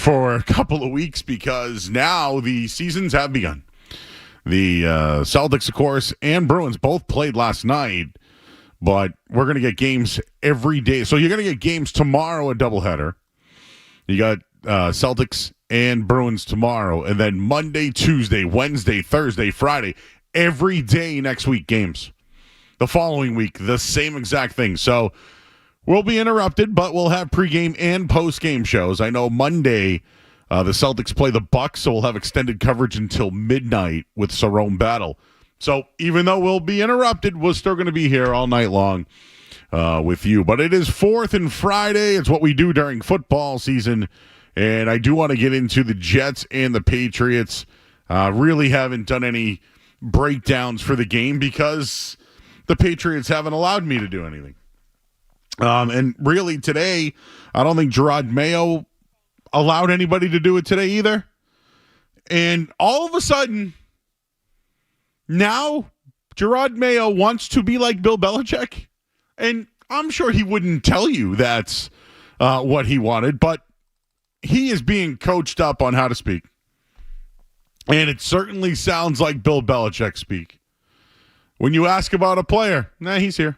for a couple of weeks because now the seasons have begun. The Celtics, of course, and Bruins both played last night, but we're going to get games every day. So you're going to get games tomorrow, a doubleheader. You got Celtics and Bruins tomorrow, and then Monday, Tuesday, Wednesday, Thursday, Friday, every day next week games. The following week, the same exact thing. So we'll be interrupted, but we'll have pregame and postgame shows. I know Monday the Celtics play the Bucks, so we'll have extended coverage until midnight with Sarone Battle. So even though we'll be interrupted, we're still going to be here all night long with you. But it is 4th and Friday. It's what we do during football season. And I do want to get into the Jets and the Patriots. Really haven't done any breakdowns for the game because the Patriots haven't allowed me to do anything. And really today, I don't think Gerard Mayo allowed anybody to do it today either. And all of a sudden, now Gerard Mayo wants to be like Bill Belichick. And I'm sure he wouldn't tell you that's what he wanted, but he is being coached up on how to speak. And it certainly sounds like Bill Belichick speak. When you ask about a player, he's here.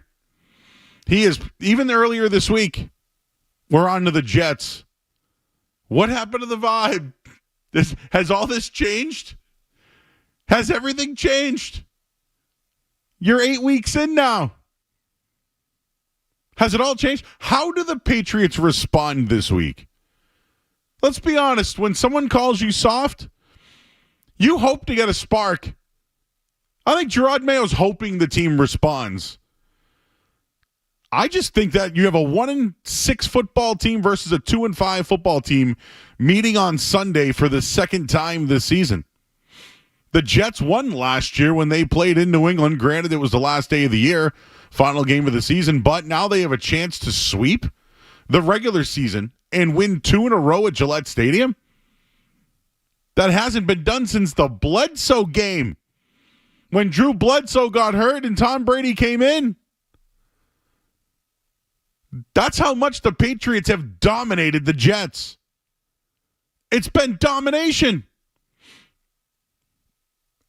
He is, even earlier this week, we're on to the Jets. What happened to the vibe? Has all this changed? Has everything changed? You're 8 weeks in now. Has it all changed? How do the Patriots respond this week? Let's be honest. When someone calls you soft, you hope to get a spark. I think Gerard Mayo's hoping the team responds. I just think that you have a 1-6 football team versus a 2-5 football team meeting on Sunday for the second time this season. The Jets won last year when they played in New England. Granted, it was the last day of the year, final game of the season, but now they have a chance to sweep the regular season and win 2 in a row at Gillette Stadium. That hasn't been done since the Bledsoe game when Drew Bledsoe got hurt and Tom Brady came in. That's how much the Patriots have dominated the Jets. It's been domination.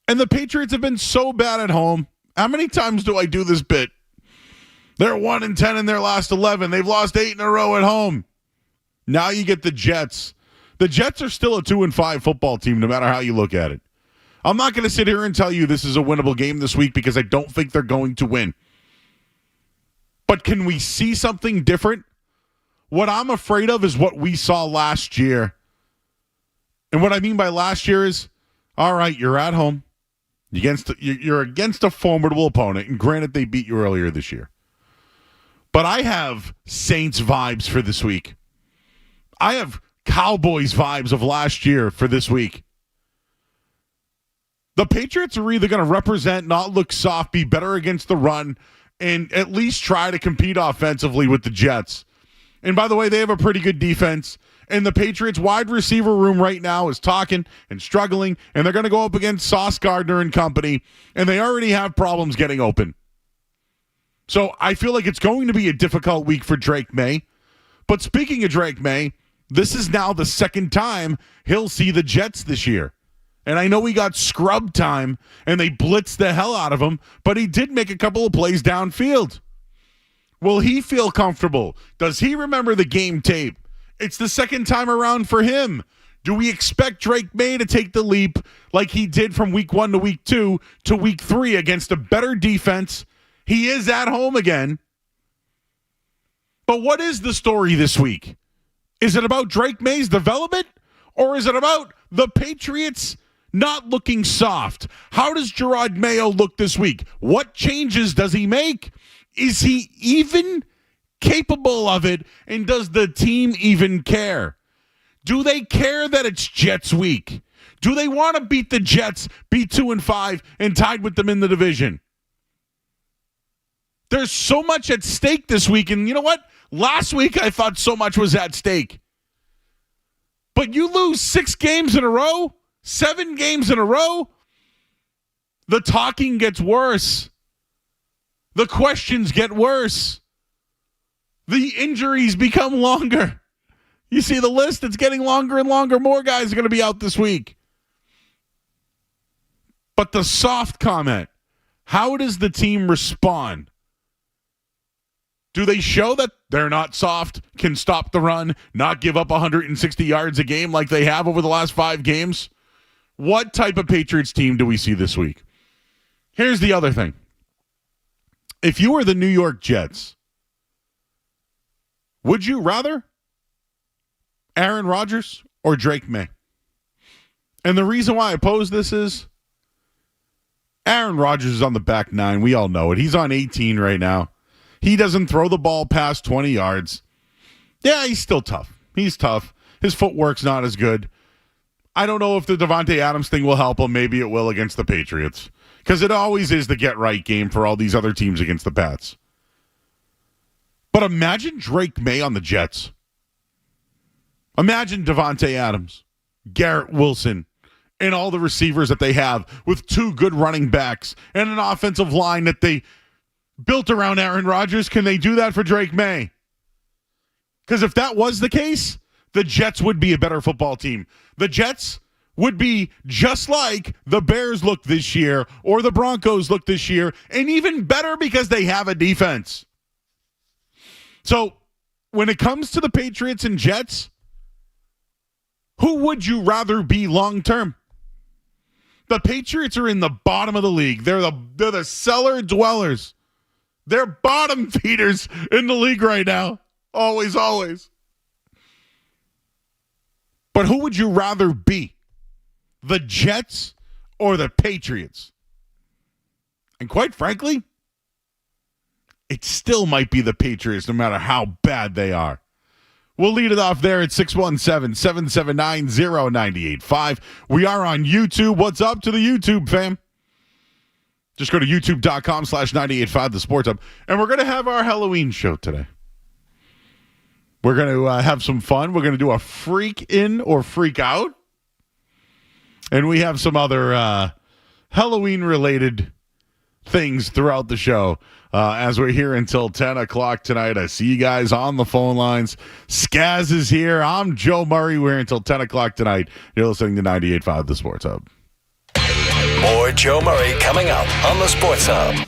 And the Patriots have been so bad at home. How many times do I do this bit? They're 1-10 in their last 11. They've lost 8 in a row at home. Now you get the Jets. The Jets are still a 2-5 football team, no matter how you look at it. I'm not going to sit here and tell you this is a winnable game this week because I don't think they're going to win. But can we see something different? What I'm afraid of is what we saw last year. And what I mean by last year is, all right, you're at home. You're against a formidable opponent. And granted, they beat you earlier this year. But I have Saints vibes for this week. I have Cowboys vibes of last year for this week. The Patriots are either going to represent, not look soft, be better against the run, and at least try to compete offensively with the Jets. And by the way, they have a pretty good defense. And the Patriots wide receiver room right now is talking and struggling. And they're going to go up against Sauce Gardner and company. And they already have problems getting open. So I feel like it's going to be a difficult week for Drake May. But speaking of Drake May, this is now the second time he'll see the Jets this year. And I know he got scrub time, and they blitzed the hell out of him, but he did make a couple of plays downfield. Will he feel comfortable? Does he remember the game tape? It's the second time around for him. Do we expect Drake May to take the leap like he did from week 1 to week 2 to week 3 against a better defense? He is at home again. But what is the story this week? Is it about Drake May's development, or is it about the Patriots not looking soft? How does Gerard Mayo look this week? What changes does he make? Is he even capable of it? And does the team even care? Do they care that it's Jets week? Do they want to beat the Jets, be 2-5, and tied with them in the division? There's so much at stake this week. And you know what? Last week I thought so much was at stake. But you lose 6 games in a row, 7 games in a row, the talking gets worse. The questions get worse. The injuries become longer. You see the list? It's getting longer and longer. More guys are going to be out this week. But the soft comment, how does the team respond? Do they show that they're not soft, can stop the run, not give up 160 yards a game like they have over the last 5 games? What type of Patriots team do we see this week? Here's the other thing. If you were the New York Jets, would you rather Aaron Rodgers or Drake May? And the reason why I pose this is Aaron Rodgers is on the back 9. We all know it. He's on 18 right now. He doesn't throw the ball past 20 yards. Yeah, he's still tough. He's tough. His footwork's not as good. I don't know if the Davante Adams thing will help him. Maybe it will against the Patriots. Because it always is the get-right game for all these other teams against the Pats. But imagine Drake May on the Jets. Imagine Davante Adams, Garrett Wilson, and all the receivers that they have with 2 good running backs and an offensive line that they built around Aaron Rodgers. Can they do that for Drake May? Because if that was the case, the Jets would be a better football team. The Jets would be just like the Bears looked this year or the Broncos looked this year, and even better because they have a defense. So when it comes to the Patriots and Jets, who would you rather be long term? The Patriots are in the bottom of the league. They're the cellar dwellers. They're bottom feeders in the league right now. Always, always. But who would you rather be? The Jets or the Patriots? And quite frankly, it still might be the Patriots no matter how bad they are. We'll lead it off there at 617-779-0985. We are on YouTube. What's up to the YouTube, fam? Just go to youtube.com/985 the Sports Hub. And we're going to have our Halloween show today. We're going to have some fun. We're going to do a freak in or freak out. And we have some other Halloween-related things throughout the show as we're here until 10 o'clock tonight. I see you guys on the phone lines. Skaz is here. I'm Joe Murray. We're here until 10 o'clock tonight. You're listening to 98.5 The Sports Hub. More Joe Murray coming up on The Sports Hub.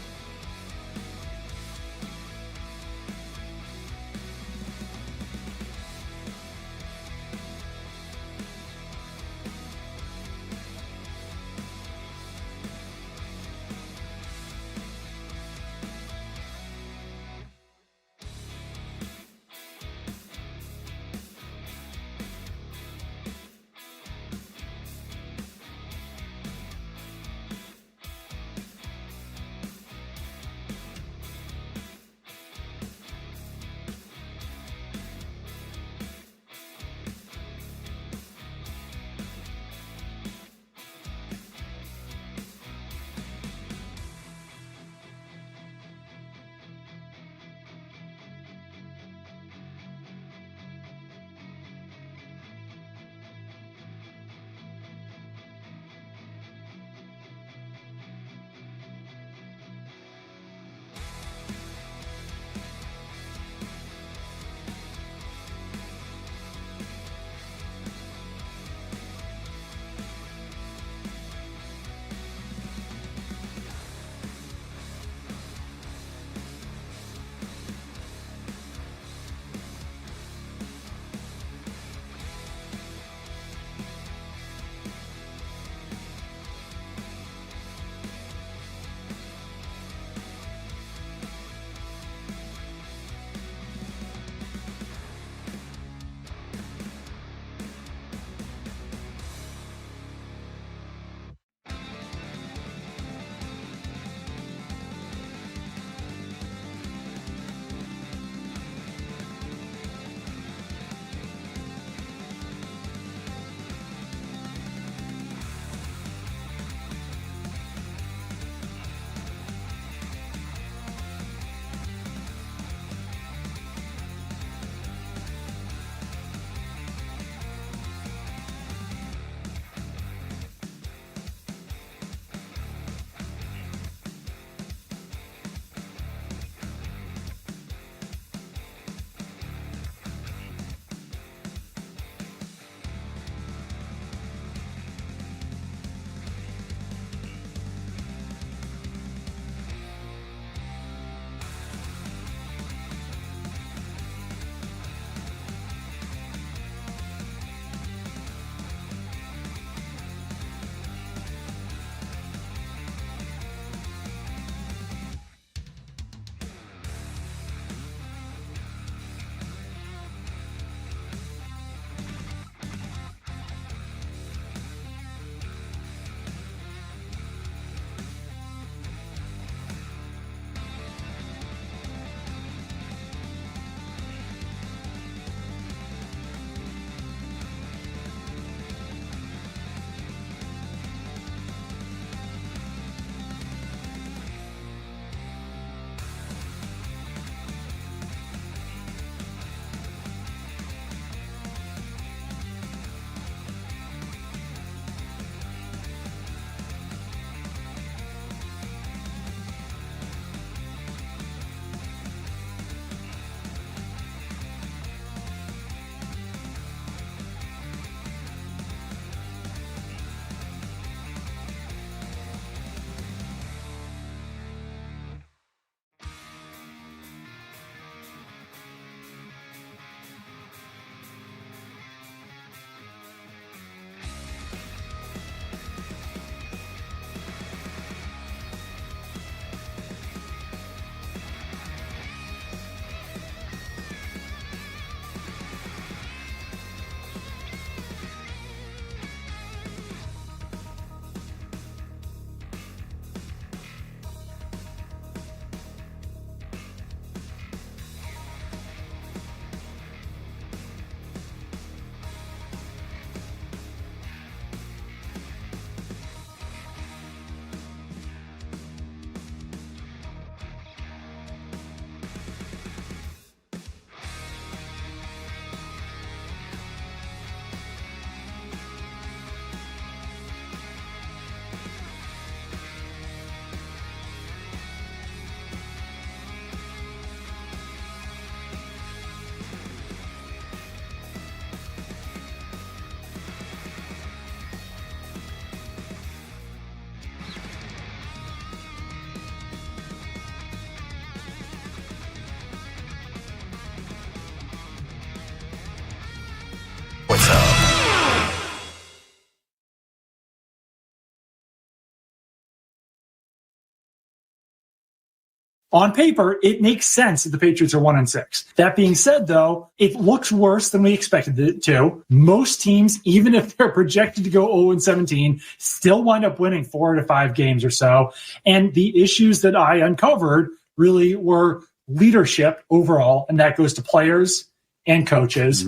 on paper, it makes sense that the Patriots are 1-6. That being said, though, it looks worse than we expected it to. Most teams, even if they're projected to go 0-17, still wind up winning 4 to 5 games or so. And the issues that I uncovered really were leadership overall, and that goes to players and coaches,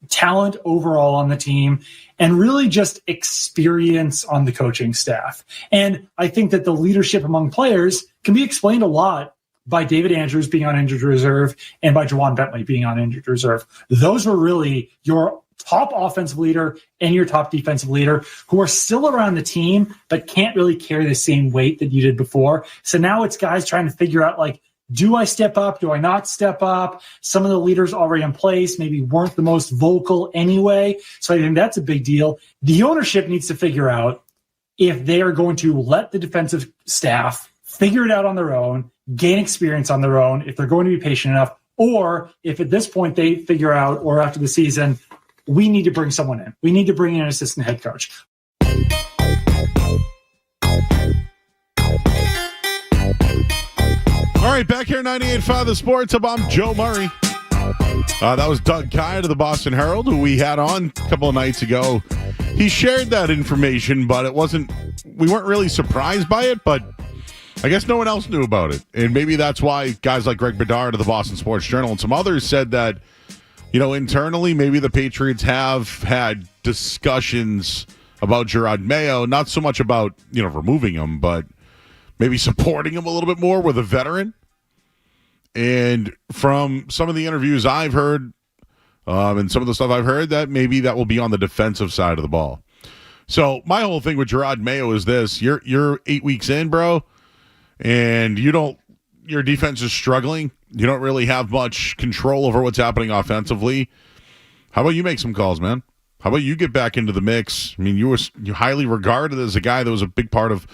talent overall on the team, and really just experience on the coaching staff. And I think that the leadership among players can be explained a lot by David Andrews being on injured reserve and by Juwan Bentley being on injured reserve. Those were really your top offensive leader and your top defensive leader who are still around the team but can't really carry the same weight that you did before. So now it's guys trying to figure out, like, do I step up? Do I not step up? Some of the leaders already in place maybe weren't the most vocal anyway. So I think that's a big deal. The ownership needs to figure out if they are going to let the defensive staff figure it out on their own, gain experience on their own, if they're going to be patient enough, or if at this point they figure out, or after the season, we need to bring someone in. We need to bring in an assistant head coach. All right, back here, 98.5 The Sports Hub. I'm Joe Murray. That was Doug Kyed of the Boston Herald, who we had on a couple of nights ago. He shared that information, but we weren't really surprised by it, but I guess no one else knew about it. And maybe that's why guys like Greg Bedard of the Boston Sports Journal and some others said that, internally, maybe the Patriots have had discussions about Gerard Mayo, not so much about, removing him, but maybe supporting him a little bit more with a veteran. And from some of the interviews I've heard, and some of the stuff I've heard, that maybe that will be on the defensive side of the ball. So my whole thing with Gerard Mayo is this: you're 8 weeks in, bro, and your defense is struggling. You don't really have much control over what's happening offensively. How about you make some calls, man? How about you get back into the mix? I mean, you're highly regarded as a guy that was a big part of,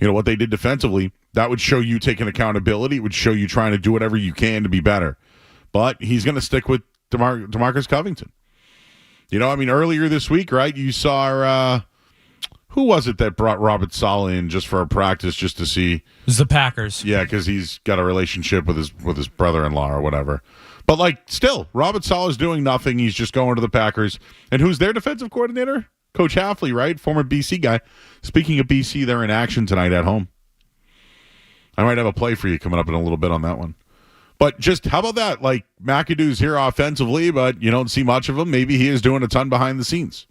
what they did defensively. That would show you taking accountability. It would show you trying to do whatever you can to be better. But he's going to stick with DeMarcus Covington. Earlier this week, right, you saw who was it that brought Robert Saleh in just for a practice just to see? It was the Packers. Yeah, because he's got a relationship with his brother-in-law or whatever. But, still, Robert Saleh is doing nothing. He's just going to the Packers. And who's their defensive coordinator? Coach Hafley, right? Former BC guy. Speaking of BC, they're in action tonight at home. I might have a play for you coming up in a little bit on that one. But just, how about that? McAdoo's here offensively, but you don't see much of him. Maybe he is doing a ton behind the scenes.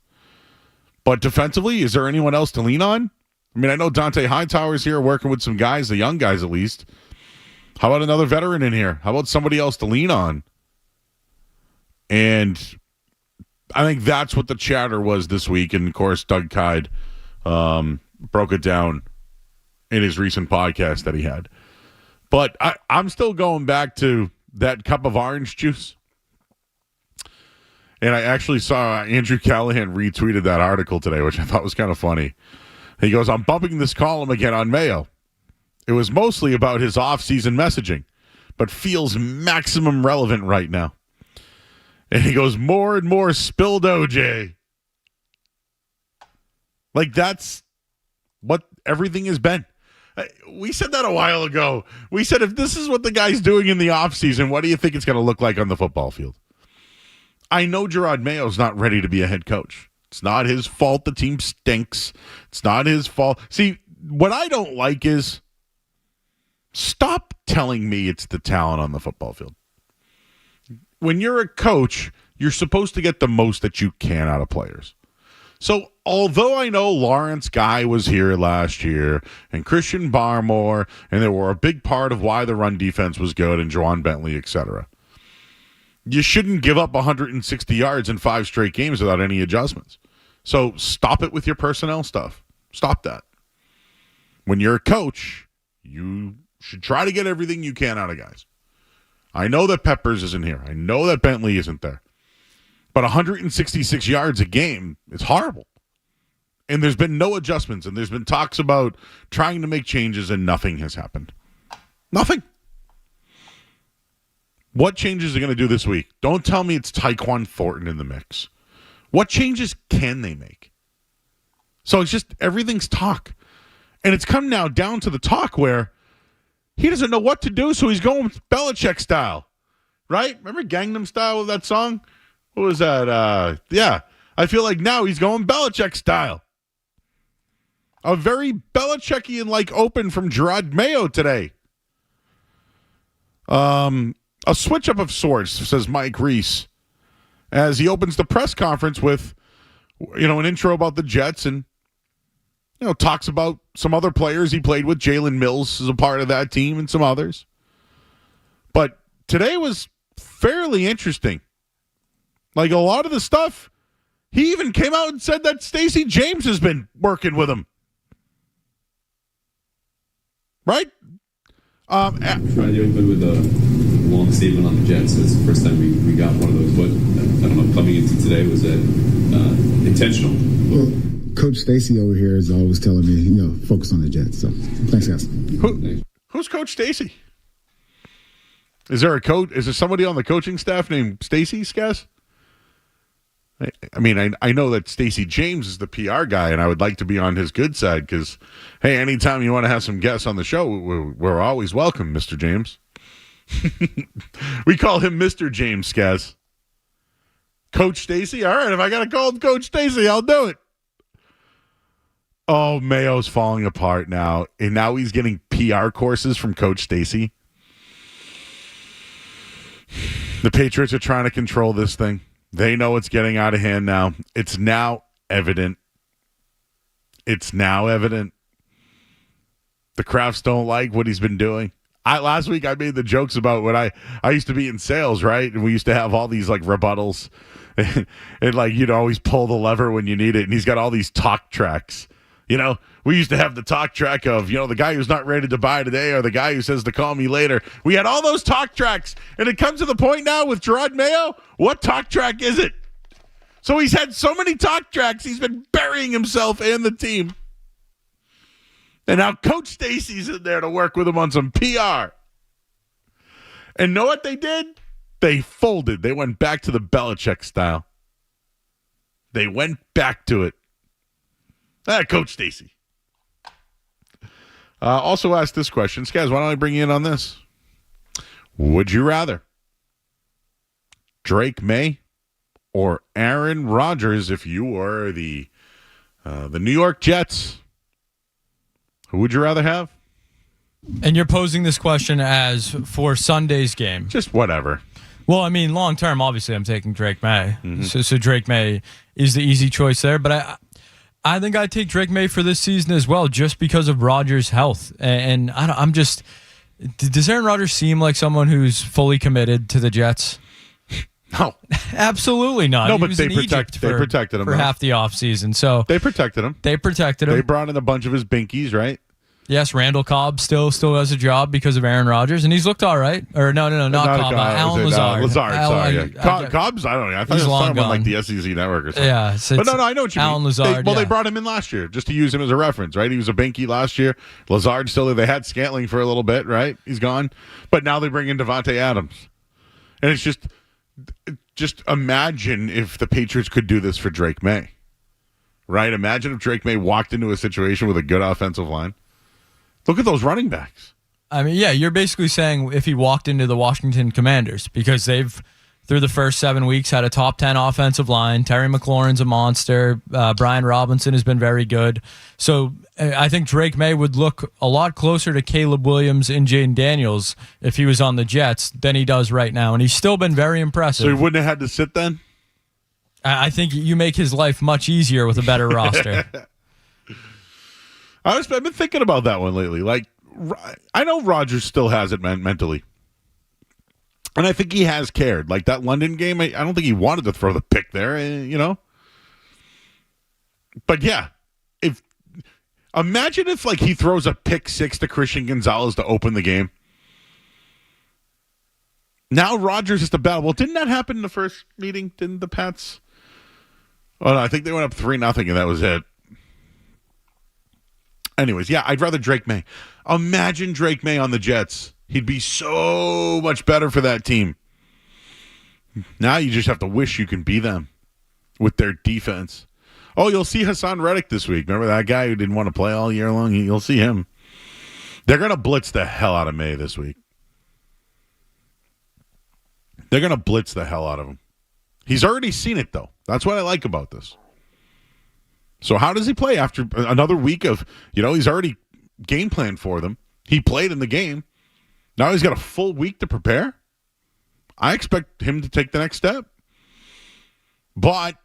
But defensively, is there anyone else to lean on? I know Dante Hightower's here working with some guys, the young guys at least. How about another veteran in here? How about somebody else to lean on? And I think that's what the chatter was this week. And, of course, Doug Kyed broke it down in his recent podcast that he had. But I'm still going back to that cup of orange juice. And I actually saw Andrew Callahan retweeted that article today, which I thought was kind of funny. He goes, I'm bumping this column again on Mayo. It was mostly about his off-season messaging, but feels maximum relevant right now. And he goes, more and more spilled OJ. That's what everything has been. We said that a while ago. We said, if this is what the guy's doing in the offseason, what do you think it's going to look like on the football field? I know Gerard Mayo's not ready to be a head coach. It's not his fault the team stinks. It's not his fault. See, what I don't like is stop telling me it's the talent on the football field. When you're a coach, you're supposed to get the most that you can out of players. So although I know Lawrence Guy was here last year and Christian Barmore, and they were a big part of why the run defense was good and Juwan Bentley, etc., you shouldn't give up 160 yards in 5 straight games without any adjustments. So stop it with your personnel stuff. Stop that. When you're a coach, you should try to get everything you can out of guys. I know that Peppers isn't here. I know that Bentley isn't there. But 166 yards a game is horrible. And there's been no adjustments, and there's been talks about trying to make changes, and nothing has happened. Nothing. What changes are going to do this week? Don't tell me it's Tyquan Thornton in the mix. What changes can they make? So it's just everything's talk. And it's come now down to the talk where He doesn't know what to do, so he's going Belichick style, right? Remember Gangnam Style with that song? What was that? Yeah. I feel like now he's going Belichick style. A very Belichickian-like open from Gerard Mayo today. A switch-up of sorts, says Mike Reese, as he opens the press conference with, an intro about the Jets and, talks about some other players he played with. Jalen Mills is a part of that team and some others. But today was fairly interesting. Like a lot of the stuff, he even came out and said that Stacey James has been working with him. Right? Try to open with a long statement on the Jets. It's the first time we got one of those. But I don't know, coming into today, was that intentional? Well, Coach Stacey over here is always telling me, focus on the Jets. So thanks, guys. Who's Coach Stacey? Is there a coach? Is there somebody on the coaching staff named Stacey, Skaz? I mean, I know that Stacey James is the PR guy, and I would like to be on his good side because, hey, anytime you want to have some guests on the show, we're always welcome, Mr. James. We call him Mr. James, Skaz. Coach Stacey? All right, if I got to call him Coach Stacey, I'll do it. Oh, Mayo's falling apart now, and now he's getting PR courses from Coach Stacey. The Patriots are trying to control this thing. They know it's getting out of hand now. It's now evident. The Crafts don't like what he's been doing. Last week I made the jokes about when I used to be in sales, right? And we used to have all these like rebuttals and like you'd always pull the lever when you need it. And he's got all these talk tracks. We used to have the talk track of, the guy who's not ready to buy today or the guy who says to call me later. We had all those talk tracks. And it comes to the point now with Gerard Mayo, what talk track is it? So he's had so many talk tracks, he's been burying himself and the team. And now Coach Stacey's in there to work with him on some PR. And know what they did? They folded. They went back to the Belichick style. They went back to it. Coach Stacey. Also asked this question. Guys, why don't I bring you in on this? Would you rather Drake May or Aaron Rodgers if you were the New York Jets? Who would you rather have? And you're posing this question as for Sunday's game. Just whatever. Well, I mean, long term, obviously, I'm taking Drake May. Mm-hmm. So Drake May is the easy choice there. But I think I'd take Drake May for this season as well, just because of Rodgers' health. And I'm just, does Aaron Rodgers seem like someone who's fully committed to the Jets? No. Absolutely not. No, but they protected him for half the offseason. So they protected him. They brought in a bunch of his binkies, right? Yes, Randall Cobb still has a job because of Aaron Rodgers, and he's looked all right. Or no, not Cobb. Alan Lazard. Cobb's, I don't know. I thought he was talking about like the SEC network or something. Yeah. But no, I know what you mean. Alan Lazard. They brought him in last year just to use him as a reference, right? He was a binky last year. Lazard still there. They had Scantling for a little bit, right? He's gone. But now they bring in Devontae Adams. And it's just imagine if the Patriots could do this for Drake May. Right? Imagine if Drake May walked into a situation with a good offensive line. Look at those running backs. I mean, yeah, you're basically saying if he walked into the Washington Commanders, because they've, through the first 7 weeks, had a top 10 offensive line. Terry McLaurin's a monster. Brian Robinson has been very good. So I think Drake May would look a lot closer to Caleb Williams and Jaden Daniels if he was on the Jets than he does right now. And he's still been very impressive. So he wouldn't have had to sit then? I think you make his life much easier with a better roster. I've been thinking about that one lately. Like, I know Rodgers still has it mentally. And I think he has cared. Like, that London game, I don't think he wanted to throw the pick there, But, yeah, imagine if, like, he throws a pick six to Christian Gonzalez to open the game. Now Rodgers is the battle. Well, didn't that happen in the first meeting? Didn't the Pats? Oh, no, I think they went up 3-0, and that was it. Anyways, yeah, I'd rather Drake May. Imagine Drake May on the Jets. He'd be so much better for that team. Now you just have to wish you can be them with their defense. Oh, you'll see Hassan Reddick this week. Remember that guy who didn't want to play all year long? You'll see him. They're going to blitz the hell out of May this week. They're going to blitz the hell out of him. He's already seen it, though. That's what I like about this. So how does he play after another week of, he's already game planned for them. He played in the game. Now he's got a full week to prepare. I expect him to take the next step. But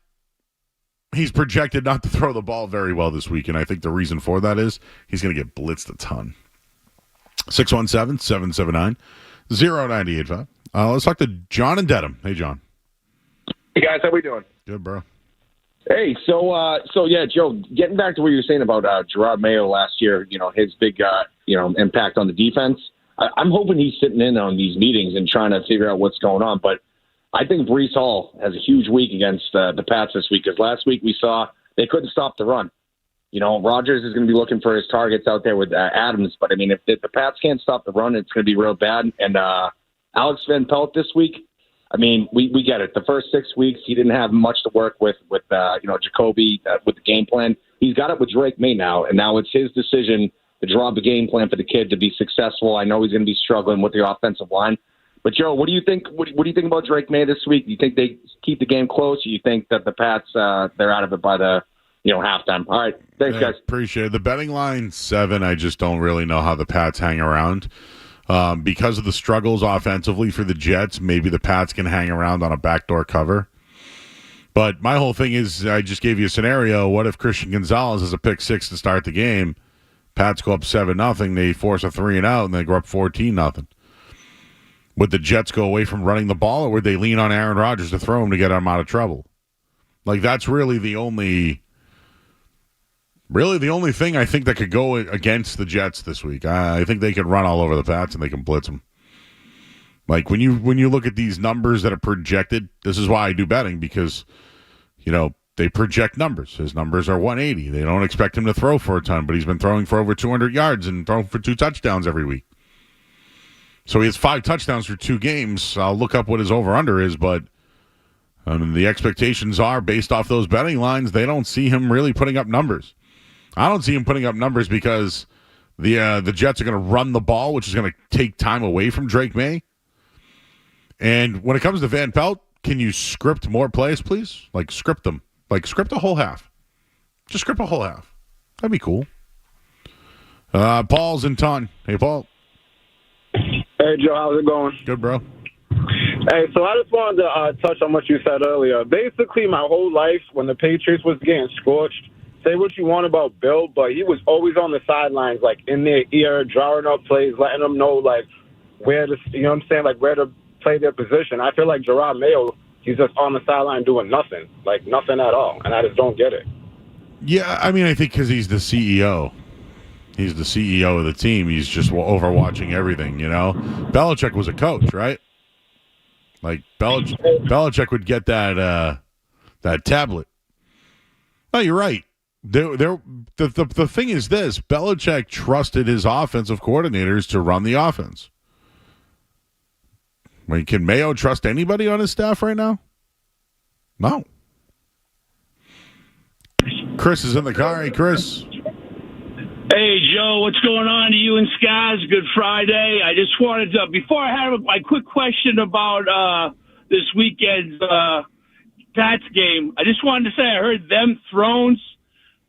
he's projected not to throw the ball very well this week, and I think the reason for that is he's going to get blitzed a ton. 617-779-0985. Let's talk to John and Dedham. Hey, John. Hey, guys. How we doing? Good, bro. Hey, so yeah, Joe, getting back to what you were saying about Gerard Mayo last year, his big, impact on the defense. I'm hoping he's sitting in on these meetings and trying to figure out what's going on. But I think Breece Hall has a huge week against the Pats this week, because last week we saw they couldn't stop the run. Rodgers is going to be looking for his targets out there with Adams. But, I mean, if the Pats can't stop the run, it's going to be real bad. And Alex Van Pelt this week, I mean, we get it. The first 6 weeks, he didn't have much to work with Jacoby with the game plan. He's got it with Drake May now, and now it's his decision to draw up a game plan for the kid to be successful. I know he's going to be struggling with the offensive line. But, Joe, what do you think? What do you think about Drake May this week? Do you think they keep the game close, or you think that the Pats, they're out of it by the halftime? All right. Thanks, guys. Appreciate it. The betting line 7, I just don't really know how the Pats hang around. Because of the struggles offensively for the Jets, maybe the Pats can hang around on a backdoor cover. But my whole thing is, I just gave you a scenario. What if Christian Gonzalez has a pick 6 to start the game? Pats go up 7-0. They force a 3-and-out, and they go up 14-0. Would the Jets go away from running the ball, or would they lean on Aaron Rodgers to throw him to get him out of trouble? Like, that's really the only thing I think that could go against the Jets this week. I think they can run all over the Pats and they can blitz them. Like, when you look at these numbers that are projected, this is why I do betting, because, they project numbers. His numbers are 180. They don't expect him to throw for a ton, but he's been throwing for over 200 yards and throwing for 2 touchdowns every week. So he has 5 touchdowns for 2 games. I'll look up what his over-under is, but the expectations are, based off those betting lines, they don't see him really putting up numbers. I don't see him putting up numbers because the Jets are going to run the ball, which is going to take time away from Drake May. And when it comes to Van Pelt, can you script more plays, please? Like, script them. Like, script a whole half. Just script a whole half. That'd be cool. Paul's in Taunton. Hey, Paul. Hey, Joe. How's it going? Good, bro. Hey, so I just wanted to touch on what you said earlier. Basically, my whole life, when the Patriots was getting scorched, say what you want about Bill, but he was always on the sidelines, like, in their ear, drawing up plays, letting them know, like, where to, like, where to play their position. I feel like Gerard Mayo, he's just on the sideline doing nothing, like, nothing at all, and I just don't get it. Yeah, I mean, I think because he's the CEO. He's the CEO of the team. He's just overwatching everything, Belichick was a coach, right? Like, Belichick would get that tablet. No, you're right. The thing is this: Belichick trusted his offensive coordinators to run the offense. I mean, can Mayo trust anybody on his staff right now? No. Chris is in the car. Hey, Chris. Hey, Joe, what's going on to you and Skaz? Good Friday. I just wanted to, before I had my quick question about this weekend's Pats game, I just wanted to say I heard them thrones.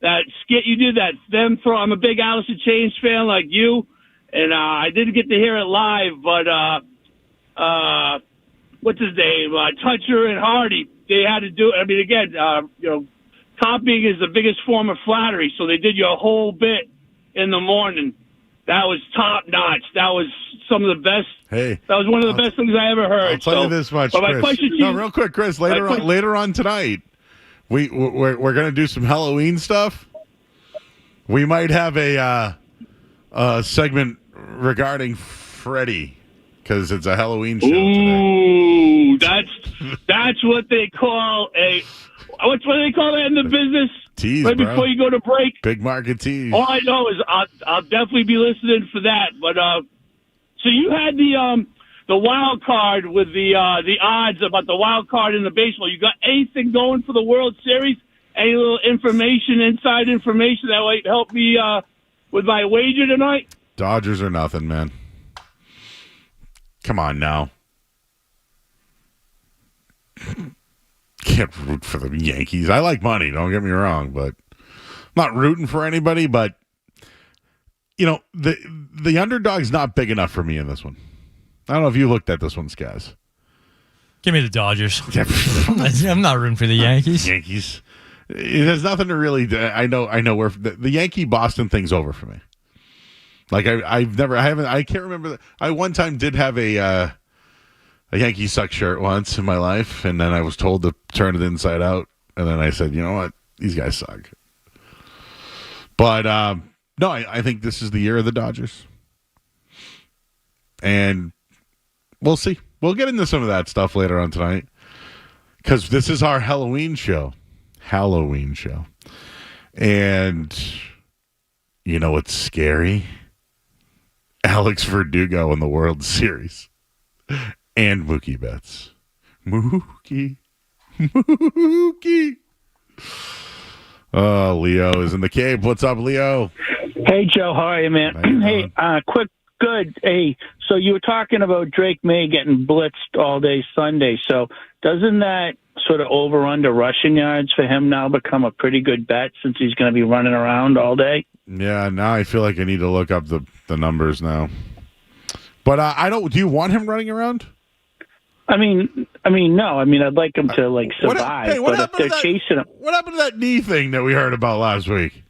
That skit you did, that them throw. I'm a big Alice in Chains fan like you, and I didn't get to hear it live, but what's his name? Toucher and Hardy, they had to do it. I mean, again, copying is the biggest form of flattery, so they did you a whole bit in the morning. That was top notch. That was some of the best. Hey, that was one of the best things I ever heard. I'll tell you this much, Chris. Real quick, Chris. Later on tonight, we're going to do some Halloween stuff. We might have a segment regarding Freddy because it's a Halloween show today. Ooh, that's what they call what do they call that in the business? Tease, right bro. Before you go to break. Big market tease. All I know is I'll definitely be listening for that. But so you had the wild card with the odds about the wild card in the baseball. You got anything going for the World Series? Any little inside information that might help me with my wager tonight? Dodgers are nothing, man. Come on now. Can't root for the Yankees. I like money, don't get me wrong, but I'm not rooting for anybody, but the underdog's not big enough for me in this one. I don't know if you looked at this one, Skaz. Give me the Dodgers. I'm not rooting for the Yankees. Yankees. There's nothing to really. I know where the Yankee Boston thing's over for me. Like I can't remember. I one time did have a Yankee suck shirt once in my life, and then I was told to turn it inside out, and then I said, you know what, these guys suck. But no, I think this is the year of the Dodgers, and we'll see. We'll get into some of that stuff later on tonight because this is our Halloween show. And you know what's scary? Alex Verdugo in the World Series and Mookie Betts. Mookie. Oh, Leo is in the cave. What's up, Leo? Hey, Joe. How are you, man? Hey, good. Hey, so you were talking about Drake May getting blitzed all day Sunday. So doesn't that sort of over-under rushing yards for him now become a pretty good bet since he's going to be running around all day? Yeah, now I feel like I need to look up the numbers now. But I don't. Do you want him running around? I mean, no. I mean, I'd like him to survive. But if they're chasing him, what happened to that knee thing that we heard about last week?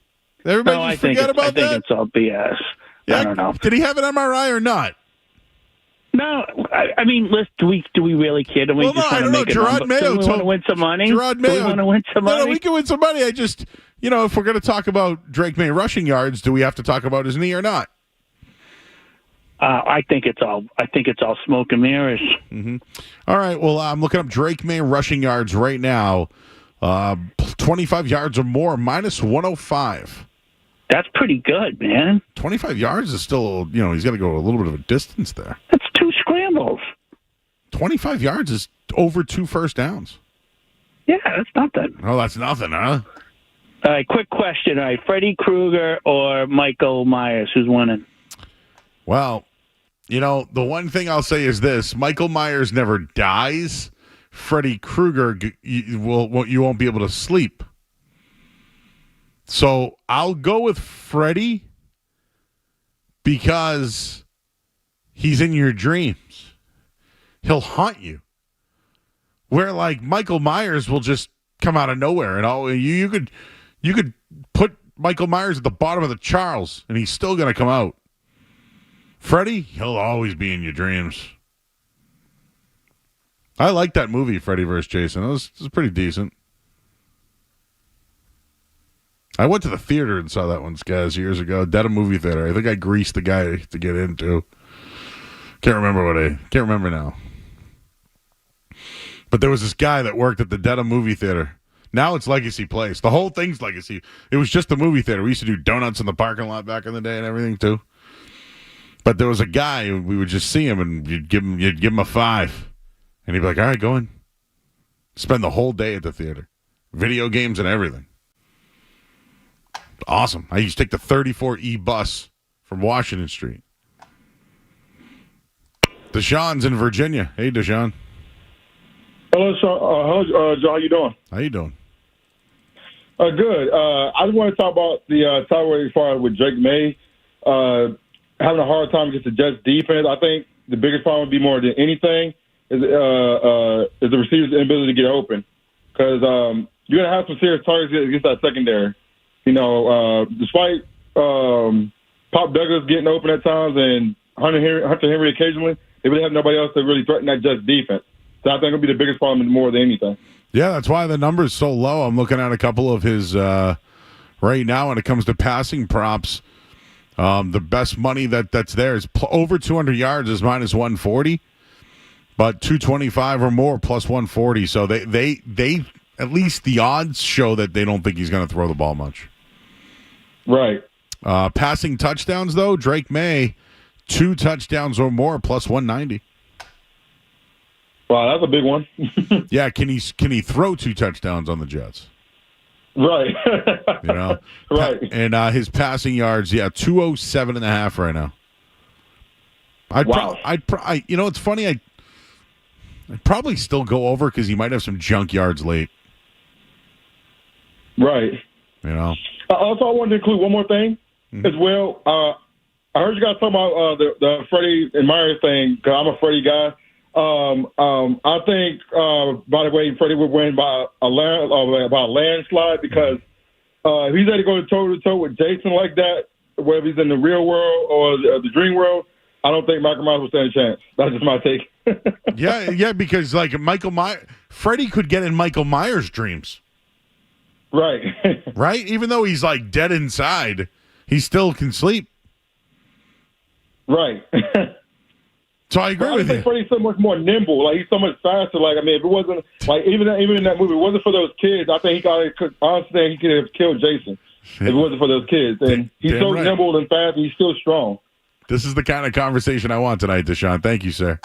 Everybody forget about that. I think it's all BS. Yeah, I don't know. Did he have an MRI or not? No, I mean, do we really care? Do we just want to make it? Gerard Mayo want to win some money? Gerard Mayo. Do we want to win some money? No, we can win some money. I just, if we're going to talk about Drake May rushing yards, do we have to talk about his knee or not? I think it's all smoke and mirrors. Mm-hmm. All right. Well, I'm looking up Drake May rushing yards right now. 25 yards or more, minus 105. That's pretty good, man. 25 yards is still, he's got to go a little bit of a distance there. That's 2 scrambles. 25 yards is over 2 first downs. Yeah, that's nothing. Oh, that's nothing, huh? All right, quick question. All right, Freddy Krueger or Michael Myers, who's winning? Well, the one thing I'll say is this. Michael Myers never dies. Freddy Krueger, you won't be able to sleep. So I'll go with Freddy because he's in your dreams. He'll haunt you. Where Michael Myers will just come out of nowhere, and you could put Michael Myers at the bottom of the Charles, and he's still going to come out. Freddy, he'll always be in your dreams. I like that movie, Freddy vs. Jason. It was pretty decent. I went to the theater and saw that one, guys, years ago. Dead a movie theater. I think I greased the guy to get into. Can't remember now. But there was this guy that worked at the Dead movie theater. Now it's Legacy Place. The whole thing's Legacy. It was just the movie theater. We used to do donuts in the parking lot back in the day and everything too. But there was a guy, we would just see him and you'd give him a $5. And he'd be like, all right, go in. Spend the whole day at the theater. Video games and everything. Awesome. I used to take the 34E bus from Washington Street. Deshaun's in Virginia. Hey, Deshaun. Hello, Joe. How you doing? How you doing? Good. I just want to talk about the tirade as far with Drake May having a hard time against the Jets defense. I think the biggest problem would be more than anything is the receiver's inability to get open because you're going to have some serious targets against that secondary. Despite Pop Douglas getting open at times and Hunter Henry occasionally, they really have nobody else to really threaten that Jets defense. So I think it'll be the biggest problem more than anything. Yeah, that's why the number's so low. I'm looking at a couple of his right now when it comes to passing props. The best money that's there is over 200 yards is minus 140, but 225 or more plus 140. So they at least the odds show that they don't think he's going to throw the ball much. Right. Passing touchdowns though, Drake May 2 touchdowns or more plus 190. Wow, that's a big one. Yeah, can he throw 2 touchdowns on the Jets? Right. You know, Right. And his passing yards, 207.5 right now. Wow. You know, it's funny. I'd probably still go over because he might have some junk yards late. Right. You know. Also, I wanted to include one more thing as well. I heard you guys talking about the Freddie and Myers thing, because I'm a Freddie guy. I think, by the way, Freddie would win by a landslide, because if he's had to go toe-to-toe with Jason like that, whether he's in the real world or the dream world, I don't think Michael Myers will stand a chance. That's just my take. Yeah, because like Freddie could get in Michael Myers' dreams. Right. Right? Even though he's like dead inside, he still can sleep. Right. So I agree with you. Freddie's so much more nimble. Like, he's so much faster. Like, I mean, if it wasn't, like, even in that movie, if it wasn't for those kids, I think he could have killed Jason if it wasn't for those kids. And he's so nimble and fast, and he's still strong. This is the kind of conversation I want tonight, Deshaun. Thank you, sir.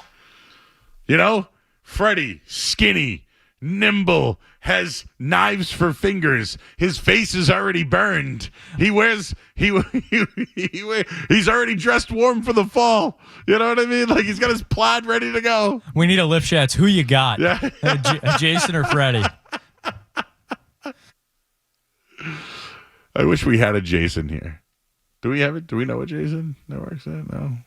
You know, Freddie, skinny, nimble, has knives for fingers. His face is already burned. He's already dressed warm for the fall. You know what I mean? Like, he's got his plaid ready to go. We need a lift shats. Who you got? Yeah. Jason or Freddie? I wish we had a Jason here. Do we have it? Do we know what Jason that works at? No.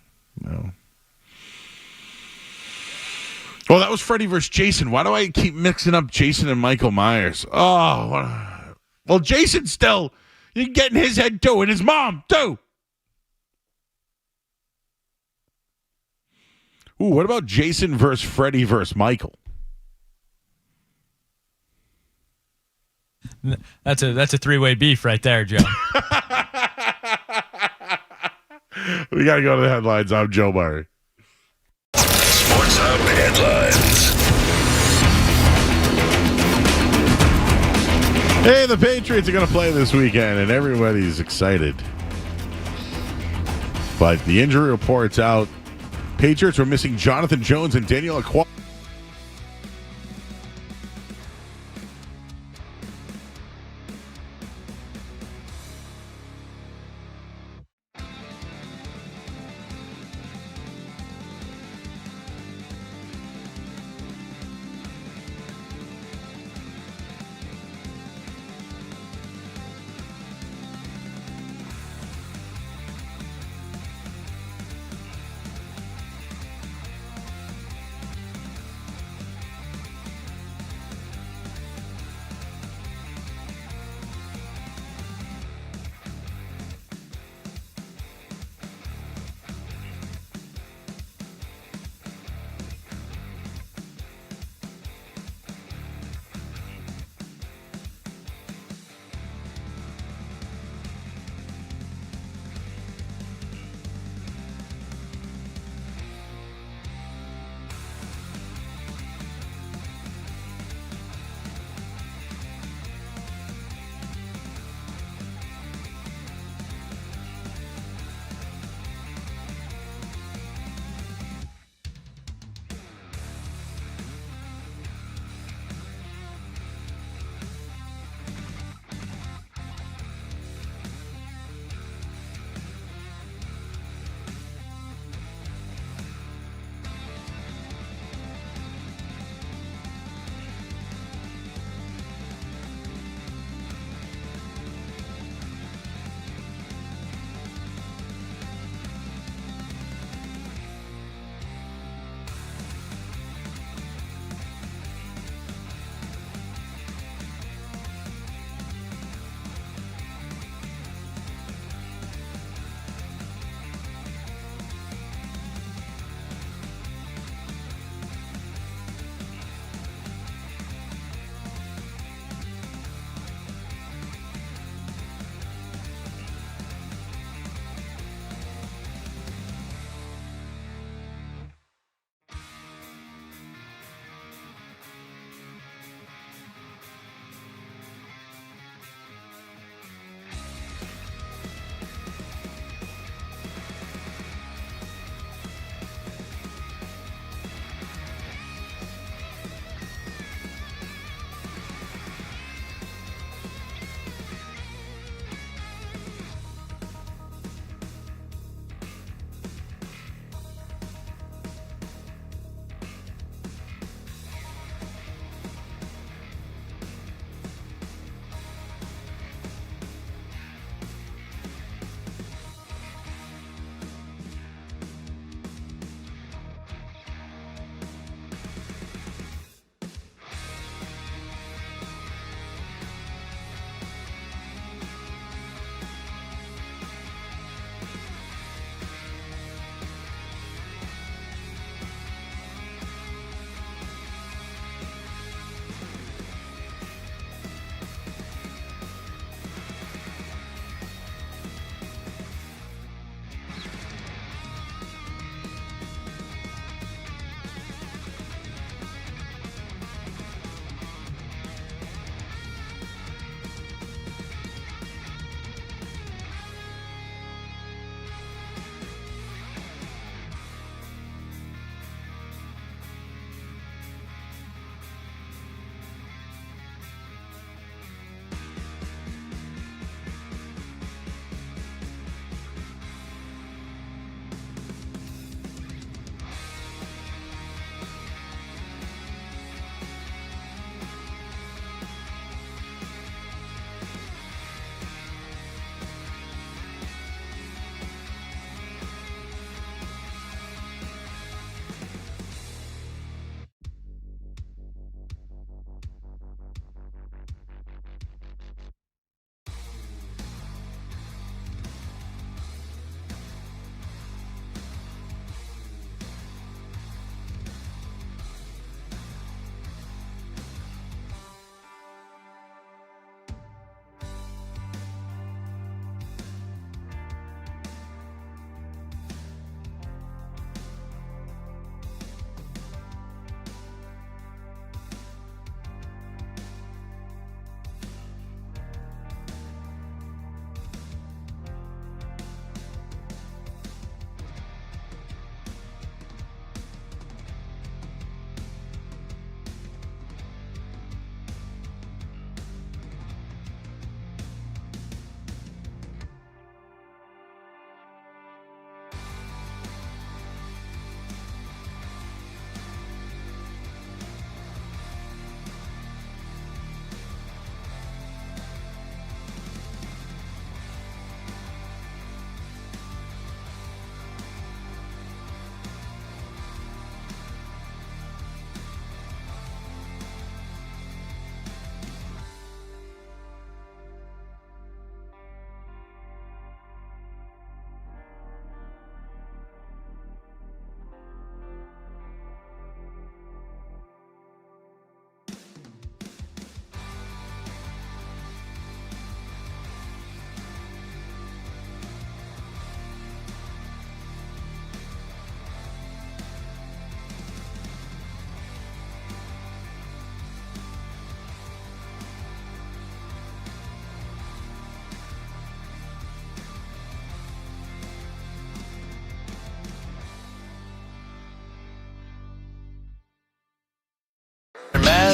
Oh, that was Freddie versus Jason. Why do I keep mixing up Jason and Michael Myers? Oh, well, Jason still, you can get in his head too, and his mom too. Ooh, what about Jason versus Freddie versus Michael? That's a three-way beef right there, Joe. We got to go to the headlines. I'm Joe Murray. Sports Hub headlines. Hey, the Patriots are going to play this weekend, and everybody's excited. But the injury report's out. Patriots were missing Jonathan Jones and Daniel Acquaviva.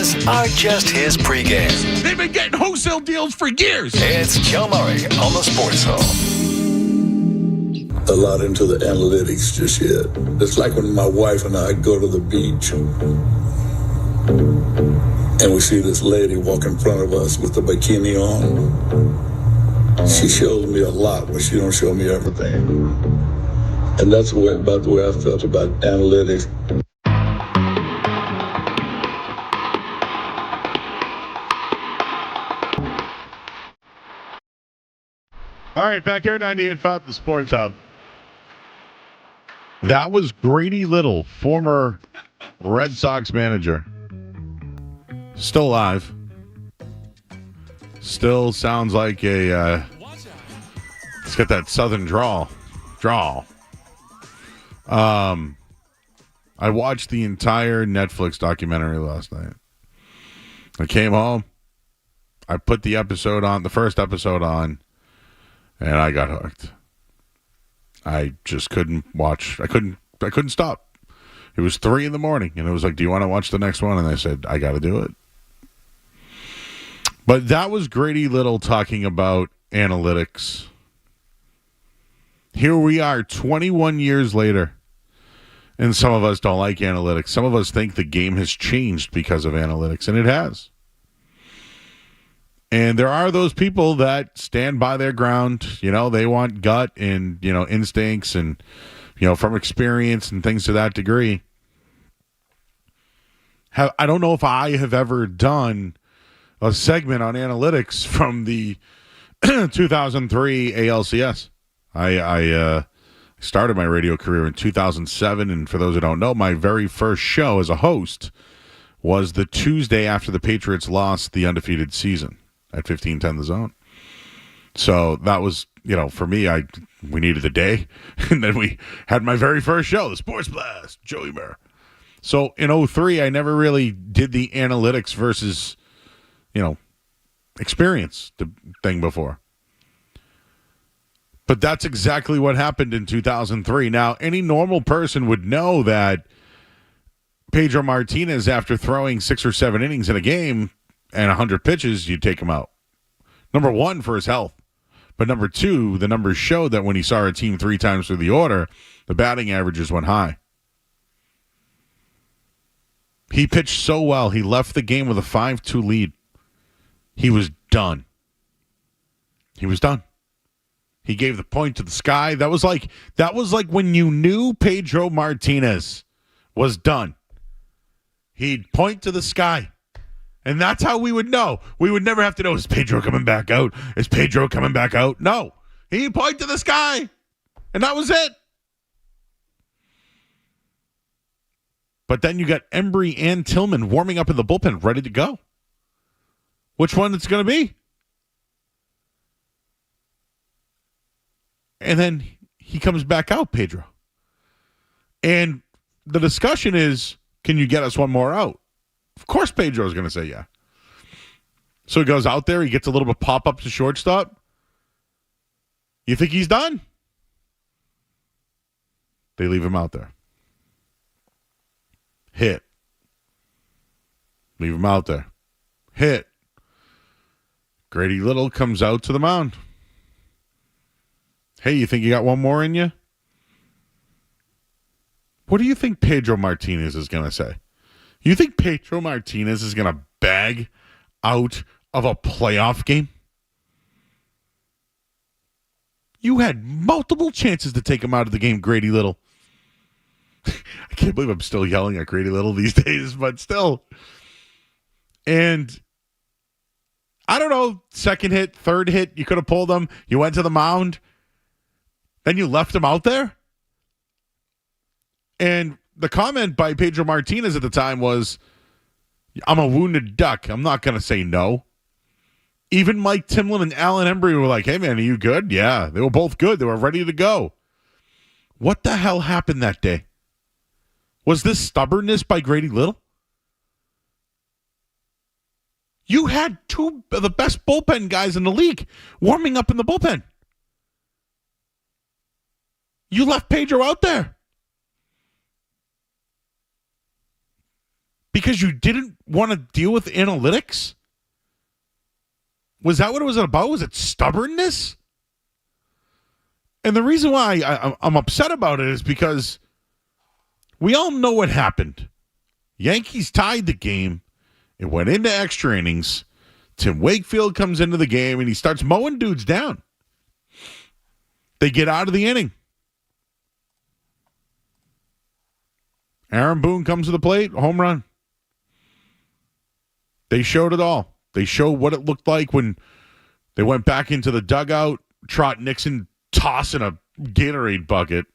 says are just his pregame. They've been getting wholesale deals for years. It's Joe Murray on the Sports Hall. A lot into the analytics just yet. It's like when my wife and I go to the beach and we see this lady walk in front of us with a bikini on. She shows me a lot, but she don't show me everything. And that's about the way I felt about analytics. All right, back here, 98.5, the Sports Hub. That was Grady Little, former Red Sox manager. Still alive. Still sounds like a, it's got that southern drawl. I watched the entire Netflix documentary last night. I came home. I put the first episode on, and I got hooked. I just couldn't watch. I couldn't stop. It was 3 a.m, and it was like, do you want to watch the next one? And I said, I got to do it. But that was Grady Little talking about analytics. Here we are 21 years later, and some of us don't like analytics. Some of us think the game has changed because of analytics, and it has. And there are those people that stand by their ground. You know, they want gut and, instincts and, from experience and things to that degree. I don't know if I have ever done a segment on analytics from the 2003 ALCS. I started my radio career in 2007, and for those who don't know, my very first show as a host was the Tuesday after the Patriots lost the undefeated season at 1510 The Zone. So that was, for me, we needed a day, and then we had my very first show, the Sports Blast, Joey Bear. So in 2003, I never really did the analytics versus, experience thing before. But that's exactly what happened in 2003. Now, any normal person would know that Pedro Martinez, after throwing 6 or 7 innings in a game and 100 pitches, you'd take him out. Number one, for his health. But number two, the numbers showed that when he saw a team 3 times through the order, the batting averages went high. He pitched so well, he left the game with a 5-2 lead. He was done. He gave the point to the sky. That was like when you knew Pedro Martinez was done. He'd point to the sky. And that's how we would know. We would never have to know, is Pedro coming back out? Is Pedro coming back out? No. He'd point to the sky. And that was it. But then you got Embry and Tillman warming up in the bullpen, ready to go. Which one it's going to be? And then he comes back out, Pedro. And the discussion is, can you get us one more out? Of course Pedro's going to say yeah. So he goes out there. He gets a little bit pop-up to shortstop. You think he's done? They leave him out there. Hit. Leave him out there. Hit. Grady Little comes out to the mound. Hey, you think you got one more in you? What do you think Pedro Martinez is going to say? You think Pedro Martinez is going to bag out of a playoff game? You had multiple chances to take him out of the game, Grady Little. I can't believe I'm still yelling at Grady Little these days, but still. And I don't know, second hit, third hit, you could have pulled him. You went to the mound. Then you left him out there. And the comment by Pedro Martinez at the time was, I'm a wounded duck. I'm not going to say no. Even Mike Timlin and Alan Embry were like, hey, man, are you good? Yeah, they were both good. They were ready to go. What the hell happened that day? Was this stubbornness by Grady Little? You had 2 of the best bullpen guys in the league warming up in the bullpen. You left Pedro out there. Because you didn't want to deal with analytics? Was that what it was about? Was it stubbornness? And the reason why I'm upset about it is because we all know what happened. Yankees tied the game. It went into extra innings. Tim Wakefield comes into the game, and he starts mowing dudes down. They get out of the inning. Aaron Boone comes to the plate, home run. They showed it all. They showed what it looked like when they went back into the dugout, Trot Nixon tossing a Gatorade bucket.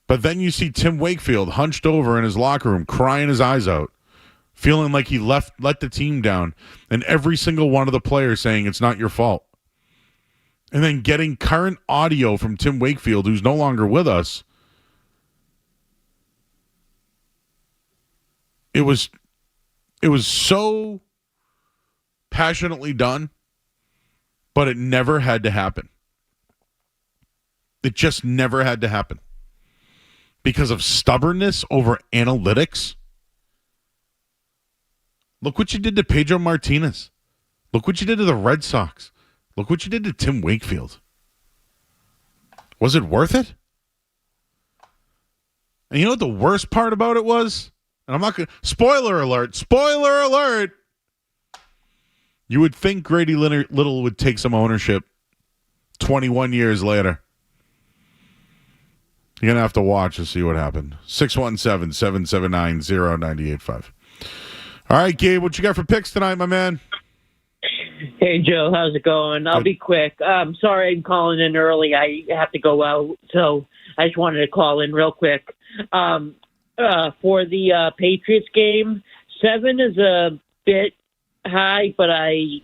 But then you see Tim Wakefield hunched over in his locker room, crying his eyes out, feeling like he let the team down, and every single one of the players saying it's not your fault. And then getting current audio from Tim Wakefield, who's no longer with us. It was so passionately done, but it never had to happen. It just never had to happen. Because of stubbornness over analytics. Look what you did to Pedro Martinez. Look what you did to the Red Sox. Look what you did to Tim Wakefield. Was it worth it? And you know what the worst part about it was? And I'm not going to... Spoiler alert. Spoiler alert. You would think Grady Little would take some ownership 21 years later. You're going to have to watch and see what happened. 617-779-0985. All right, Gabe, what you got for picks tonight, my man? Hey, Joe, how's it going? I'll be quick. Sorry I'm calling in early. I have to go out, so I just wanted to call in real quick. For the Patriots game, 7 is a bit high, but I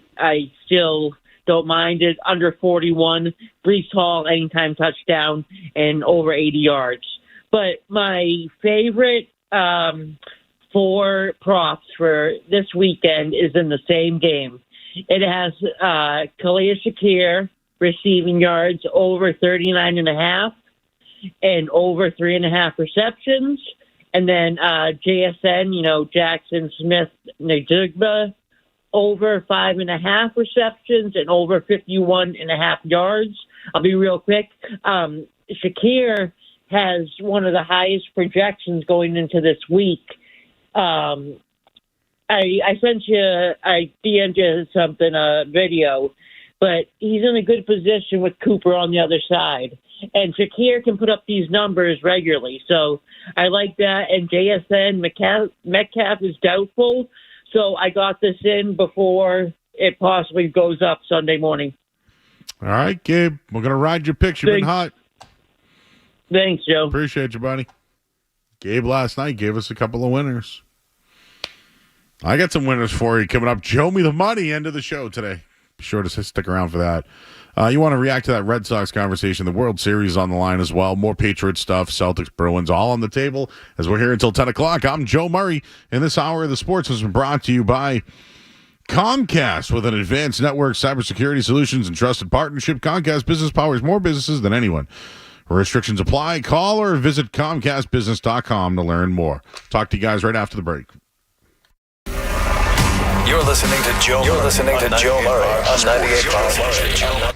still don't mind it. Under 41, Breece Hall, anytime touchdown, and over 80 yards. But my favorite 4 props for this weekend is in the same game. It has Khalil Shakir receiving yards over 39.5 and over 3.5 receptions. And then JSN, Jackson Smith Njigba, over 5.5 receptions and over 51.5 yards. I'll be real quick. Shakir has one of the highest projections going into this week. I sent you, I DM'd you something, a video, but he's in a good position with Cooper on the other side. And Shakir can put up these numbers regularly. So I like that. And JSN Metcalf is doubtful. So I got this in before it possibly goes up Sunday morning. All right, Gabe. We're going to ride your picks. You've been hot. Thanks, Joe. Appreciate you, buddy. Gabe last night gave us a couple of winners. I got some winners for you coming up. Joe Me the Money, end of the show today. Be sure to stick around for that. You want to react to that Red Sox conversation. The World Series is on the line as well. More Patriots stuff, Celtics, Bruins, all on the table as we're here until 10 o'clock. I'm Joe Murray, and this hour of the sports has been brought to you by Comcast. With an advanced network, cybersecurity solutions, and trusted partnership, Comcast Business powers more businesses than anyone. Restrictions apply. Call or visit ComcastBusiness.com to learn more. Talk to you guys right after the break. You're listening to Joe Murray on 98.5.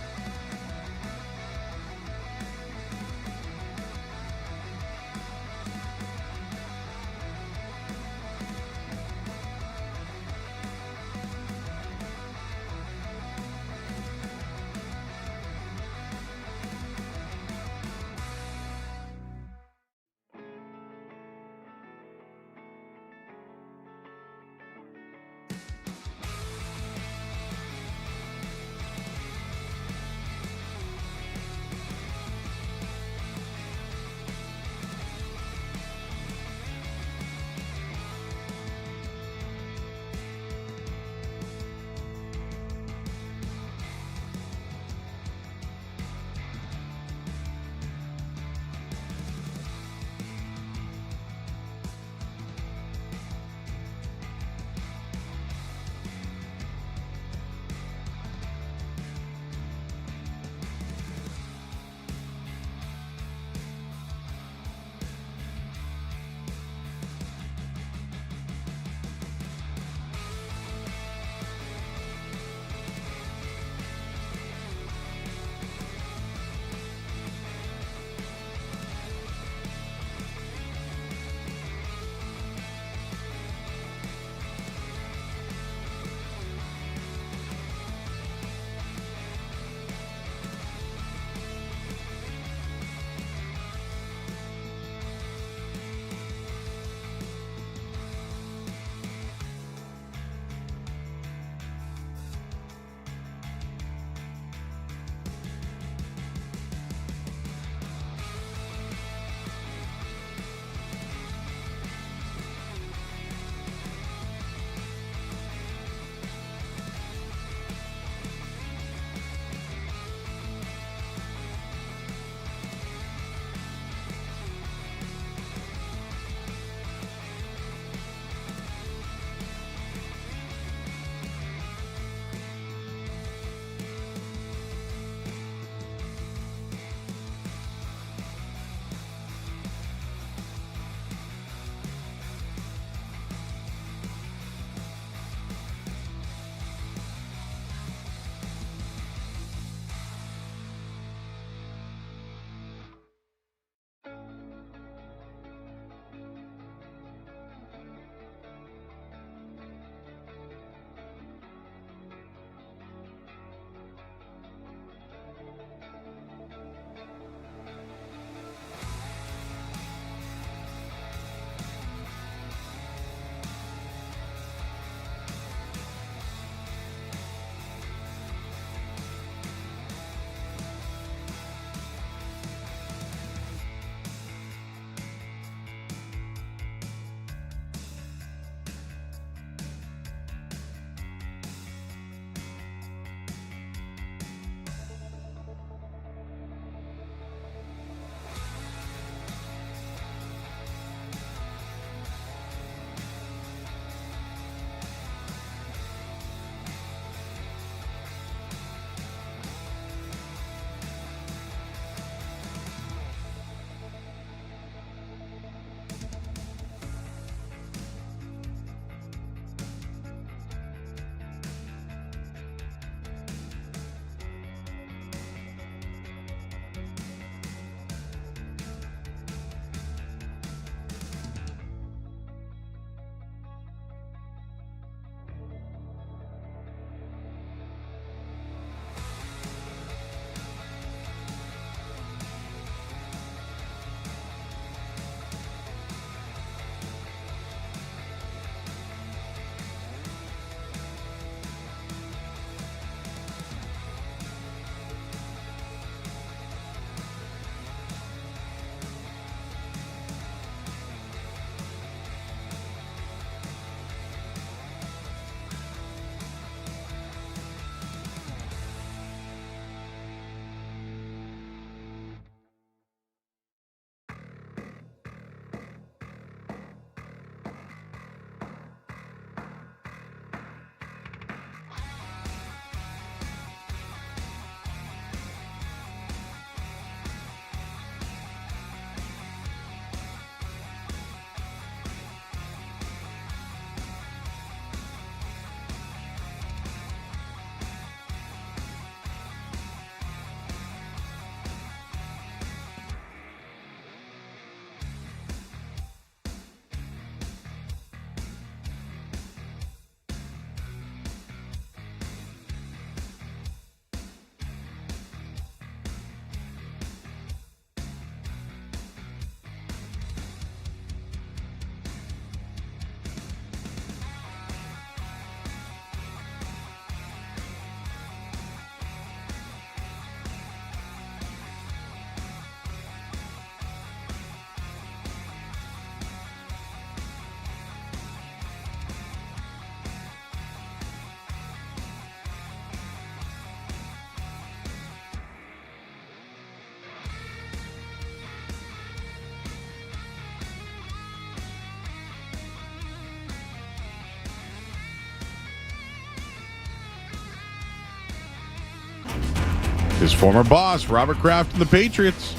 his former boss, Robert Kraft, and the Patriots.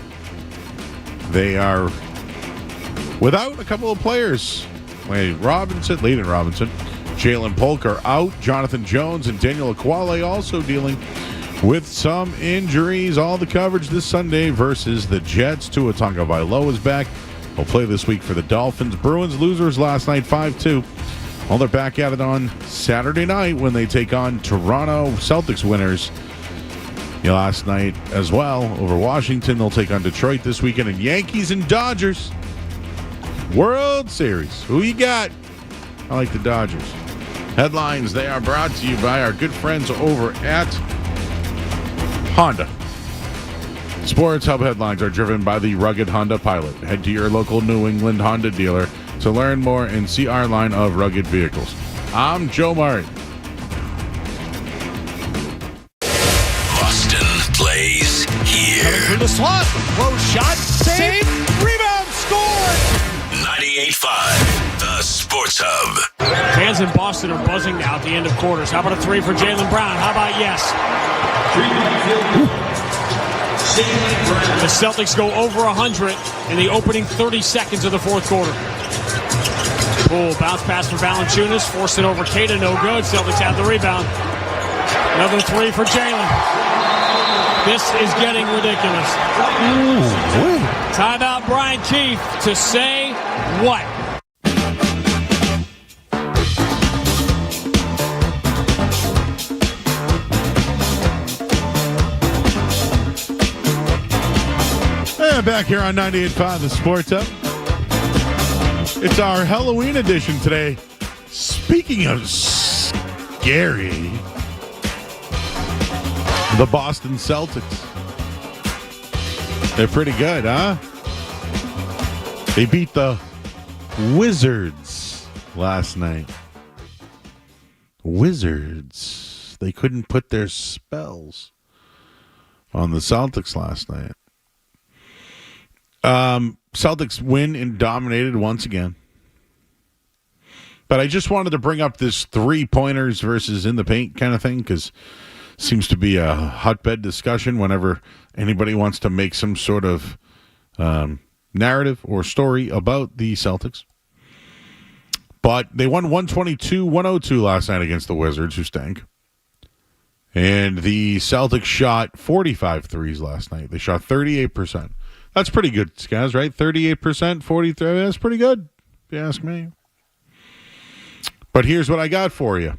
They are without a couple of players. Leighton Robinson, Jalen Polk are out. Jonathan Jones and Daniel Aquale also dealing with some injuries. All the coverage this Sunday versus the Jets. Tua Tagovailoa is back. He'll play this week for the Dolphins. Bruins losers last night 5-2. Well, they're back at it on Saturday night when they take on Toronto. Celtics winners last night as well over Washington. They'll take on Detroit this weekend. And Yankees and Dodgers. World Series. Who you got? I like the Dodgers. Headlines, they are brought to you by our good friends over at Honda. Sports Hub headlines are driven by the rugged Honda Pilot. Head to your local New England Honda dealer to learn more and see our line of rugged vehicles. I'm Joe Murray. Boston plays here. Coming through the slot. Close shot. Save. Rebound. Score. 98.5, the Sports Hub. Fans in Boston are buzzing now at the end of quarters. How about a three for Jaylen Brown? How about yes? The Celtics go over 100 in the opening 30 seconds of the fourth quarter. Bounce pass for Valanciunas. Forced it over Keita. No good. Celtics have the rebound. Another three for Jaylen. This is getting ridiculous. Timeout Brian Keefe to say what? And back here on 98.5, the Sports Hub. It's our Halloween edition today. Speaking of scary, the Boston Celtics. They're pretty good, huh? They beat the Wizards last night. Wizards. They couldn't put their spells on the Celtics last night. Celtics win and dominated once again. But I just wanted to bring up this 3-pointers versus in the paint kind of thing because it seems to be a hotbed discussion whenever anybody wants to make some sort of narrative or story about the Celtics. But they won 122-102 last night against the Wizards, who stank. And the Celtics shot 45 threes last night. They shot 38%. That's pretty good, guys, right? 38%, 43. That's pretty good, if you ask me. But here's what I got for you.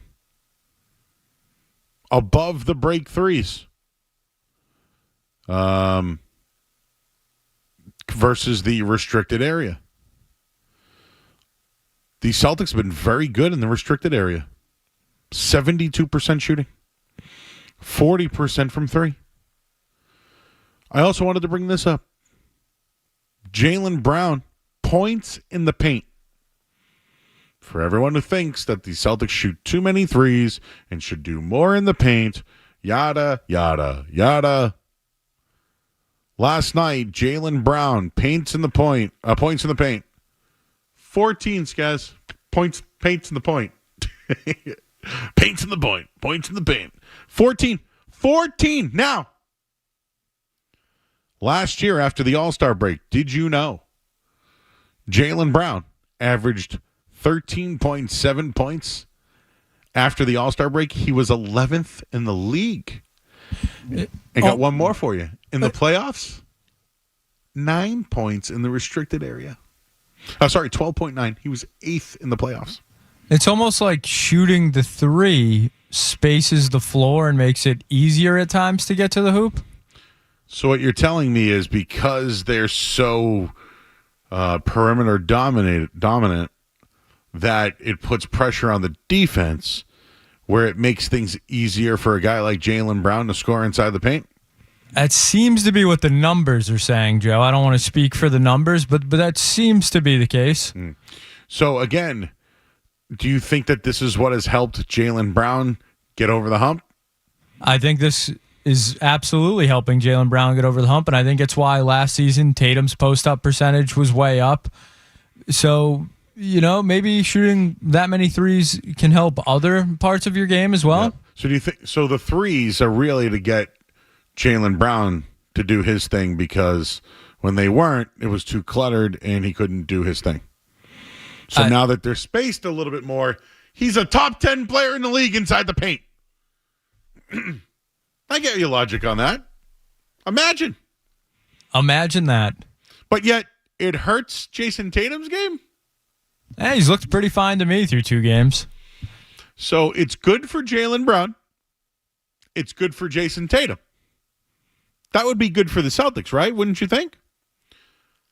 Above the break threes. Versus the restricted area. The Celtics have been very good in the restricted area. 72% shooting. 40% from three. I also wanted to bring this up. Jaylen Brown, points in the paint. For everyone who thinks that the Celtics shoot too many threes and should do more in the paint, yada, yada, yada. Last night, Jaylen Brown, points in the paint. 14, guys. Paints in the point. Paints in the point. Points in the paint. 14 now. Last year after the All-Star break, did you know Jaylen Brown averaged 13.7 points after the All-Star break? He was 11th in the league. And got one more for you. In the playoffs, 9 points in the restricted area. 12.9. He was 8th in the playoffs. It's almost like shooting the three spaces the floor and makes it easier at times to get to the hoop. So what you're telling me is because they're so perimeter dominant that it puts pressure on the defense where it makes things easier for a guy like Jaylen Brown to score inside the paint? That seems to be what the numbers are saying, Joe. I don't want to speak for the numbers, but that seems to be the case. So, again, do you think that this is what has helped Jaylen Brown get over the hump? I think this is absolutely helping Jaylen Brown get over the hump, and I think it's why last season Tatum's post-up percentage was way up. So, maybe shooting that many threes can help other parts of your game as well. Yeah. So do you think the threes are really to get Jaylen Brown to do his thing because when they weren't, it was too cluttered and he couldn't do his thing. So now that they're spaced a little bit more, he's a top 10 player in the league inside the paint. I get your logic on that. Imagine that. But yet, it hurts Jason Tatum's game? Hey, he's looked pretty fine to me through 2 games. So it's good for Jaylen Brown. It's good for Jason Tatum. That would be good for the Celtics, right? Wouldn't you think?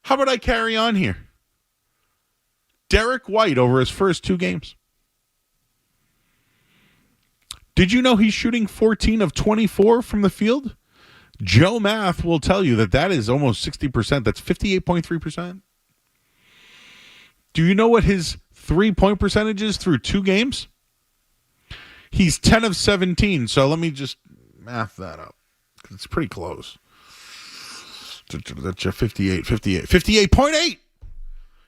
How about I carry on here? Derek White over his first 2 games. Did you know he's shooting 14 of 24 from the field? Joe Math will tell you that is almost 60%. That's 58.3%. Do you know what his 3-point percentage is through 2 games? He's 10 of 17. So let me just math that up. It's pretty close. That's 58.8.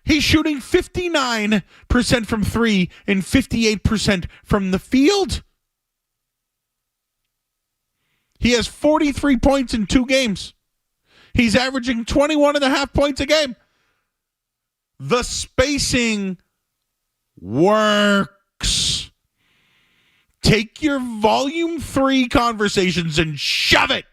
He's shooting 59% from 3 and 58% from the field. He has 43 points in 2 games. He's averaging 21.5 points a game. The spacing works. Take your volume 3 conversations and shove it.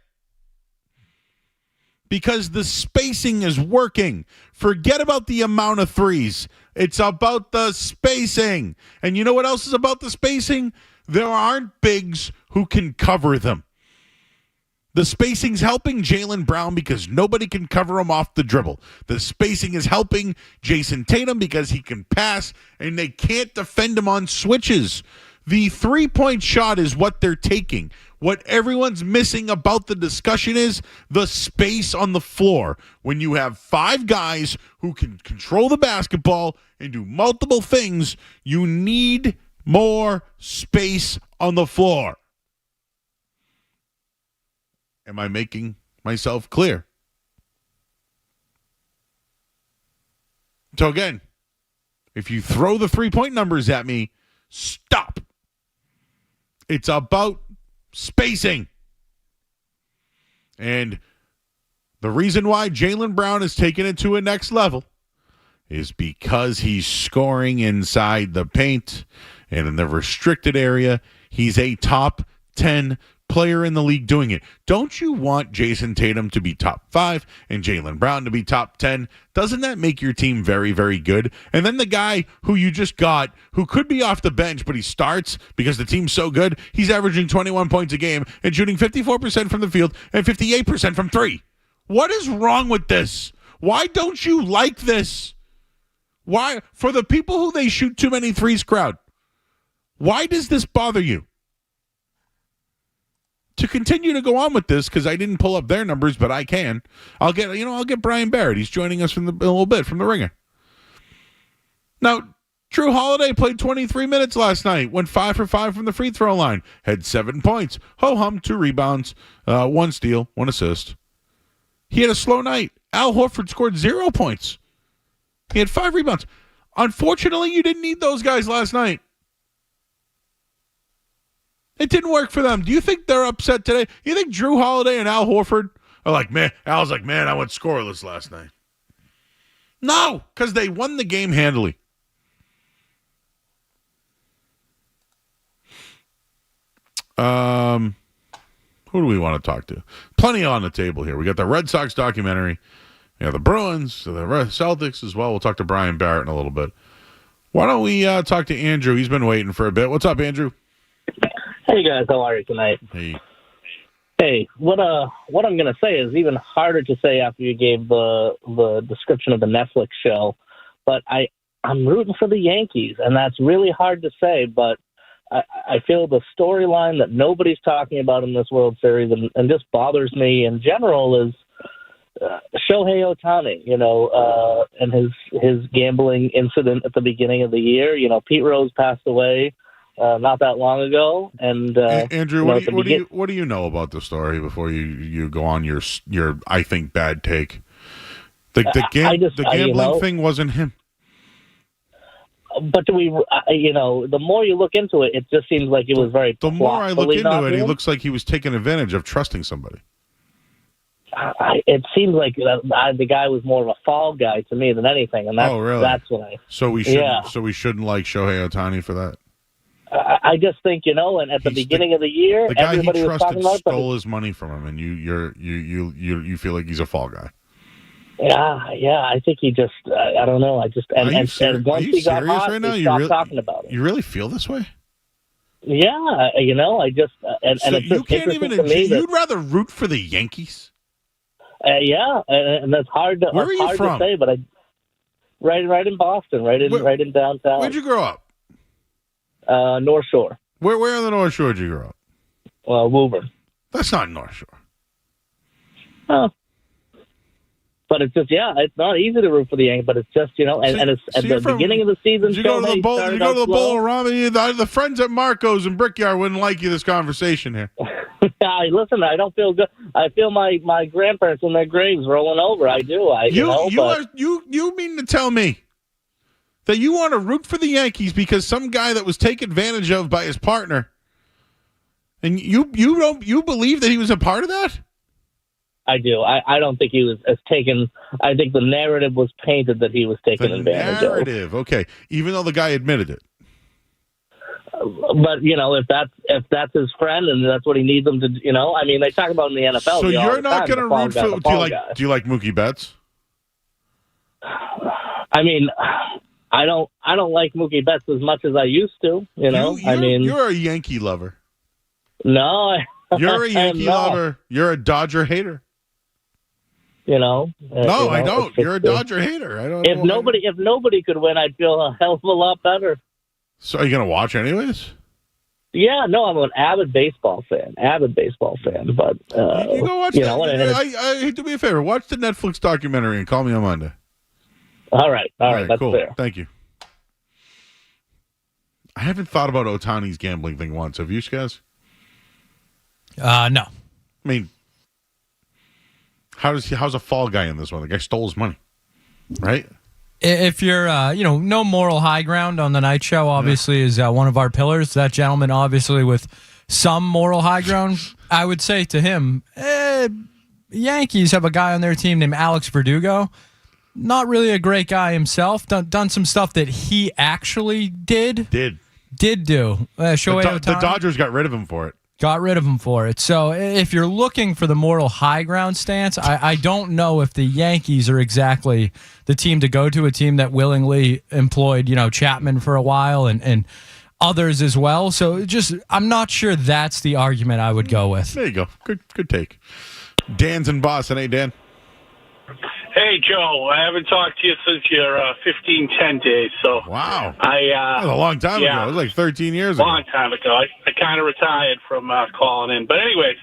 Because the spacing is working. Forget about the amount of threes. It's about the spacing. And you know what else is about the spacing? There aren't bigs who can cover them. The spacing's helping Jaylen Brown because nobody can cover him off the dribble. The spacing is helping Jason Tatum because he can pass and they can't defend him on switches. The 3-point shot is what they're taking. What everyone's missing about the discussion is the space on the floor. When you have 5 guys who can control the basketball and do multiple things, you need more space on the floor. Am I making myself clear? So again, if you throw the 3-point numbers at me, stop. It's about spacing. And the reason why Jaylen Brown is taking it to a next level is because he's scoring inside the paint and in the restricted area. He's a top 10 player in the league doing it. Don't you want Jason Tatum to be top 5 and Jaylen Brown to be top 10? Doesn't that make your team very, very good? And then the guy who you just got, who could be off the bench, but he starts because the team's so good, he's averaging 21 points a game and shooting 54% from the field and 58% from 3. What is wrong with this? Why don't you like this? Why, for the people who they shoot too many threes crowd, why does this bother you? To continue to go on with this, because I didn't pull up their numbers, but I can. I'll get Brian Barrett. He's joining us in a little bit from the Ringer. Now, Drew Holiday played 23 minutes last night. Went 5 for 5 from the free throw line. Had 7 points. Ho-hum, 2 rebounds, 1 steal, 1 assist. He had a slow night. Al Horford scored 0 points. He had 5 rebounds. Unfortunately, you didn't need those guys last night. It didn't work for them. Do you think they're upset today? You think Drew Holiday and Al Horford are like, man, Al's like, man, I went scoreless last night. No, because they won the game handily. Who do we want to talk to? Plenty on the table here. We got the Red Sox documentary. We got the Bruins, the Celtics as well. We'll talk to Brian Barrett in a little bit. Why don't we talk to Andrew? He's been waiting for a bit. What's up, Andrew? Hey guys, how are you tonight? Hey, what I'm gonna say is even harder to say after you gave the description of the Netflix show, but I'm rooting for the Yankees, and that's really hard to say, but I feel the storyline that nobody's talking about in this World Series and just bothers me in general is Shohei Ohtani, and his gambling incident at the beginning of the year. Pete Rose passed away not that long ago, and Andrew, what do you know about the story before you go on your I think bad take? The gambling thing wasn't him. But the more you look into it, it just seems like it was very. The more I look into it, he looks like he was taking advantage of trusting somebody. it seems like the guy was more of a fall guy to me than anything, and that's what I. So we shouldn't like Shohei Ohtani for that. I just think, and at the beginning of the year, the guy everybody he was talking trusted about stole his money from him, and you feel like he's a fall guy. Yeah. I think he just, I don't know. And once he got hot, right now? they stopped talking about it. You really feel this way? Yeah, I just and so it's you just can't even. You'd rather root for the Yankees? Yeah, and that's hard to. Where are you from? To say, but right in Boston, right in downtown. Where'd you grow up? North Shore. Where on the North Shore did you grow up? Woburn. That's not North Shore. Oh. But it's just, it's not easy to root for the Yankees, but it's just, and it's at the beginning of the season. Did you go to the bowl? Did you go to the bowl of ramen? The friends at Marco's and Brickyard wouldn't like you this conversation here. Listen, I don't feel good. I feel my grandparents in their graves rolling over. I do. You mean to tell me that you want to root for the Yankees because some guy that was taken advantage of by his partner, and you believe that he was a part of that? I do. I don't think he was as taken. I think the narrative was painted that he was taken advantage of. Narrative, okay. Even though the guy admitted it. But if that's his friend and that's what he needs him to, they talk about in the NFL. So you're not going to root for? Do you like Mookie Betts? I don't like Mookie Betts as much as I used to. You're a Yankee lover. No, you're a Yankee lover. You're a Dodger hater. No, I don't. You're a Dodger hater. I don't. If nobody could win, I'd feel a hell of a lot better. So are you going to watch anyways? Yeah, no, I'm an avid baseball fan. But you go watch. I do me a favor. Watch the Netflix documentary and call me on Monday. All right. That's cool. fair. Thank you. I haven't thought about Ohtani's gambling thing once. Have you guys? No. I mean, how's a fall guy in this one? The guy stole his money, right? If you're, no moral high ground on the night show, obviously, is one of our pillars. That gentleman, obviously, with some moral high ground, I would say to him, Yankees have a guy on their team named Alex Verdugo. Not really a great guy himself. Done some stuff that he actually did do. Shohei Ohtani. The Dodgers got rid of him for it. So if you're looking for the moral high ground stance, I don't know if the Yankees are exactly the team to go to, a team that willingly employed, Chapman for a while and others as well. So I'm not sure that's the argument I would go with. There you go. Good take. Dan's in Boston. Hey, Dan. Hey, Joe. I haven't talked to you since your 15-10 days. So wow. That was a long time ago. It was like 13 years ago. Long time ago. I kind of retired from calling in. But anyways,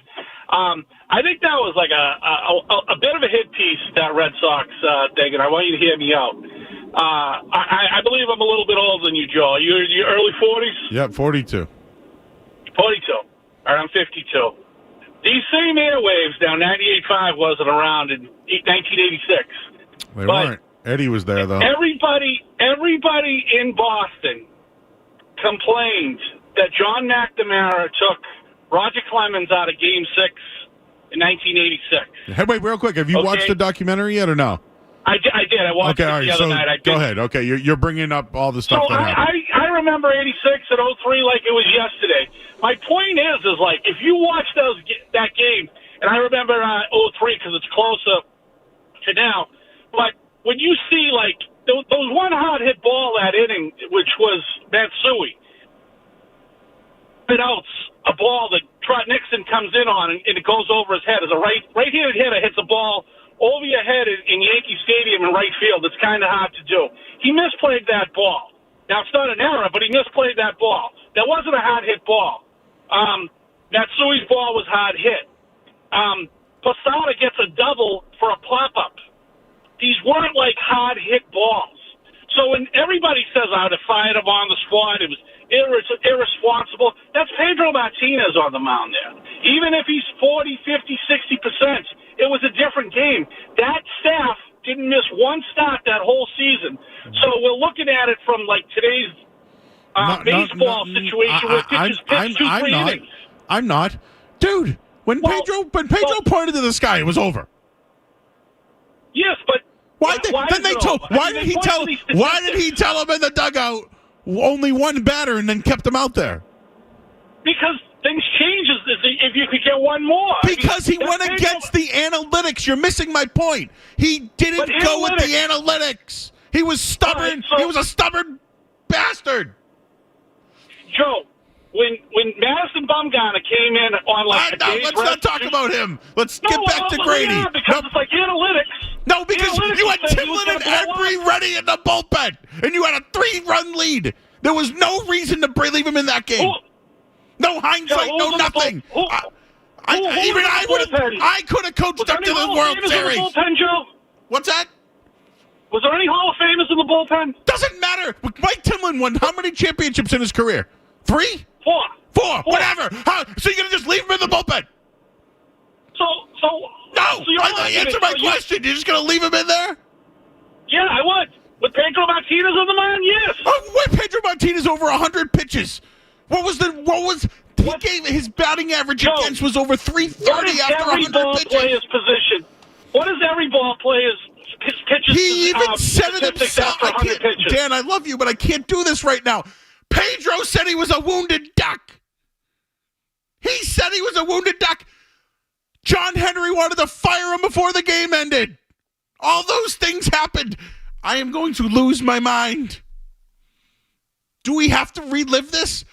I think that was like a bit of a hit piece, that Red Sox thing, and I want you to hear me out. I believe I'm a little bit older than you, Joe. You're early 40s? Yep, 42. 42. All right, I'm 52. These same airwaves, now 98.5 wasn't around in 1986. They weren't. Eddie was there, though. Everybody in Boston complained that John McNamara took Roger Clemens out of Game 6 in 1986. Hey, wait, real quick. Have you watched the documentary yet or no? I did. I watched it the other night. Go ahead. Okay, you're bringing up all the stuff that happened. I remember 86 and 03 like it was yesterday. My point is like, if you watch that game, and I remember 03 because it's closer to now, but when you see, like, there was one hard-hit ball that inning, which was Matsui. It outs a ball that Trot Nixon comes in on, and it goes over his head. As a right-handed hitter hits a ball over your head in Yankee Stadium in right field, it's kind of hard to do. He misplayed that ball. Now, it's not an error, but he misplayed that ball. That wasn't a hard-hit ball. Matsui's ball was hard hit. Posada gets a double for a pop-up. These weren't like hard hit balls. So when everybody says I would have fired him on the spot, it was irresponsible. That's Pedro Martinez on the mound there. Even if he's 40, 50, 60%, it was a different game. That staff didn't miss one start that whole season. So we're looking at it from like today's baseball situation where pitchers pitch 2-3 innings. I'm not. Dude, when Pedro pointed to the sky, it was over. Why did he tell him in the dugout only one batter and then kept him out there? Because things change if you could get one more. Because he went against the analytics. You're missing my point. He didn't go with the analytics. He was stubborn. He was a stubborn bastard. Joe, when Madison Bumgarner came in on let's not talk about him. Let's get back to Grady. Yeah, because it's like analytics. No, because you had Timlin and Embry ready in the bullpen, and you had a 3-run lead. There was no reason to leave him in that game. No hindsight, no nothing. I could have coached up to the World Series. What's that? Was there any Hall of Famers in the bullpen? Doesn't matter. Mike Timlin won how many championships in his career? 3? 4. Whatever. So you're going to just leave him in the bullpen? Answer my question. You're just going to leave him in there? Yeah, I would. With Pedro Martinez on the mound, yes. With Pedro Martinez over 100 pitches. He gave his batting average against was over 330 after 100 pitches. Player's position? What is every ball player's pitches? He even said it himself. Dan, I love you, but I can't do this right now. Pedro said he was a wounded duck. He said he was a wounded duck. John Henry wanted to fire him before the game ended. All those things happened. I am going to lose my mind. Do we have to relive this?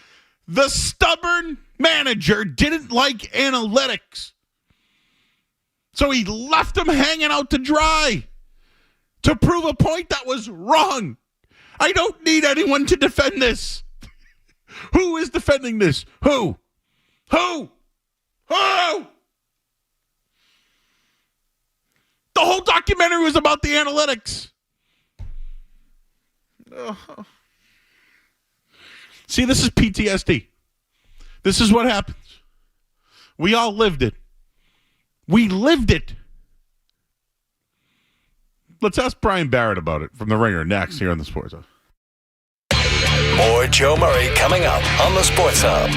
The stubborn manager didn't like analytics. So he left him hanging out to dry to prove a point that was wrong. I don't need anyone to defend this. Who is defending this? Who? The whole documentary was about the analytics. See, this is PTSD. This is what happens. We all lived it. We lived it. Let's ask Brian Barrett about it from The Ringer next here on the Sports Hub. More Joe Murray coming up on the Sports Hub.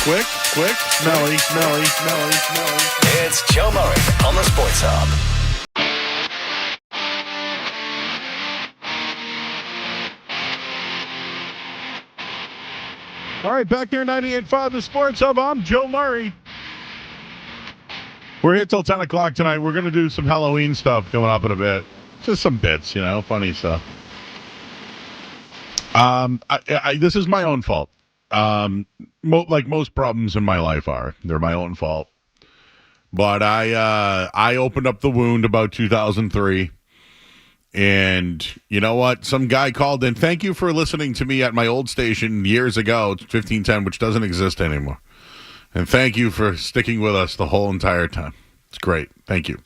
quick, smelly. It's Joe Murray on the Sports Hub. All right, back here 98.5 The Sports Hub. I'm Joe Murray. We're here till 10 o'clock tonight. We're going to do some Halloween stuff coming up in a bit. Just some bits, funny stuff. This is my own fault. Like most problems in my life are. They're my own fault. But I opened up the wound about 2003. And you know what? Some guy called in. Thank you for listening to me at my old station years ago, 1510, which doesn't exist anymore. And thank you for sticking with us the whole entire time. It's great. Thank you.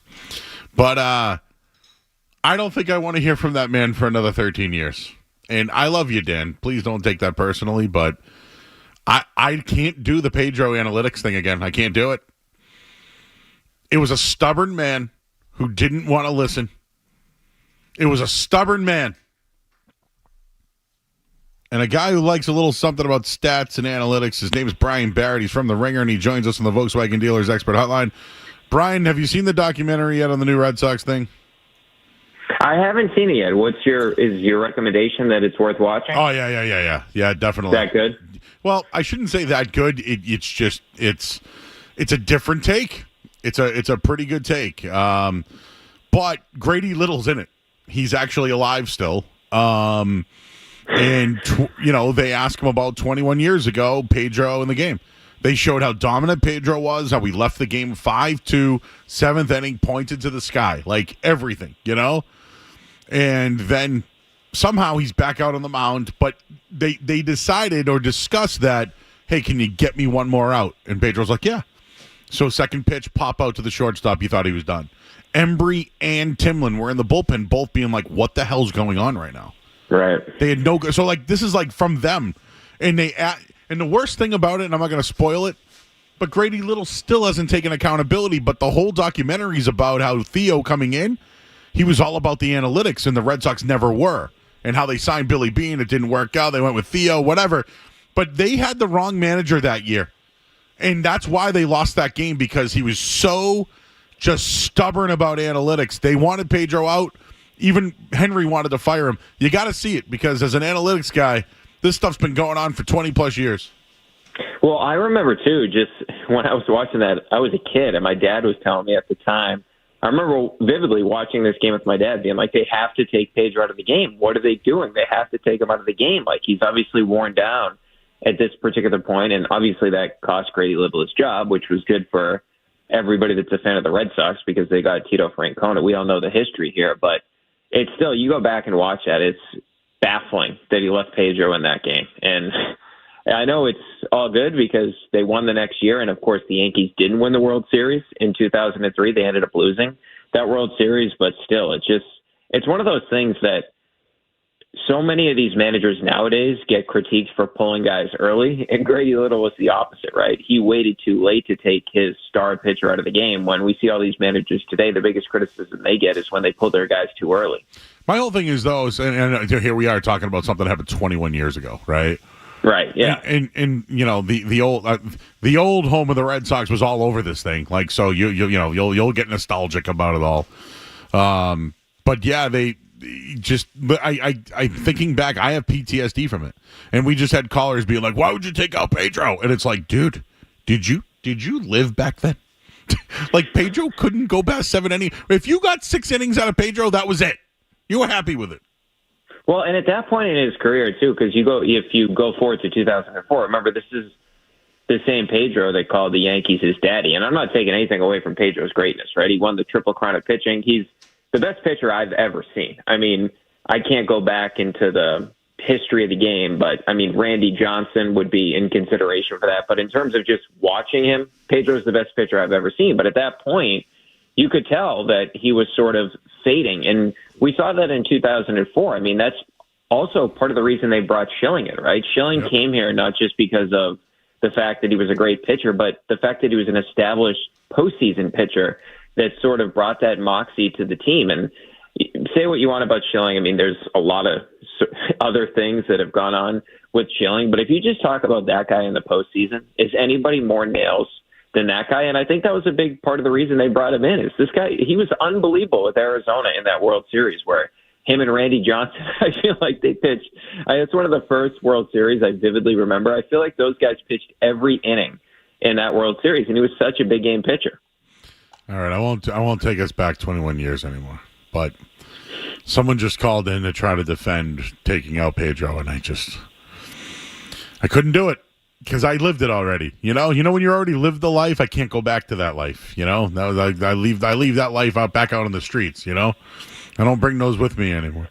But I don't think I want to hear from that man for another 13 years. And I love you, Dan. Please don't take that personally, but I can't do the Pedro analytics thing again. I can't do it. It was a stubborn man who didn't want to listen. It was a stubborn man. And a guy who likes a little something about stats and analytics. His name is Brian Barrett. He's from The Ringer, and he joins us on the Volkswagen Dealers Expert Hotline. Brian, have you seen the documentary yet on the new Red Sox thing? I haven't seen it yet. Is your recommendation that it's worth watching? Oh, yeah. Yeah, definitely. Is that good? Well, I shouldn't say that good. It's a different take. It's a pretty good take. But Grady Little's in it. He's actually alive still. And, they asked him about 21 years ago, Pedro in the game. They showed how dominant Pedro was, how he left the game 5-2, seventh inning, pointed to the sky, like everything, And then somehow he's back out on the mound, but they decided or discussed that, hey, can you get me one more out? And Pedro's like, yeah. So second pitch, pop out to the shortstop. He thought he was done. Embry and Timlin were in the bullpen, both being like, what the hell's going on right now? Right. They had no – so, this is, from them. And the worst thing about it, and I'm not going to spoil it, but Grady Little still hasn't taken accountability, but the whole documentary is about how Theo coming in, he was all about the analytics, and the Red Sox never were, and how they signed Billy Beane. It didn't work out. They went with Theo, whatever. But they had the wrong manager that year, and that's why they lost that game, because he was so – just stubborn about analytics. They wanted Pedro out. Even Henry wanted to fire him. You got to see it, because as an analytics guy, this stuff's been going on for 20-plus years. Well, I remember, too, just when I was watching that, I was a kid, and my dad was telling me at the time. I remember vividly watching this game with my dad, being like, they have to take Pedro out of the game. What are they doing? They have to take him out of the game. Like, he's obviously worn down at this particular point, and obviously that cost Grady Little his job, which was good for everybody that's a fan of the Red Sox, because they got Tito Francona. We all know the history here, but it's still, you go back and watch that, it's baffling that he left Pedro in that game. And I know it's all good because they won the next year, and of course the Yankees didn't win the World Series in 2003. They ended up losing that World Series, but still, it's one of those things that so many of these managers nowadays get critiqued for pulling guys early, and Grady Little was the opposite, right? He waited too late to take his star pitcher out of the game. When we see all these managers today, the biggest criticism they get is when they pull their guys too early. My whole thing is, though, and here we are talking about something that happened 21 years ago, right? Right, yeah. And the old home of the Red Sox was all over this thing. Like, so you'll get nostalgic about it all. But yeah, I thinking back, I have PTSD from it, and we just had callers being like, "Why would you take out Pedro?" And it's like, dude, did you live back then? Like, Pedro couldn't go past 7 innings. If you got 6 innings out of Pedro, that was it. You were happy with it. Well, and at that point in his career too, because if you go forward to 2004, remember this is the same Pedro that called the Yankees his daddy, and I'm not taking anything away from Pedro's greatness, right? He won the Triple Crown of pitching. He's the best pitcher I've ever seen. I mean, I can't go back into the history of the game, but I mean, Randy Johnson would be in consideration for that. But in terms of just watching him, Pedro's the best pitcher I've ever seen. But at that point, you could tell that he was sort of fading. And we saw that in 2004. I mean, that's also part of the reason they brought Schilling in, right? Schilling came here not just because of the fact that he was a great pitcher, but the fact that he was an established postseason pitcher that sort of brought that moxie to the team. And say what you want about Schilling. I mean, there's a lot of other things that have gone on with Schilling. But if you just talk about that guy in the postseason, is anybody more nails than that guy? And I think that was a big part of the reason they brought him in. Is this guy? He was unbelievable with Arizona in that World Series where him and Randy Johnson, I feel like they pitched. It's one of the first World Series I vividly remember. I feel like those guys pitched every inning in that World Series, and he was such a big game pitcher. All right, I won't take us back 21 years anymore. But someone just called in to try to defend taking out Pedro, and I couldn't do it because I lived it already. You know when you already lived the life, I can't go back to that life. That was I leave that life back out on the streets. I don't bring those with me anymore.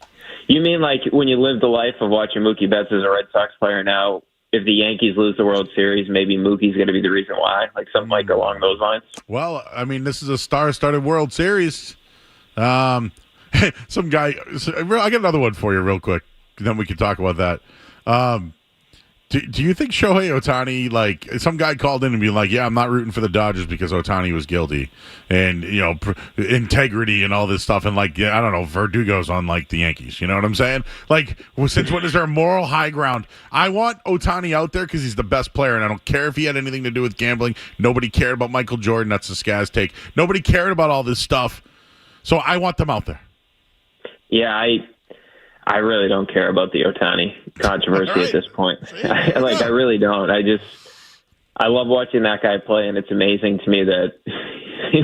You mean like when you live the life of watching Mookie Betts as a Red Sox player now? If the Yankees lose the World Series, maybe Mookie's going to be the reason why, like something like along those lines. Well, I mean, this is a star-studded World Series. Some guy. I got another one for you, real quick. Then we can talk about that. Do you think Shohei Ohtani, like, some guy called in and be like, yeah, I'm not rooting for the Dodgers because Ohtani was guilty and, integrity and all this stuff. And, like, I don't know, Verdugo's on, like, the Yankees. You know what I'm saying? Like, since when is there a moral high ground? I want Ohtani out there because he's the best player, and I don't care if he had anything to do with gambling. Nobody cared about Michael Jordan. That's the Skaz take. Nobody cared about all this stuff. So I want them out there. Yeah, I really don't care about the Ohtani controversy at this point. I really don't. I love watching that guy play, and it's amazing to me that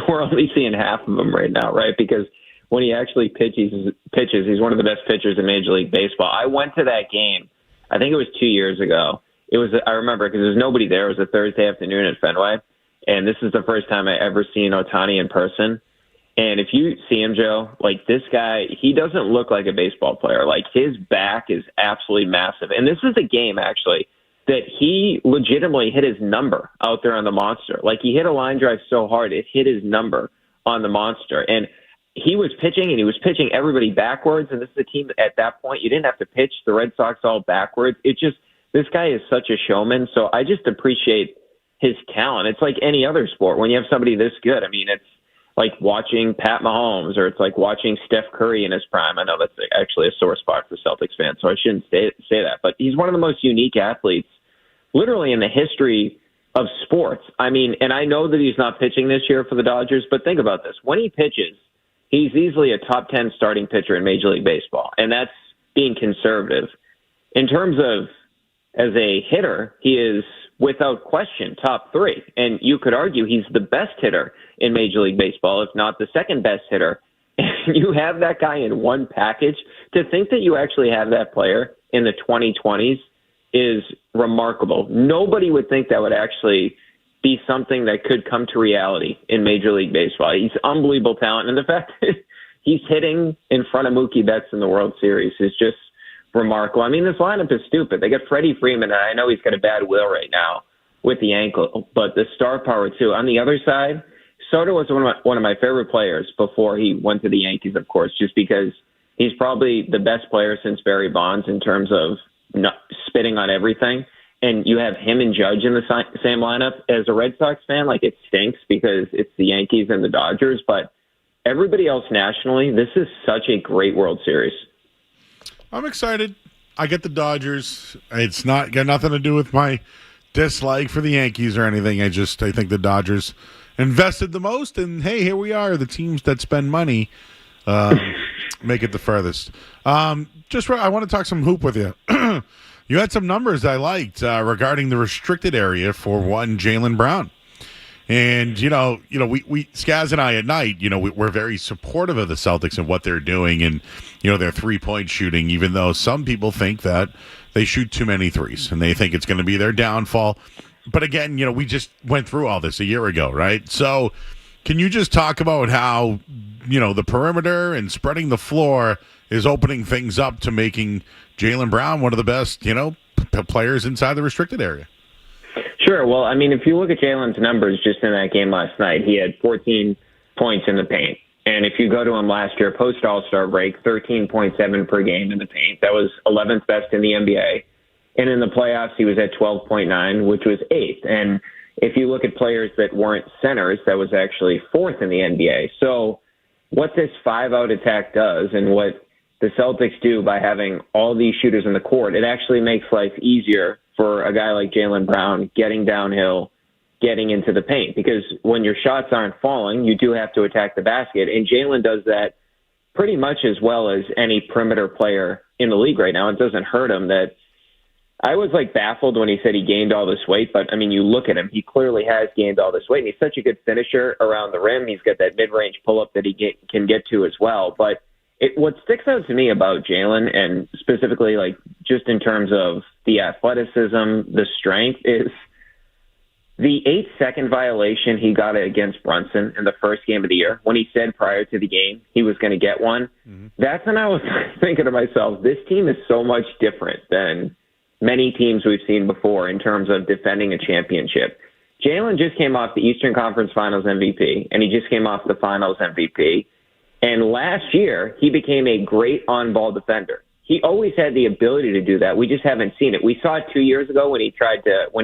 we're only seeing half of him right now, right? Because when he actually pitches, he's one of the best pitchers in Major League Baseball. I went to that game, I think it was 2 years ago. I remember because there was nobody there. It was a Thursday afternoon at Fenway, and this is the first time I ever seen Ohtani in person. And if you see him, Joe, like this guy, he doesn't look like a baseball player. Like his back is absolutely massive. And this is a game, actually, that he legitimately hit his number out there on the monster. Like he hit a line drive so hard, it hit his number on the monster. And he was pitching, and he was pitching everybody backwards. And this is a team at that point, you didn't have to pitch the Red Sox all backwards. This guy is such a showman. So I just appreciate his talent. It's like any other sport. When you have somebody this good, I mean, it's like watching Pat Mahomes, or it's like watching Steph Curry in his prime. I know that's actually a sore spot for Celtics fans, so I shouldn't say that. But he's one of the most unique athletes literally in the history of sports. I mean, and I know that he's not pitching this year for the Dodgers, but think about this. When he pitches, he's easily a top 10 starting pitcher in Major League Baseball, and that's being conservative. In terms of as a hitter, he is without question top 3. And you could argue he's the best hitter in Major League Baseball, if not the second best hitter. And you have that guy in one package. To think that you actually have that player in the 2020s is remarkable. Nobody would think that would actually be something that could come to reality in Major League Baseball. He's unbelievable talent. And the fact that he's hitting in front of Mookie Betts in the World Series is just remarkable. I mean, this lineup is stupid. They got Freddie Freeman, and I know he's got a bad will right now with the ankle, but the star power too. On the other side, Soto was one of my favorite players before he went to the Yankees, of course, just because he's probably the best player since Barry Bonds in terms of spitting on everything. And you have him and Judge in the same lineup. As a Red Sox fan, like, it stinks because it's the Yankees and the Dodgers, but everybody else nationally, this is such a great World Series. I'm excited. I get the Dodgers. It's got nothing to do with my dislike for the Yankees or anything. I think the Dodgers invested the most, and hey, here we are. The teams that spend money make it the furthest. I want to talk some hoop with you. You had some numbers I liked regarding the restricted area for one Jaylen Brown. And, we Skaz and I at night, we're very supportive of the Celtics and what they're doing and, their three-point shooting, even though some people think that they shoot too many threes and they think it's going to be their downfall. But again, we just went through all this a year ago, right? So can you just talk about how, the perimeter and spreading the floor is opening things up to making Jaylen Brown one of the best, players inside the restricted area? Sure. Well, I mean, if you look at Jaylen's numbers just in that game last night, he had 14 points in the paint. And if you go to him last year, post All-Star break, 13.7 per game in the paint. That was 11th best in the NBA. And in the playoffs, he was at 12.9, which was 8th. And if you look at players that weren't centers, that was actually 4th in the NBA. So what this 5-out attack does, and what the Celtics do by having all these shooters in the court, it actually makes life easier for a guy like Jaylen Brown getting downhill, getting into the paint. Because when your shots aren't falling, you do have to attack the basket. And Jaylen does that pretty much as well as any perimeter player in the league right now. It doesn't hurt him that I was baffled when he said he gained all this weight, but I mean, you look at him, he clearly has gained all this weight, and he's such a good finisher around the rim. He's got that mid-range pull-up that he can get to as well. But what sticks out to me about Jaylen, and specifically just in terms of the athleticism, the strength, is the 8-second violation he got against Brunson in the first game of the year, when he said prior to the game he was going to get one. Mm-hmm. That's when I was thinking to myself, this team is so much different than many teams we've seen before in terms of defending a championship. Jaylen just came off the Eastern Conference Finals MVP, and he just came off the Finals MVP. And last year, he became a great on-ball defender. He always had the ability to do that. We just haven't seen it. We saw it 2 years ago when he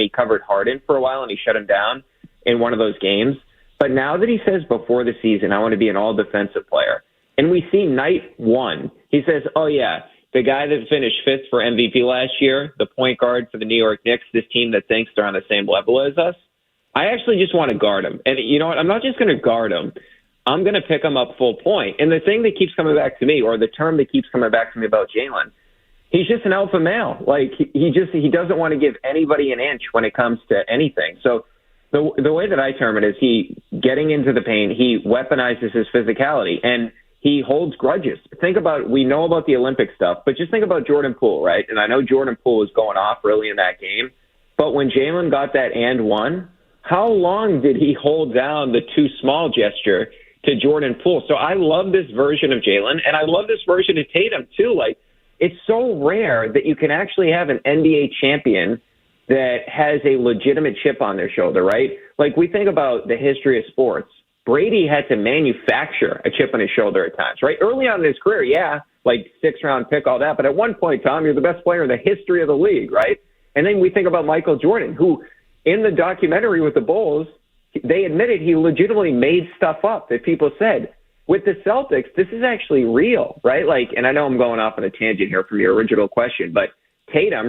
covered Harden for a while and he shut him down in one of those games. But now that he says before the season, I want to be an all-defensive player, and we see night one, he says, oh, yeah, the guy that finished fifth for MVP last year, the point guard for the New York Knicks, this team that thinks they're on the same level as us, I actually just want to guard him. And you know what? I'm not just going to guard him. I'm going to pick him up full point. And the thing that keeps coming back to me, or the term that keeps coming back to me about Jaylen, he's just an alpha male. He doesn't want to give anybody an inch when it comes to anything. So the way that I term it is he getting into the paint, he weaponizes his physicality, and he holds grudges. We know about the Olympic stuff, but just think about Jordan Poole, right? And I know Jordan Poole was going off early in that game, but when Jaylen got that and one, how long did he hold down the too small gesture to Jordan Poole? So I love this version of Jaylen, and I love this version of Tatum too. It's so rare that you can actually have an NBA champion that has a legitimate chip on their shoulder, right? We think about the history of sports. Brady had to manufacture a chip on his shoulder at times, right? Early on in his career, yeah, 6th-round pick, all that. But at one point, Tom, you're the best player in the history of the league, right? And then we think about Michael Jordan, who in the documentary with the Bulls, they admitted he legitimately made stuff up that people said. With the Celtics, this is actually real, right? And I know I'm going off on a tangent here from your original question, but Tatum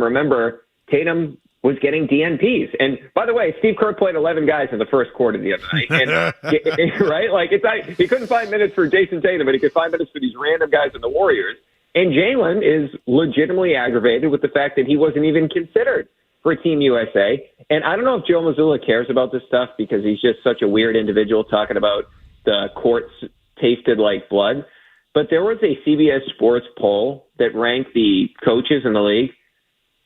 was getting DNPs. And by the way, Steve Kerr played 11 guys in the first quarter the other night. And, right? He couldn't find minutes for Jason Tatum, but he could find minutes for these random guys in the Warriors. And Jaylen is legitimately aggravated with the fact that he wasn't even considered for Team USA. And I don't know if Joe Mazzulla cares about this stuff because he's just such a weird individual talking about the courts tasted like blood. But there was a CBS Sports poll that ranked the coaches in the league.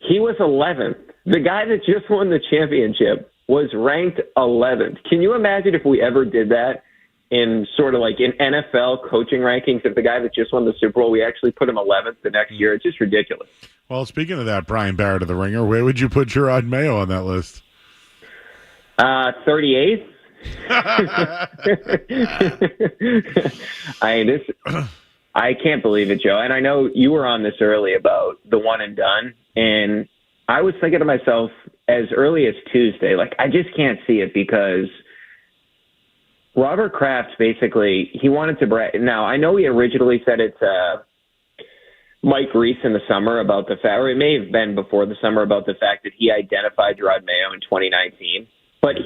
He was 11th. The guy that just won the championship was ranked 11th. Can you imagine if we ever did that in in NFL coaching rankings? If the guy that just won the Super Bowl, we actually put him 11th the next year. It's just ridiculous. Well, speaking of that, Brian Barrett of The Ringer, where would you put Gerard Mayo on that list? 38th. I can't believe it, Joe. And I know you were on this early about the one and done. And I was thinking to myself as early as Tuesday, I just can't see it because Robert Kraft basically, he wanted to brag. Now, I know he originally said it to Mike Reese in the summer about the fact, or it may have been before the summer, about the fact that he identified Gerard Mayo in 2019. But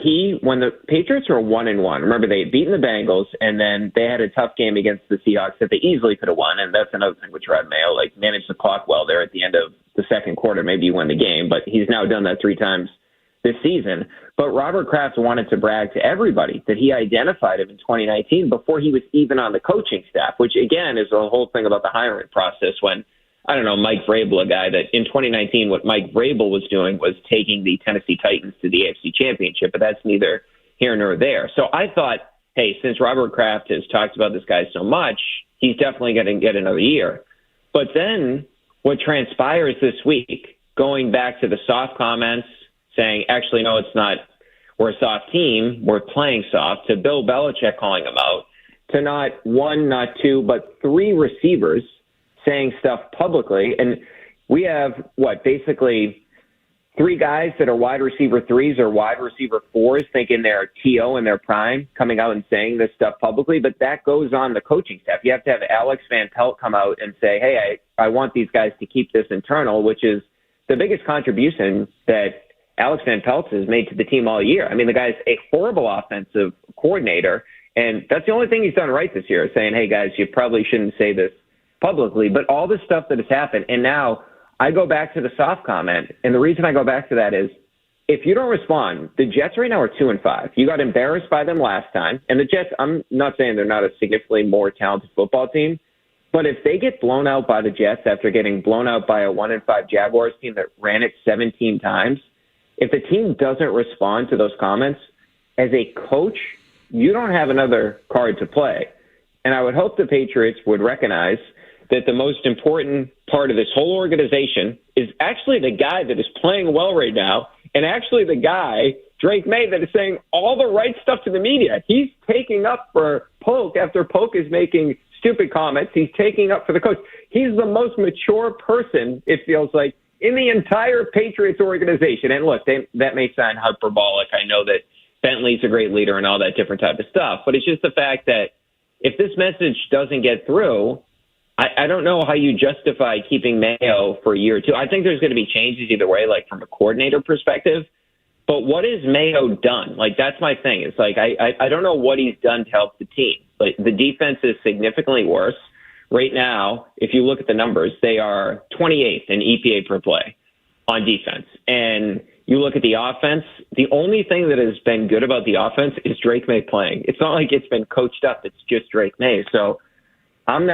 when the Patriots were 1-1, remember they had beaten the Bengals, and then they had a tough game against the Seahawks that they easily could have won. And that's another thing with Gerard Mayo, managed the clock well there at the end of the second quarter. Maybe you win the game, but he's now done that 3 times this season. But Robert Kraft wanted to brag to everybody that he identified him in 2019 before he was even on the coaching staff, which again is the whole thing about the hiring process when, I don't know, Mike Vrabel, a guy that in 2019, what Mike Vrabel was doing was taking the Tennessee Titans to the AFC Championship, but that's neither here nor there. So I thought, hey, since Robert Kraft has talked about this guy so much, he's definitely going to get another year. But then what transpires this week, going back to the soft comments, saying, actually, no, it's not, we're a soft team, we're playing soft, to Bill Belichick calling him out, to not 1, not 2, but 3 receivers saying stuff publicly. And we have, basically three guys that are wide receiver 3s or wide receiver 4s thinking they're TO in their prime coming out and saying this stuff publicly, but that goes on the coaching staff. You have to have Alex Van Pelt come out and say, hey, I want these guys to keep this internal, which is the biggest contribution that Alex Van Pelt has made to the team all year. I mean, the guy's a horrible offensive coordinator, and that's the only thing he's done right this year, is saying, hey, guys, you probably shouldn't say this publicly. But all the stuff that has happened, and now I go back to the soft comment, and the reason I go back to that is if you don't respond, the Jets right now are 2-5. You got embarrassed by them last time, and the Jets, I'm not saying they're not a significantly more talented football team, but if they get blown out by the Jets after getting blown out by a 1-5 Jaguars team that ran it 17 times, if the team doesn't respond to those comments, as a coach, you don't have another card to play. And I would hope the Patriots would recognize that the most important part of this whole organization is actually the guy that is playing well right now, and actually the guy, Drake May, that is saying all the right stuff to the media. He's taking up for Polk after Polk is making stupid comments. He's taking up for the coach. He's the most mature person, it feels like, in the entire Patriots organization. And look, that may sound hyperbolic. I know that Bentley's a great leader and all that different type of stuff, but it's just the fact that if this message doesn't get through, I don't know how you justify keeping Mayo for a year or two. I think there's going to be changes either way, like from a coordinator perspective. But what has Mayo done? Like, that's my thing. It's like I don't know what he's done to help the team. Like, the defense is significantly worse. Right now, if you look at the numbers, they are 28th in EPA per play on defense. And you look at the offense, the only thing that has been good about the offense is Drake May playing. It's not like it's been coached up. It's just Drake May. So I'm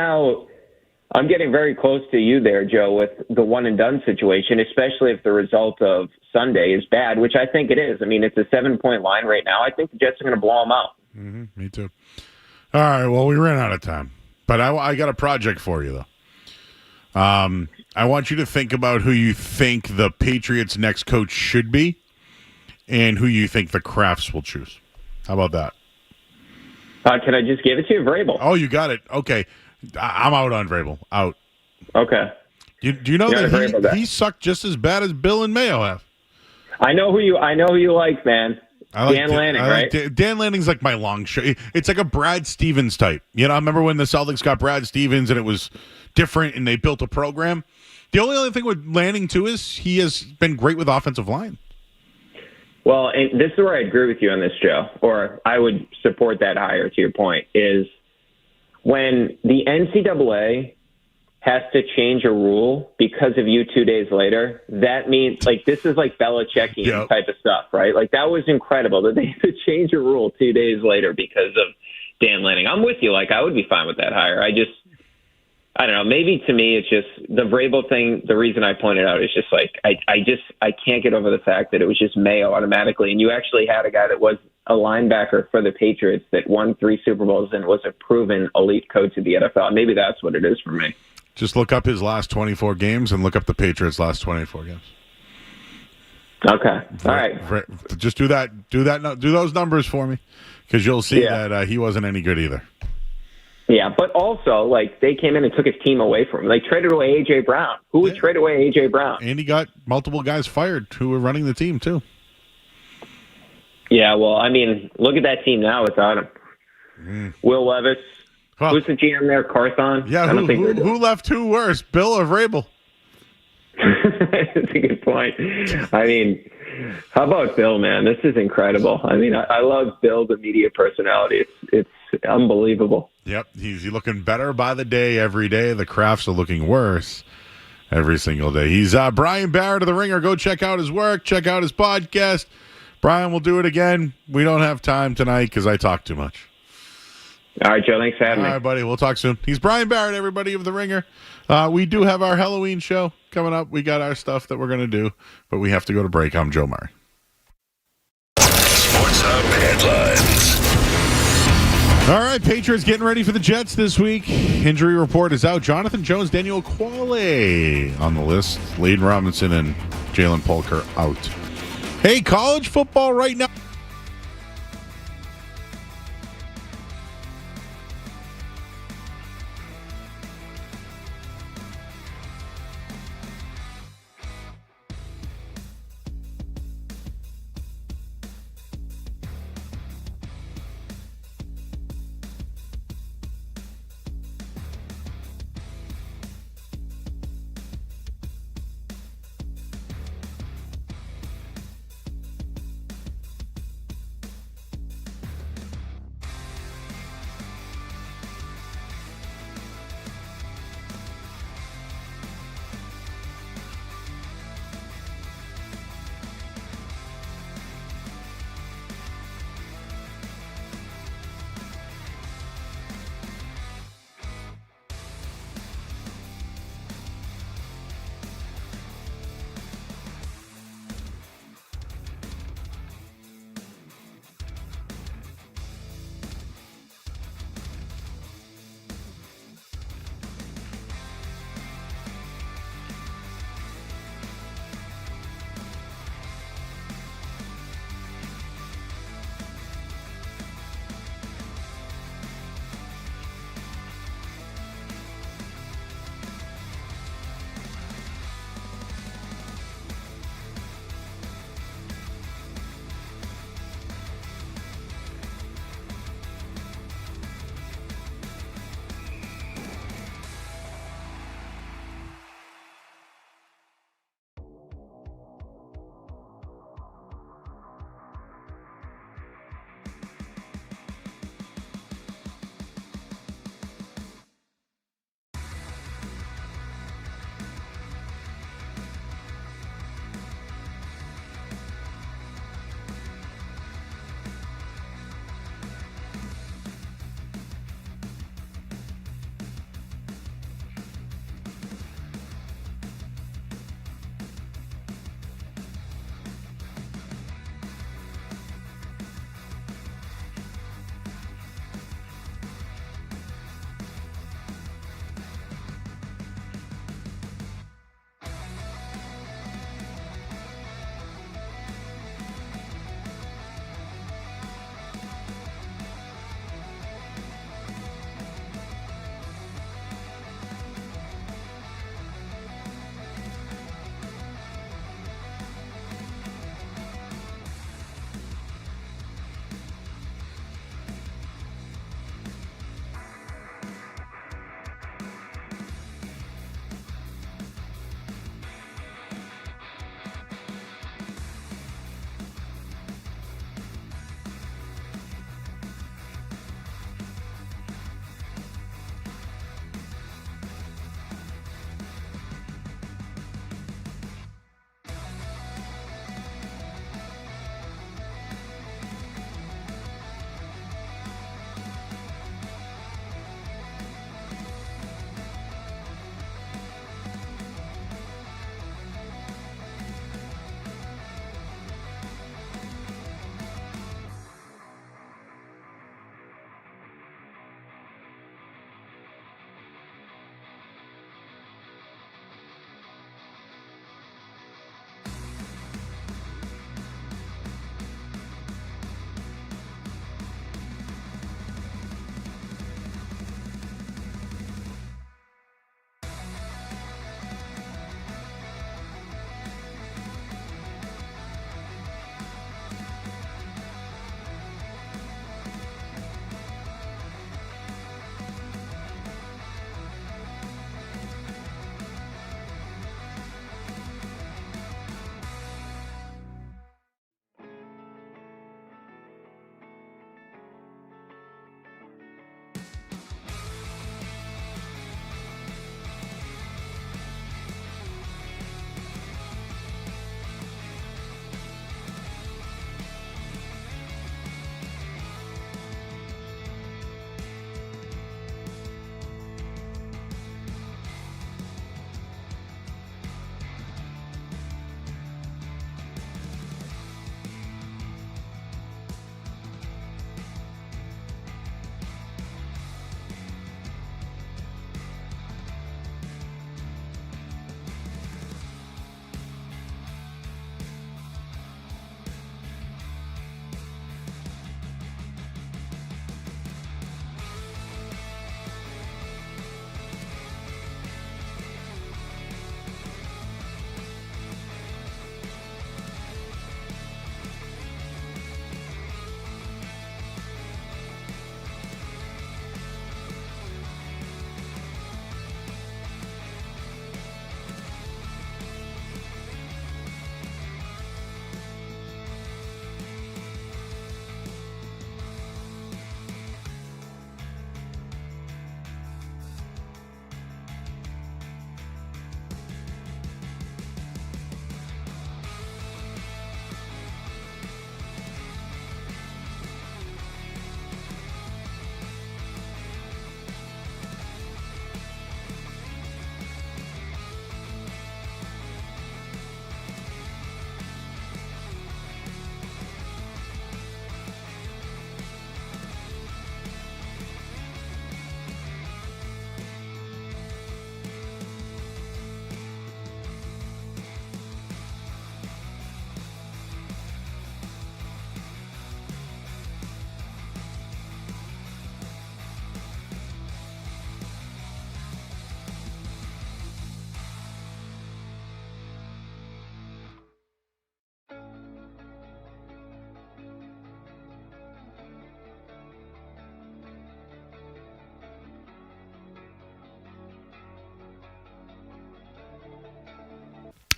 getting very close to you there, Joe, with the one-and-done situation, especially if the result of Sunday is bad, which I think it is. I mean, it's a 7-point line right now. I think the Jets are going to blow them out. Mm-hmm, me too. All right, well, we ran out of time. But I got a project for you, though. I want you to think about who you think the Patriots' next coach should be and who you think the Crafts will choose. How about that? Can I just give it to you, Vrabel? Oh, you got it. Okay. I'm out on Vrabel. Out. Okay. Do you know that he sucked just as bad as Bill and Mayo have? I know who you like, man. Dan Lanning, right? Dan Lanning's like my long shot. It's like a Brad Stevens type. You know, I remember when the Celtics got Brad Stevens and it was different and they built a program. The only other thing with Lanning, too, is he has been great with offensive line. Well, and this is where I agree with you on this, Joe, or I would support that hire, to your point, is when the NCAA has to change a rule because of you 2 days later, that means, like, this is like Belichickian type of stuff, right? Like, that was incredible that they had to change a rule 2 days later because of Dan Lanning. I'm with you. Like, I would be fine with that hire. I don't know. Maybe to me, it's just the Vrabel thing. The reason I pointed out is just like, I can't get over the fact that it was just Mayo automatically. And you actually had a guy that was a linebacker for the Patriots that won 3 Super Bowls and was a proven elite coach of the NFL. Maybe that's what it is for me. Just look up his last 24 games and look up the Patriots' last 24 games. Okay. All right. Just do that. Do those numbers for me, because you'll see that he wasn't any good either. Yeah, but also, like, they came in and took his team away from him. They traded away A.J. Brown. Who would trade away A.J. Brown? And he got multiple guys fired who were running the team, too. Yeah, well, I mean, look at that team now without him. Will Levis. Huh. Who's the GM there? Carthon? Yeah, who left who worse, Bill or Vrabel? That's a good point. I mean, how about Bill, man? This is incredible. I mean, I love Bill, the media personality. It's unbelievable. Yep, he's looking better by the day every day. The Crafts are looking worse every single day. He's Brian Barrett of The Ringer. Go check out his work. Check out his podcast. Brian will do it again. We don't have time tonight because I talk too much. All right, Joe. Thanks for having me. All right, buddy. We'll talk soon. He's Brian Barrett, everybody of The Ringer. We do have our Halloween show coming up. We got our stuff that we're going to do, but we have to go to break. I'm Joe Murray. Sports Hub headlines. All right, Patriots getting ready for the Jets this week. Injury report is out. Jonathan Jones, Daniel Quale on the list. Layden Robinson and Jaylen Polk out. Hey, college football right now.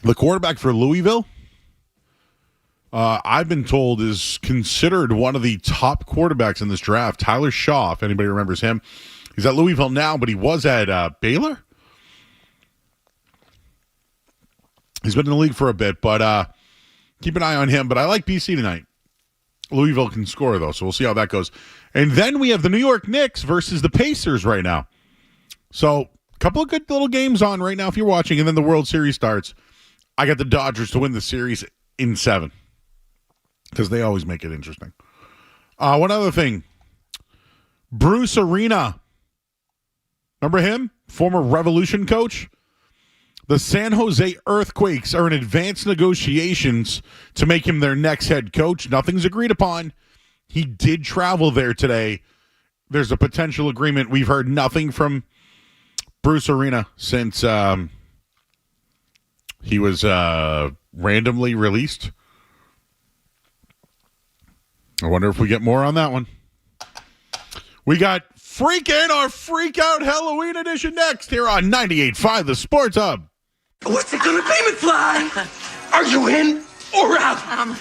The quarterback for Louisville, I've been told, is considered one of the top quarterbacks in this draft. Tyler Shaw, if anybody remembers him. He's at Louisville now, but he was at Baylor. He's been in the league for a bit, but keep an eye on him. But I like BC tonight. Louisville can score, though, so we'll see how that goes. And then we have the New York Knicks versus the Pacers right now. So a couple of good little games on right now if you're watching, and then the World Series starts. I got the Dodgers to win the series in 7 because they always make it interesting. One other thing. Bruce Arena. Remember him? Former Revolution coach? The San Jose Earthquakes are in advanced negotiations to make him their next head coach. Nothing's agreed upon. He did travel there today. There's a potential agreement. We've heard nothing from Bruce Arena since he was randomly released. I wonder if we get more on that one. We got our Freak Out Halloween edition next here on 98.5 The Sports Hub. What's it gonna be, McFly? Are you in or out?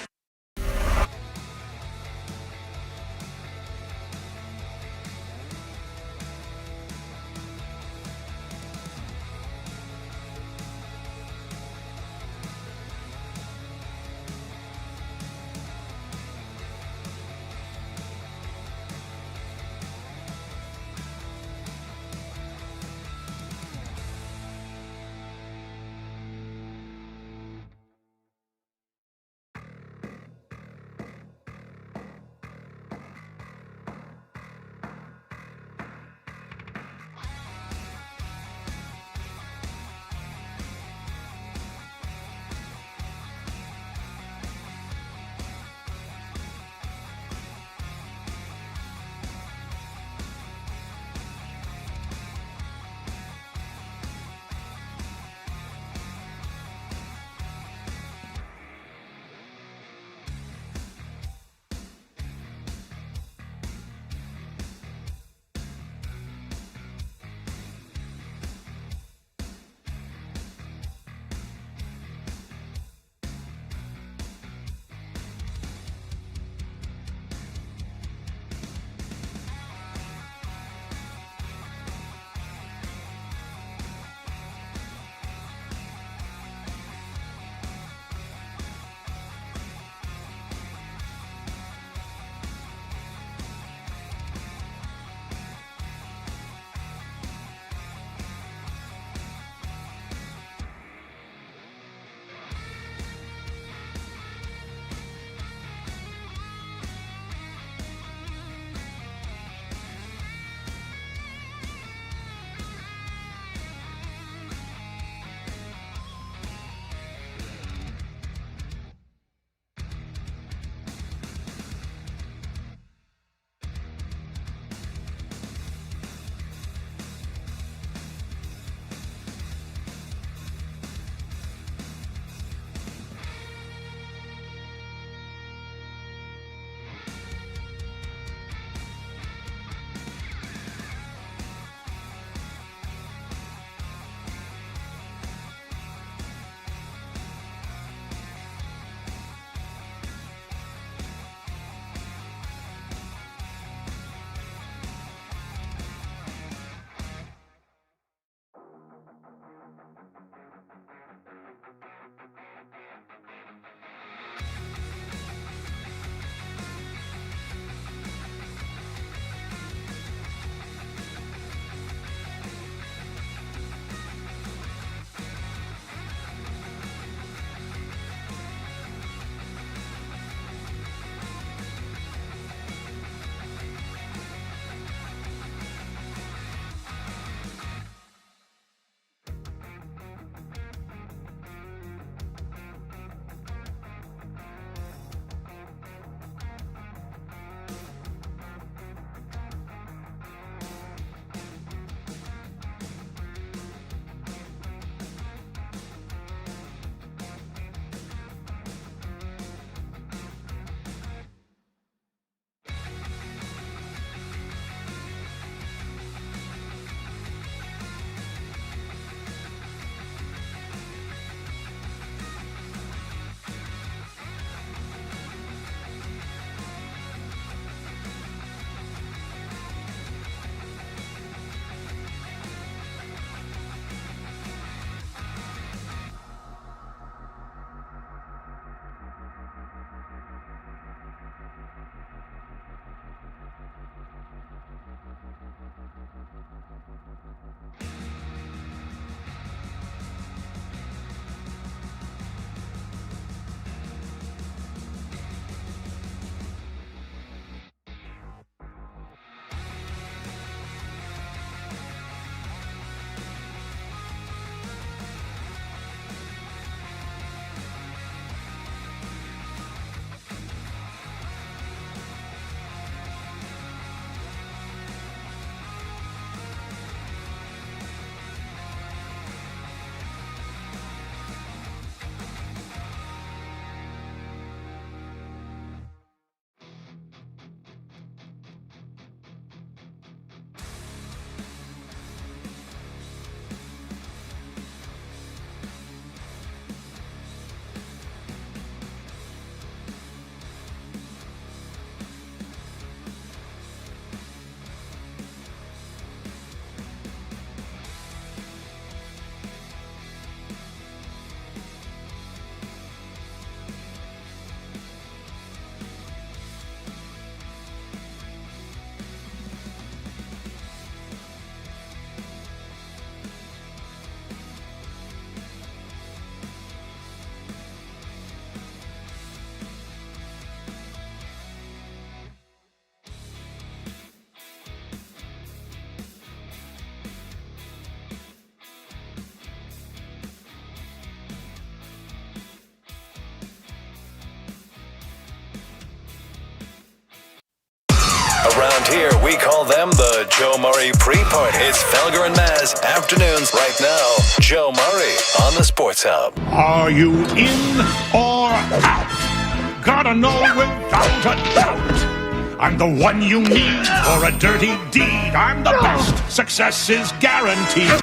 Around here, we call them the Joe Murray pre-party. It's Felger and Maz, afternoons right now. Joe Murray on the Sports Hub. Are you in or out? Gotta know without a doubt. I'm the one you need for a dirty deed. I'm the best. Success is guaranteed.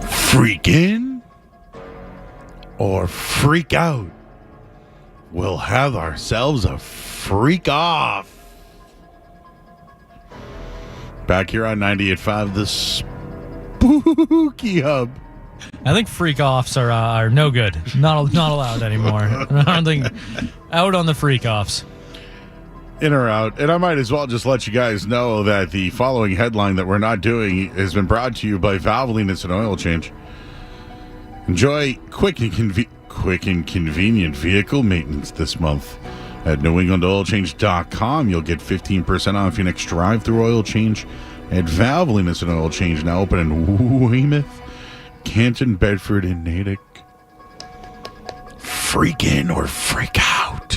Freak in or freak out? We'll have ourselves a freak off. Back here on 98.5, the Spooky Hub. I think freak offs are no good. Not allowed anymore. I don't think out on the freak offs. In or out. And I might as well just let you guys know that the following headline that we're not doing has been brought to you by Valvoline. It's an oil change. Enjoy quick and convenient vehicle maintenance this month. At NewEnglandOilChange.com, you'll get 15% off your next drive-through oil change at Valvoline. It's an oil change now open in Weymouth, Canton, Bedford, and Natick. Freak in or freak out?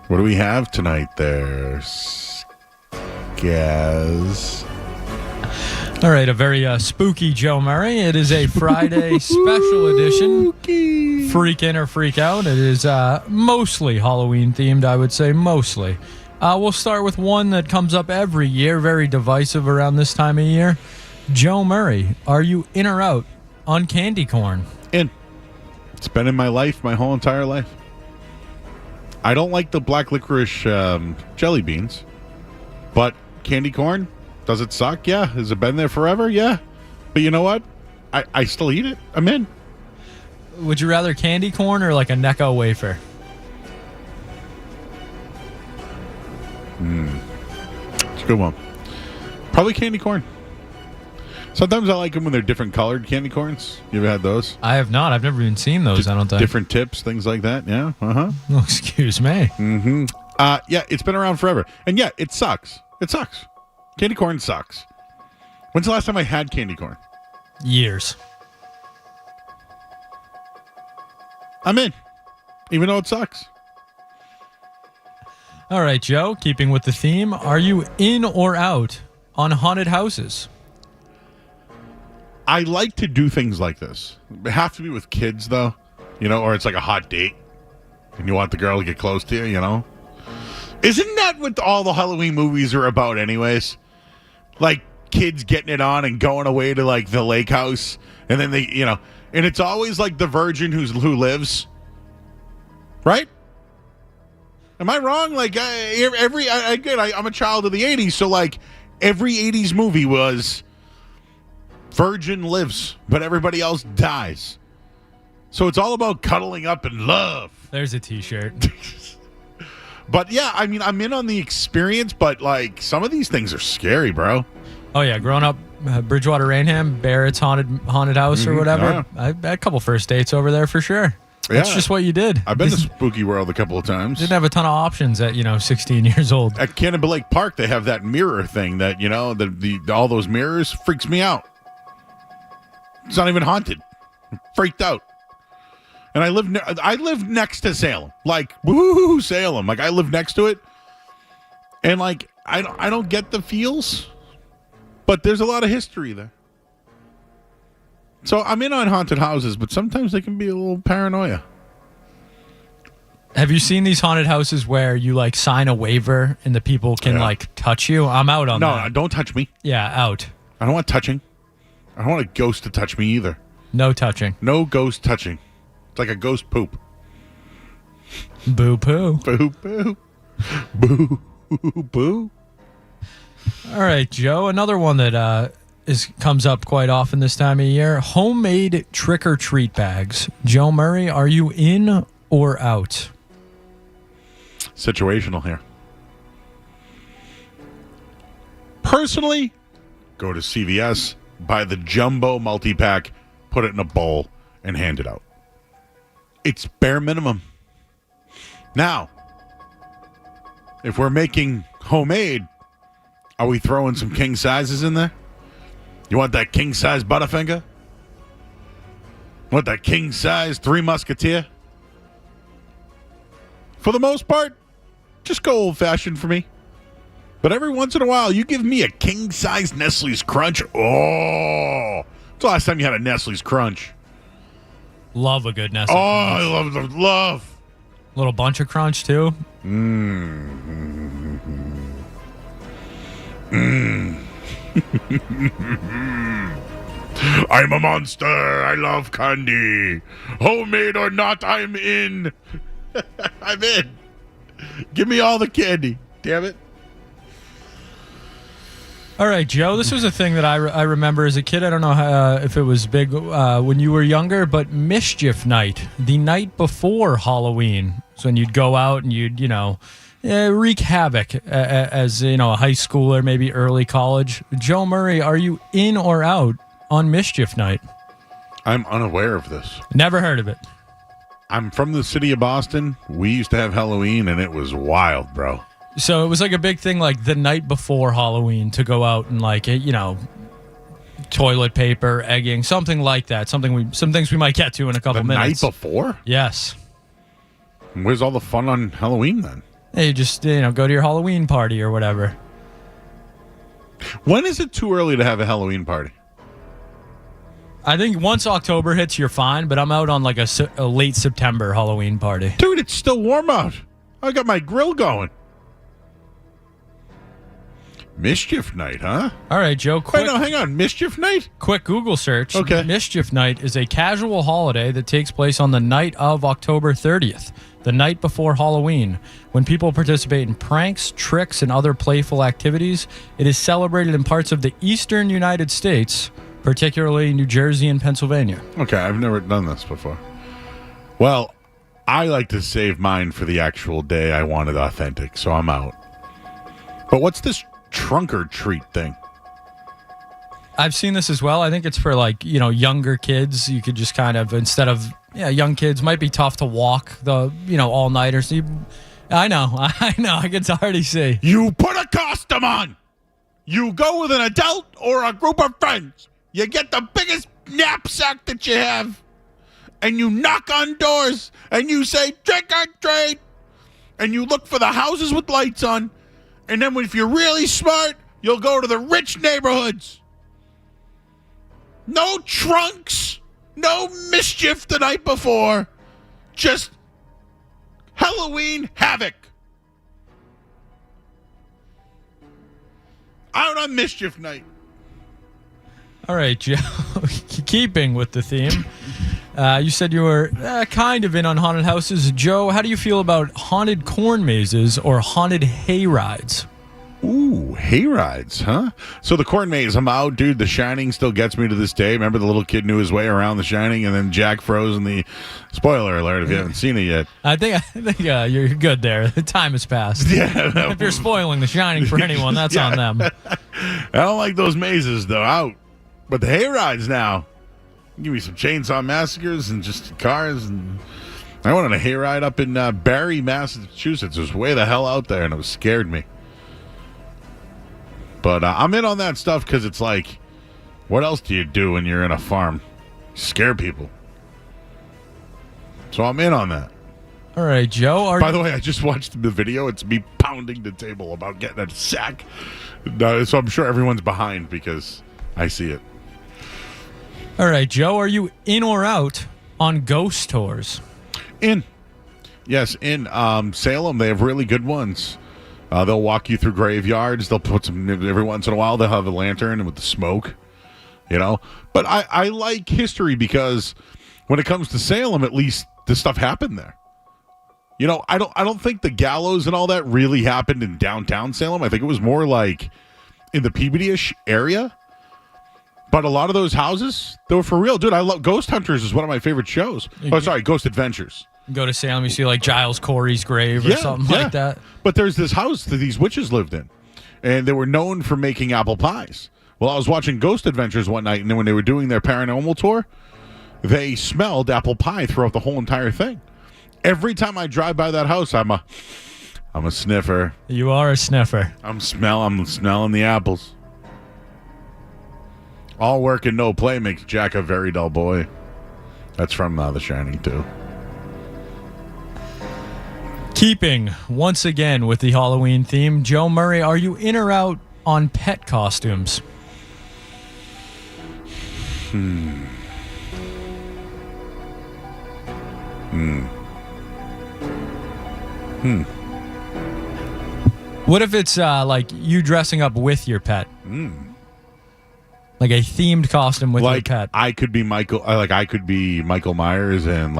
What do we have tonight there, Gaz? All right, a very spooky Joe Murray. It is a Friday special edition. Freak in or freak out. It is mostly Halloween themed, I would say, mostly. We'll start with one that comes up every year, very divisive around this time of year. Joe Murray, are you in or out on candy corn? In. It's been in my life, my whole entire life. I don't like the black licorice jelly beans, but candy corn, does it suck? Yeah. Has it been there forever? Yeah. But you know what? I still eat it. I'm in. Would you rather candy corn or like a Necco wafer? It's a good one. Probably candy corn. Sometimes I like them when they're different colored candy corns. You ever had those? I have not. I've never even seen those, I don't think. Different tips, things like that. Yeah. Uh-huh. Oh, excuse me. Mm-hmm. Yeah, it's been around forever. And yeah, it sucks. It sucks. Candy corn sucks. When's the last time I had candy corn? Years. I'm in. Even though it sucks. All right, Joe, keeping with the theme, are you in or out on haunted houses? I like to do things like this. It have to be with kids, though. You know, or it's like a hot date. And you want the girl to get close to you, you know? Isn't that what all the Halloween movies are about anyways? Like, kids getting it on and going away to, like, the lake house. And then they, you know... And it's always like the virgin who lives, right? Am I wrong? Like I'm a child of the '80s, so like every '80s movie was virgin lives, but everybody else dies. So it's all about cuddling up and love. There's a T-shirt. But yeah, I mean, I'm in on the experience, but like some of these things are scary, bro. Oh yeah, growing up. Bridgewater Rainham, Barrett's haunted house or whatever. I had a couple first dates over there for sure. That's just what you did. I've been to Spooky World a couple of times. Didn't have a ton of options at 16 years old. At Cannonball Lake Park, they have that mirror thing that all those mirrors freaks me out. It's not even haunted. I'm freaked out. And I live next to Salem, like woo Salem. Like I live next to it, and like I don't get the feels. But there's a lot of history there. So I'm in on haunted houses, but sometimes they can be a little paranoia. Have you seen these haunted houses where you like sign a waiver and the people can like touch you? I'm out on that. No, don't touch me. Yeah, out. I don't want touching. I don't want a ghost to touch me either. No touching. No ghost touching. It's like a ghost poop. Boo poo. Boo poo. Boo boo. All right, Joe. Another one that comes up quite often this time of year. Homemade trick-or-treat bags. Joe Murray, are you in or out? Situational here. Personally, go to CVS, buy the jumbo multi-pack, put it in a bowl, and hand it out. It's bare minimum. Now, if we're making homemade, Are we throwing some king sizes in there? You want that king size Butterfinger? Want that king size Three Musketeer? For the most part, just go old fashioned for me. But every once in a while, you give me a king size Nestle's Crunch. Oh, when's the last time you had a Nestle's Crunch? Love a good Nestle Crunch. I love. Little bunch of crunch too. I'm a monster. I love candy. Homemade or not, I'm in. I'm in. Give me all the candy. Damn it. All right, Joe, this was a thing that I remember as a kid. I don't know if it was big when you were younger, but Mischief Night, the night before Halloween. So when you'd go out and you'd, wreak havoc as, a high schooler, maybe early college. Joe Murray, are you in or out on Mischief Night? I'm unaware of this. Never heard of it. I'm from the city of Boston. We used to have Halloween, and it was wild, bro. So it was like a big thing, like the night before Halloween, to go out and toilet paper, egging, something like that. Some things we might get to in a couple minutes. The night before? Yes. Where's all the fun on Halloween then? Hey, you just go to your Halloween party or whatever. When is it too early to have a Halloween party? I think once October hits, you're fine, but I'm out on like a late September Halloween party. Dude, it's still warm out. I got my grill going. Mischief Night, huh? All right, Joe. Wait, no, hang on. Mischief Night? Quick Google search. Okay. Mischief Night is a casual holiday that takes place on the night of October 30th, the night before Halloween. When people participate in pranks, tricks, and other playful activities, it is celebrated in parts of the eastern United States, particularly New Jersey and Pennsylvania. Okay, I've never done this before. Well, I like to save mine for the actual day I want it authentic, so I'm out. But what's this trunk or treat thing? I've seen this as well. I think it's for younger kids. You could just kind of, instead of young kids might be tough to walk the all nighters. I know. I can already see. You put a costume on. You go with an adult or a group of friends. You get the biggest knapsack that you have, and you knock on doors and you say trick or treat, and you look for the houses with lights on. And then if you're really smart, you'll go to the rich neighborhoods. No trunks, no mischief the night before. Just Halloween havoc. Out on Mischief Night. All right, Joe. Keeping with the theme. You said you were kind of in on haunted houses. Joe, how do you feel about haunted corn mazes or haunted hay rides? Ooh, hay rides, huh? So the corn maze, I'm out, dude. The Shining still gets me to this day. Remember the little kid knew his way around The Shining, and then Jack froze in the... Spoiler alert if you haven't seen it yet. I think you're good there. The time has passed. Yeah. If you're spoiling The Shining for anyone, that's on them. I don't like those mazes, though. Out. But the hay rides now. Give me some Chainsaw Massacres and just cars. And I went on a hayride up in Barry, Massachusetts. It was way the hell out there, and it scared me. But I'm in on that stuff because it's like, what else do you do when you're in a farm? Scare people. So I'm in on that. All right, Joe. By the way, I just watched the video. It's me pounding the table about getting a sack. So I'm sure everyone's behind because I see it. All right, Joe, are you in or out on ghost tours? In. Yes, in Salem, they have really good ones. They'll walk you through graveyards. They'll put some, every once in a while, they'll have a lantern with the smoke, But I like history because when it comes to Salem, at least this stuff happened there. I don't think the gallows and all that really happened in downtown Salem. I think it was more like in the Peabody-ish area. But a lot of those houses, they were for real. Dude, I love Ghost Hunters is one of my favorite shows. Ghost Adventures. You go to Salem, you see like Giles Corey's grave or something like that. But there's this house that these witches lived in, and they were known for making apple pies. Well, I was watching Ghost Adventures one night, and then when they were doing their paranormal tour, they smelled apple pie throughout the whole entire thing. Every time I drive by that house, I'm I'm a sniffer. You are a sniffer. I'm smelling the apples. All work and no play makes Jack a very dull boy. That's from The Shining too. Keeping once again with the Halloween theme, Joe Murray, are you in or out on pet costumes? What if it's like you dressing up with your pet? Like a themed costume with your pet. I could be Michael. I could be Michael Myers, and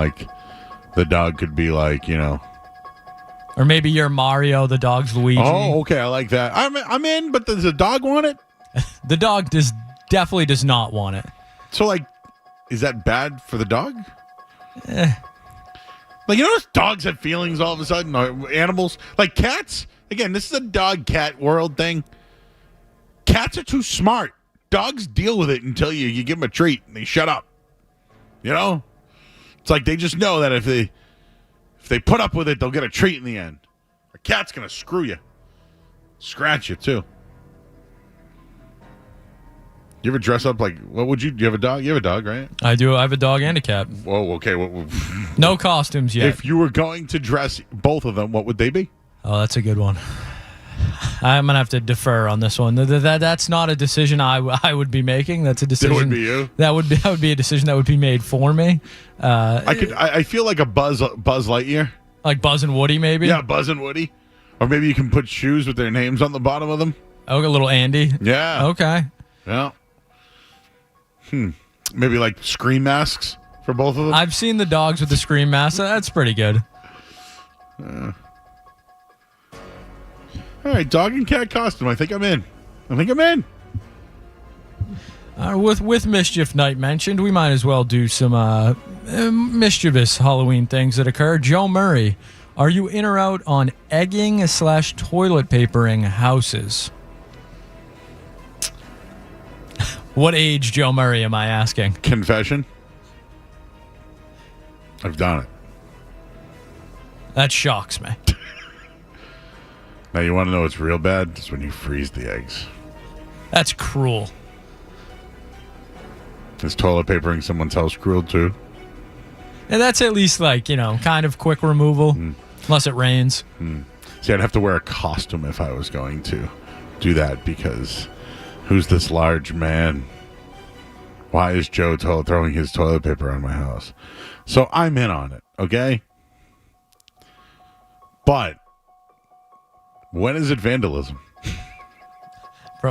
the dog could be or maybe you're Mario, the dog's Luigi. Oh, okay, I like that. I'm in, but does the dog want it? The dog definitely does not want it. So, is that bad for the dog? Those dogs have feelings all of a sudden. Animals, like cats. Again, this is a dog-cat world thing. Cats are too smart. Dogs deal with it until you give them a treat and they shut up. It's like they just know that if they put up with it, they'll get a treat in the end. A cat's gonna screw you, scratch you too. You ever dress up what would you? Do you have a dog? You have a dog, right? I do. I have a dog and a cat. Whoa, okay. No costumes yet. If you were going to dress both of them, what would they be? Oh, that's a good one. I'm gonna have to defer on this one. That's not a decision I would be making. That's a decision. It would be you. That would be a decision that would be made for me. I feel like a Buzz Lightyear. Like Buzz and Woody, maybe. Yeah, Buzz and Woody. Or maybe you can put shoes with their names on the bottom of them. Oh, a little Andy. Yeah. Okay. Yeah. Maybe scream masks for both of them. I've seen the dogs with the scream mask. That's pretty good. All right, dog and cat costume. I think I'm in. With Mischief Night mentioned, we might as well do some mischievous Halloween things that occur. Joe Murray, are you in or out on egging/toilet papering houses? What age, Joe Murray, am I asking? Confession. I've done it. That shocks me. Now, you want to know what's real bad? It's when you freeze the eggs. That's cruel. Is toilet papering someone's house cruel, too? And that's at least, kind of quick removal, unless it rains. See, I'd have to wear a costume if I was going to do that, because who's this large man? Why is Joe throwing his toilet paper on my house? So I'm in on it, okay? But when is it vandalism?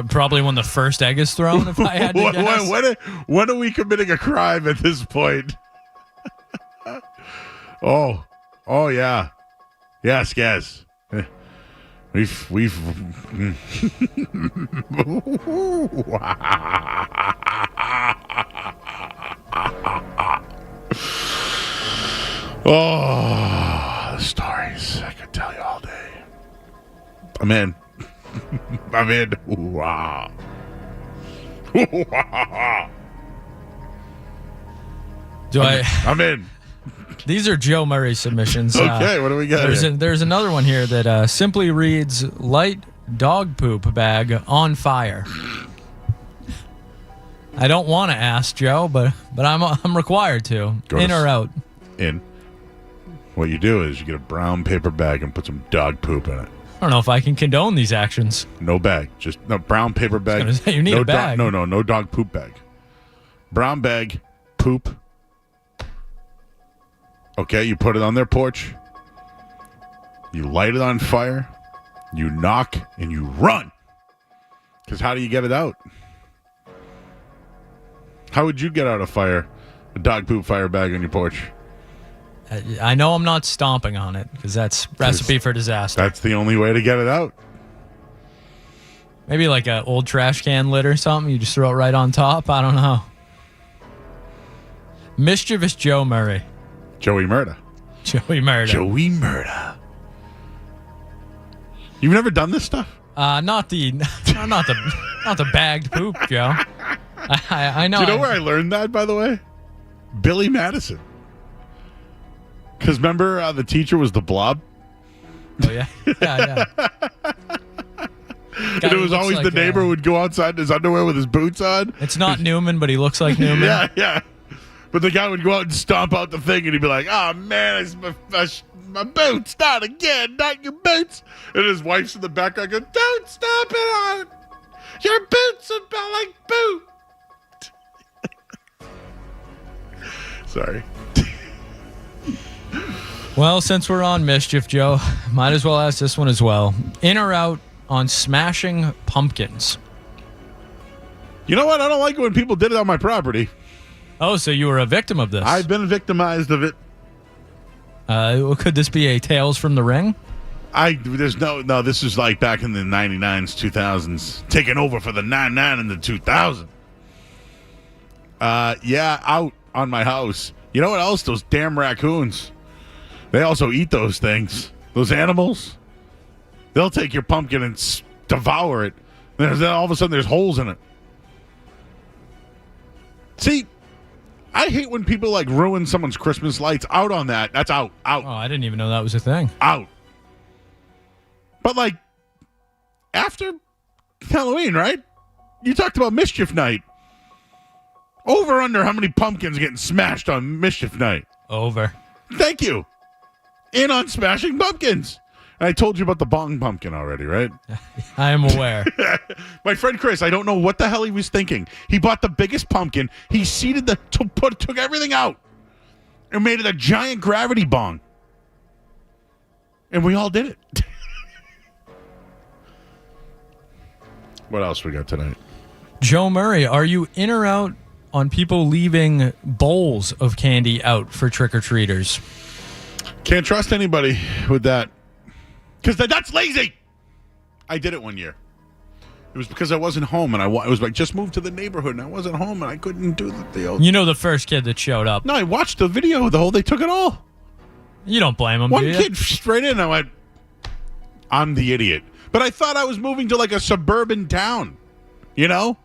Probably when the first egg is thrown, if I had to guess. When are we committing a crime at this point? Oh, yeah. Yes. We've oh, the stories I could tell you all day. I'm in. Wow. I'm in. These are Joe Murray submissions. Okay, what do we got here? There's another one here that simply reads, light dog poop bag on fire. I don't want to ask Joe, but I'm required to. In or out? In. What you do is you get a brown paper bag and put some dog poop in it. I don't know if I can condone these actions. No bag. Just no brown paper bag. I was gonna say, you need a bag. No dog poop bag. Brown bag, poop. Okay, you put it on their porch. You light it on fire. You knock and you run. Because how do you get it out? How would you get out a dog poop fire bag on your porch? I know I'm not stomping on it because that's recipe for disaster. That's the only way to get it out. Maybe like an old trash can lid or something. You just throw it right on top. I don't know. Mischievous Joe Murray. Joey Murda. You've never done this stuff? Not the bagged poop, Joe. I know. Do you know where I learned that, by the way? Billy Madison. Because remember, the teacher was the Blob? Oh, yeah. Yeah. And it was always the neighbor would go outside in his underwear with his boots on. It's not Newman, but he looks like Newman. Yeah. But the guy would go out and stomp out the thing, and he'd be like, "Oh man, it's my boots! Not again! Not your boots!" And his wife's in the background going, "Don't stomp it on! Your boots smell like boot!" Sorry. Well, since we're on mischief, Joe, might as well ask this one as well. In or out on smashing pumpkins? You know what? I don't like it when people did it on my property. Oh, so you were a victim of this? I've been victimized of it. Could this be a Tales from the Ring? There's no. This is like back in the 99s, 2000s, taking over for the 99 and the 2000. Yeah, out on my house. You know what else? Those damn raccoons. They also eat those things. Those animals. They'll take your pumpkin and devour it. Then all of a sudden there's holes in it. See, I hate when people like ruin someone's Christmas lights. Out on that. That's out. Oh, I didn't even know that was a thing. Out. But like after Halloween, right? You talked about Mischief Night. Over under how many pumpkins getting smashed on Mischief Night? Over. Thank you. In on smashing pumpkins. And I told you about the bong pumpkin already, right? I am aware. My friend Chris, I don't know what the hell he was thinking. He bought the biggest pumpkin. He seeded took everything out and made it a giant gravity bong. And we all did it. What else we got tonight? Joe Murray, are you in or out on people leaving bowls of candy out for trick-or-treaters? Can't trust anybody with that. Because that's lazy. I did it one year. It was because I wasn't home, and I was like, just moved to the neighborhood, and I wasn't home, and I couldn't do the old... You know the first kid that showed up. No, I watched the video, though. They took it all. You don't blame him, One do you? kid straight in, I went, I'm the idiot. But I thought I was moving to like a suburban town, you know?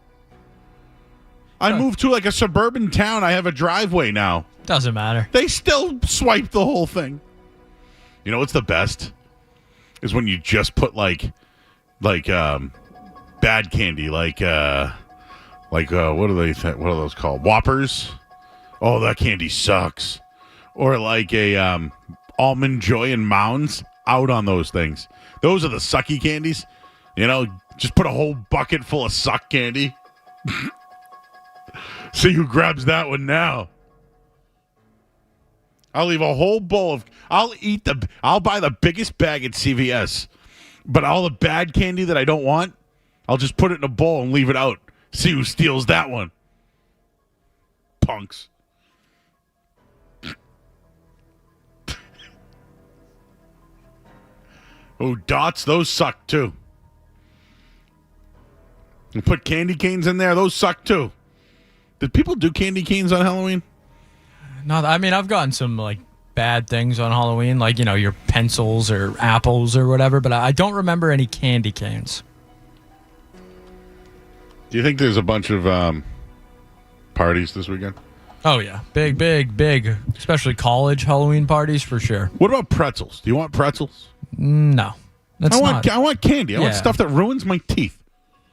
I moved to like a suburban town. I have a driveway now. Doesn't matter. They still swipe the whole thing. You know what's the best? Is when you just put like bad candy, what are those called? Whoppers. Oh, that candy sucks. Or like a Almond Joy and Mounds out on those things. Those are the sucky candies. You know, just put a whole bucket full of suck candy. See who grabs that one now. I'll leave a whole bowl of... I'll buy the biggest bag at CVS. But all the bad candy that I don't want, I'll just put it in a bowl and leave it out. See who steals that one. Punks. Oh, dots, those suck too. You put candy canes in there, those suck too. Did people do candy canes on Halloween? No, I mean, I've gotten some like bad things on Halloween, like, you know, your pencils or apples or whatever, but I don't remember any candy canes. Do you think there's a bunch of parties this weekend? Oh, yeah. Big, especially college Halloween parties for sure. What about pretzels? Do you want pretzels? No. I want candy. I want stuff that ruins my teeth.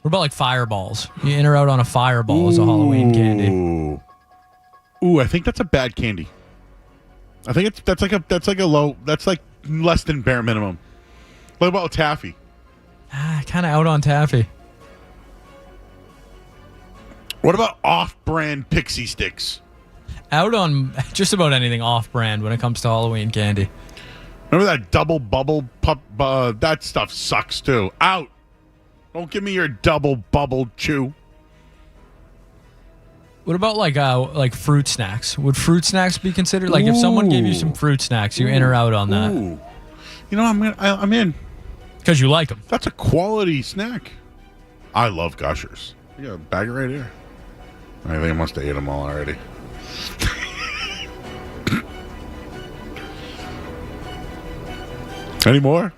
What about like fireballs? You in or out on a fireball as a Halloween candy? Ooh, I think that's a bad candy. I think that's like less than bare minimum. What about taffy? Kind of out on taffy. What about off-brand pixie sticks? Out on just about anything off-brand when it comes to Halloween candy. Remember that double bubble pup? That stuff sucks too. Out. Don't give me your double bubble chew. What about like fruit snacks? Would fruit snacks be considered? Like if someone gave you some fruit snacks, you're in or out on that? Ooh. You know, I'm in. Because you like them. That's a quality snack. I love Gushers. You got a bag right here. I think I must have ate them all already. Any more?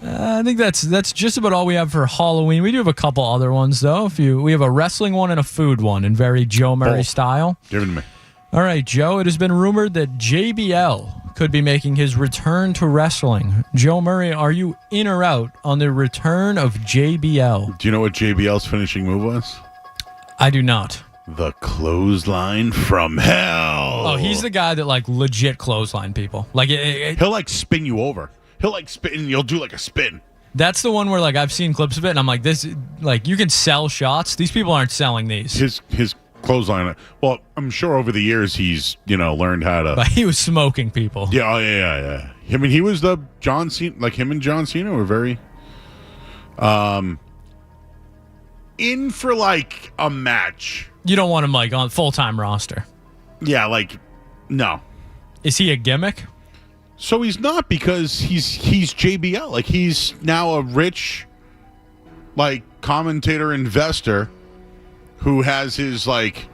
I think that's just about all we have for Halloween. We do have a couple other ones, though. We have a wrestling one and a food one in very Joe Murray style. Give it to me. All right, Joe. It has been rumored that JBL could be making his return to wrestling. Joe Murray, are you in or out on the return of JBL? Do you know what JBL's finishing move was? I do not. The clothesline from hell. Oh, he's the guy that like legit clothesline people. Like he'll like spin you over. He'll like spin and you'll do like a spin. That's the one where like I've seen clips of it and I'm like, this like you can sell shots. These people aren't selling these. His clothesline. Well, I'm sure over the years he's learned how to. But he was smoking people. Yeah, yeah. I mean, he was the John Cena. Like him and John Cena were very, in for like a match. You don't want him like on full-time roster. Yeah, like no. Is he a gimmick? So he's not, because he's JBL. Like he's now a rich, like commentator investor who has his like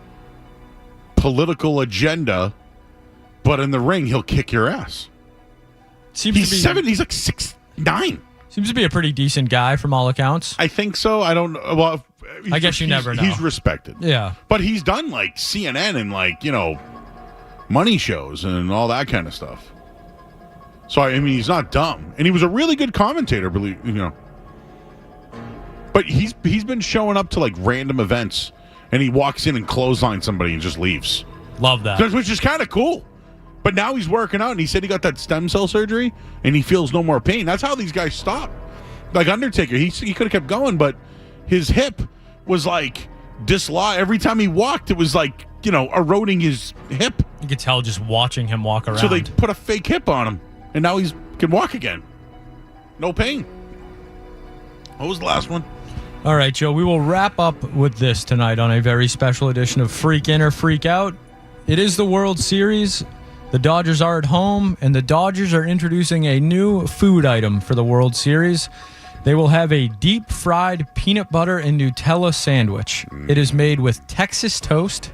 political agenda, but in the ring he'll kick your ass. He's like 6'9". Seems to be a pretty decent guy from all accounts. I think so. I don't. Well, I guess you never know. He's respected. Yeah, but he's done like CNN and like money shows and all that kind of stuff. So I mean, he's not dumb, and he was a really good commentator. But he's been showing up to like random events, and he walks in and clotheslines somebody and just leaves. Love that, which is kind of cool. But now he's working out, and he said he got that stem cell surgery, and he feels no more pain. That's how these guys stop. Like Undertaker, he could have kept going, but his hip was like dislodged. Every time he walked, it was like, eroding his hip. You could tell just watching him walk around. So they put a fake hip on him, and now he can walk again. No pain. What was the last one? All right, Joe, we will wrap up with this tonight on a very special edition of Freak In or Freak Out. It is the World Series. The Dodgers are at home, and the Dodgers are introducing a new food item for the World Series. They will have a deep-fried peanut butter and Nutella sandwich. It is made with Texas toast,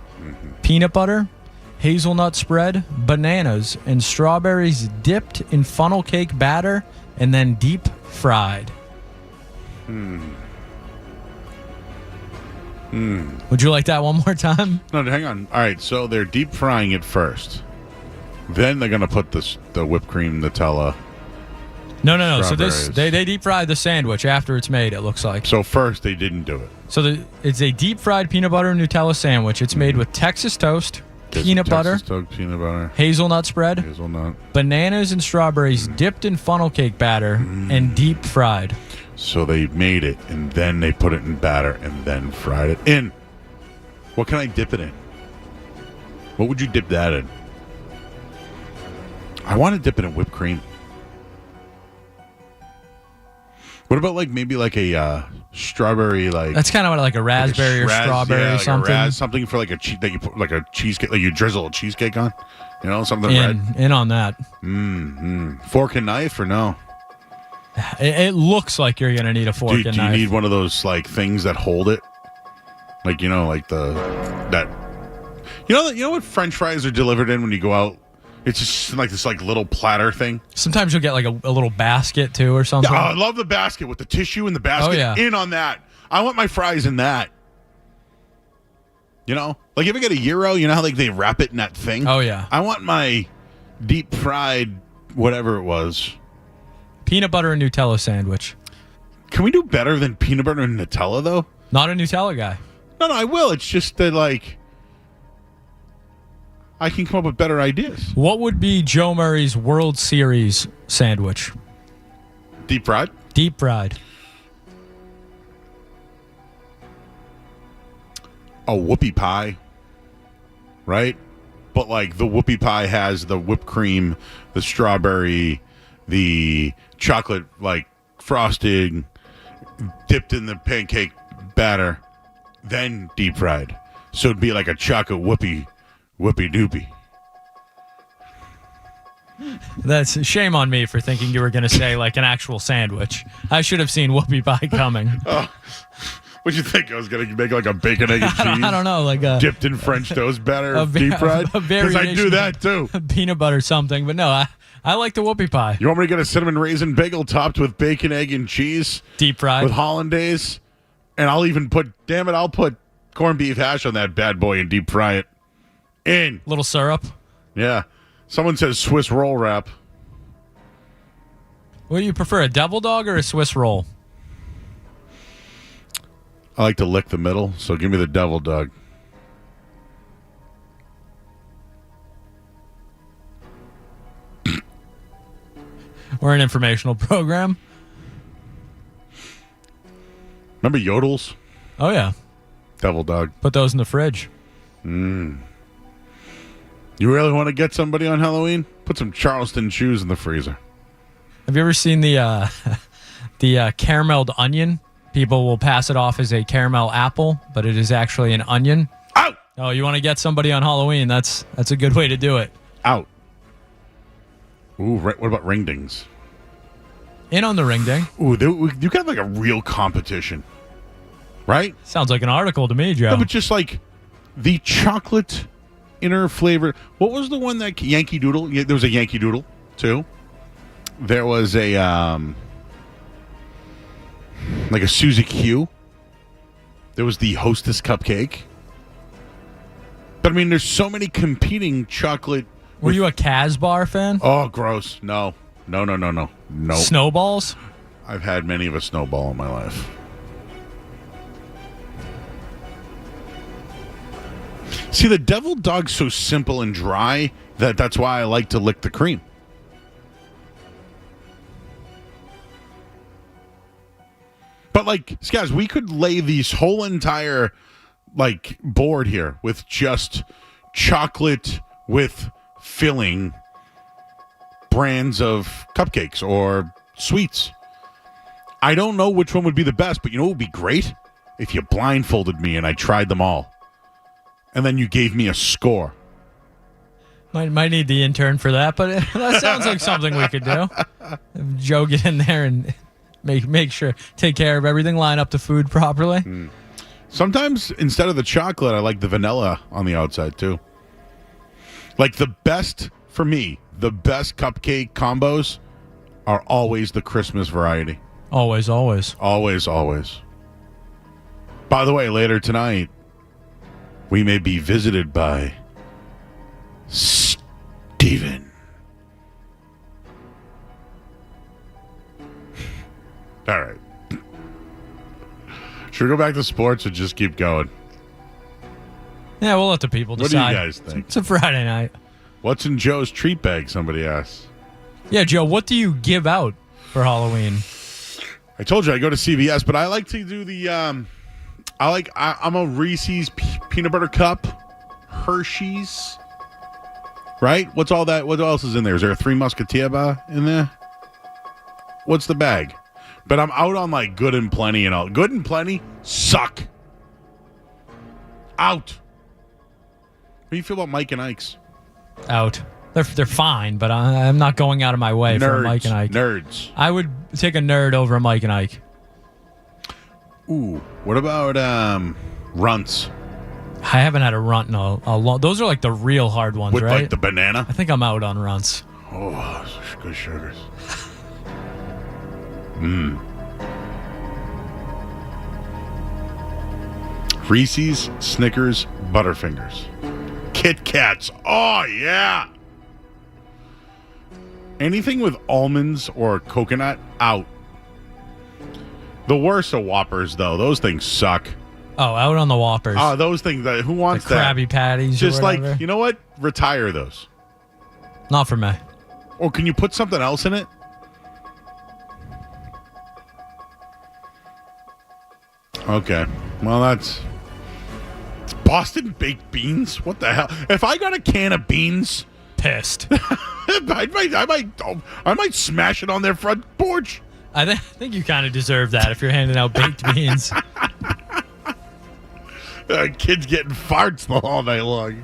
peanut butter, hazelnut spread, bananas, and strawberries dipped in funnel cake batter and then deep-fried. Would you like that one more time? No, hang on. All right, so they're deep frying it first. Then they're going to put the whipped cream, Nutella. No. So they deep fry the sandwich after it's made, it looks like. So first they didn't do it. So it's a deep fried peanut butter and Nutella sandwich. It's made with Texas toast, peanut butter, hazelnut spread, bananas and strawberries dipped in funnel cake batter and deep fried. So they made it, and then they put it in batter and then fried it in. What can I dip it in? What would you dip that in? I want to dip it in whipped cream. What about maybe a strawberry That's kind of like a raspberry or strawberry or something. Something for that you put like a cheesecake, like you drizzle a cheesecake on. Something red. In on that. Fork and knife or no? It looks like you're gonna need a fork and knife. Do you need one of those things that hold it? You know what French fries are delivered in when you go out? It's just like this little platter thing. Sometimes you'll get a little basket too or something. Yeah, I love the basket with the tissue in the basket. Oh, yeah. In on that. I want my fries in that. You ever get a gyro? You know how they wrap it in that thing? Oh yeah. I want my deep fried whatever it was. Peanut butter and Nutella sandwich. Can we do better than peanut butter and Nutella though? Not a Nutella guy. No, I will. It's just that I can come up with better ideas. What would be Joe Murray's World Series sandwich? Deep fried? Deep fried. A whoopie pie, right? But the whoopie pie has the whipped cream, the strawberry, the chocolate frosting dipped in the pancake batter, then deep fried. So it'd be like a chocolate whoopie doopie. That's shame on me for thinking you were going to say an actual sandwich. I should have seen whoopie pie coming. What'd you think? I was going to make a bacon, egg, and cheese? I don't know, dipped in French toast batter, deep fried? Because I do that too. Peanut butter something, but no, I like the whoopie pie. You want me to get a cinnamon raisin bagel topped with bacon, egg, and cheese? Deep fried. With hollandaise? And I'll put corned beef hash on that bad boy and deep fry it. In. Little syrup? Yeah. Someone says Swiss roll wrap. What do you prefer, a devil dog or a Swiss roll? I like to lick the middle, so give me the devil dog. We're an informational program. Remember Yodels? Oh, yeah. Devil dog. Put those in the fridge. You really want to get somebody on Halloween? Put some Charleston chews in the freezer. Have you ever seen the carameled onion? People will pass it off as a caramel apple, but it is actually an onion. Out! Oh, you want to get somebody on Halloween? That's a good way to do it. Out. Ooh, what about ring dings? In on the ring ding. Ooh, you got like a real competition, right? Sounds like an article to me, Joe. No, but just like the chocolate inner flavor. What was the one that Yankee Doodle? Yeah, there was a Yankee Doodle too. There was a like a Suzy Q. There was the Hostess cupcake. But I mean, there's so many competing chocolate. Were you a Casbar fan? Oh, gross! No. Snowballs? I've had many of a snowball in my life. See, the devil dog's so simple and dry that's why I like to lick the cream. But like, guys, we could lay this whole entire like board here with just chocolate with filling brands of cupcakes or sweets. I don't know which one would be the best, but you know what would be great? If you blindfolded me and I tried them all. And then you gave me a score. Might need the intern for that, but that sounds like something we could do. Have Joe get in there and make sure, take care of everything, line up the food properly. Sometimes instead of the chocolate, I like the vanilla on the outside too. Like the best, for me, the best cupcake combos are always the Christmas variety. Always. Always. By the way, later tonight, we may be visited by Steven. All right. Should we go back to sports or just keep going? Yeah, we'll let the people decide. What do you guys think? It's a Friday night. What's in Joe's treat bag, somebody asks. Yeah, Joe, what do you give out for Halloween? I told you I go to CVS, but I like to do the I'm a Reese's peanut butter cup, Hershey's. Right? What's all that? What else is in there? Is there a Three Musketeer bar in there? What's the bag? But I'm out on like Good and Plenty and all. Good and Plenty suck. Out. What do you feel about Mike and Ike's? Out. They're fine, but I'm not going out of my way for a Mike and Ike. Nerds. I would take a nerd over a Mike and Ike. Ooh, what about Runts? I haven't had a runt in a long. Those are like the real hard ones, with right? Like the banana? I think I'm out on runts. Oh, good sugars. Reese's, Snickers, Butterfingers. Kit Kats. Oh, yeah. Anything with almonds or coconut, out. The worst are Whoppers, though. Those things suck. Oh, out on the Whoppers. Oh, those things. Who wants the that? Krabby Patties. Just or whatever. like, you know what? Retire those. Not for me. Or can you put something else in it? Okay. Well, it's Boston baked beans. What the hell? If I got a can of beans, pissed. I might smash it on their front porch. I think you kind of deserve that if you're handing out baked beans. Kids getting farts all night long.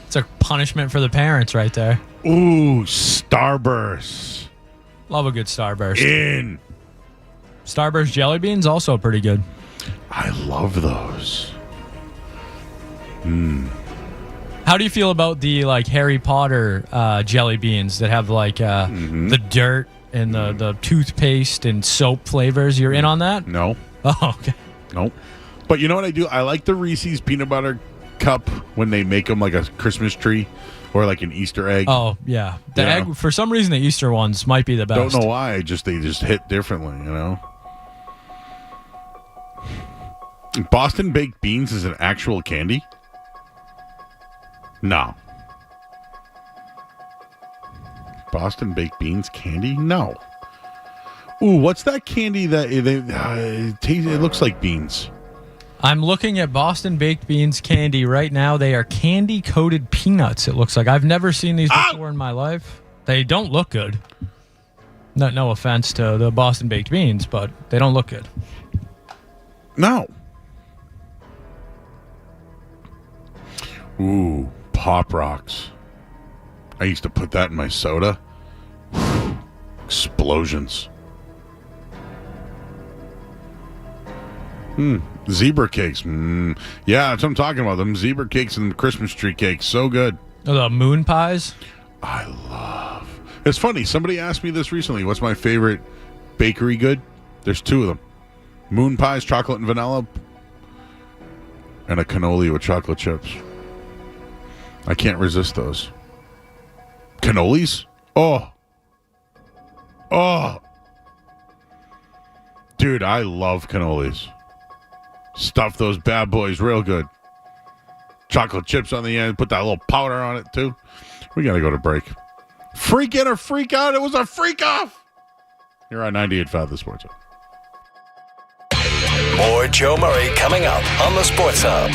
It's a punishment for the parents right there. Ooh, Starburst. Love a good Starburst. In. Starburst jelly beans, also pretty good. I love those. How do you feel about the like Harry Potter jelly beans that have like the dirt and the toothpaste and soap flavors? You're in on that? No. Oh, okay. Nope. But you know what I do? I like the Reese's peanut butter cup when they make them like a Christmas tree. Or like an Easter egg. Oh, yeah. The egg, for some reason, the Easter ones might be the best. Don't know why. They just hit differently, you know? Boston baked beans is an actual candy? No. Boston baked beans candy? No. Ooh, what's that candy that it looks like beans? I'm looking at Boston baked beans candy right now. They are candy coated peanuts. It looks like I've never seen these before in my life. They don't look good. No offense to the Boston baked beans, but they don't look good. No. Ooh, Pop Rocks. I used to put that in my soda. Explosions. Zebra cakes. Yeah, that's what I'm talking about. Them zebra cakes and the Christmas tree cakes. So good. Oh, the moon pies? I love. It's funny. Somebody asked me this recently. What's my favorite bakery good? There's two of them. Moon pies, chocolate and vanilla, and a cannoli with chocolate chips. I can't resist those. Cannolis? Oh. Dude, I love cannolis. Stuff those bad boys real good. Chocolate chips on the end. Put that little powder on it, too. We got to go to break. Freak in or freak out. It was a freak off. You're on 98.5 The Sports Hub. More Joe Murray coming up on the Sports Hub.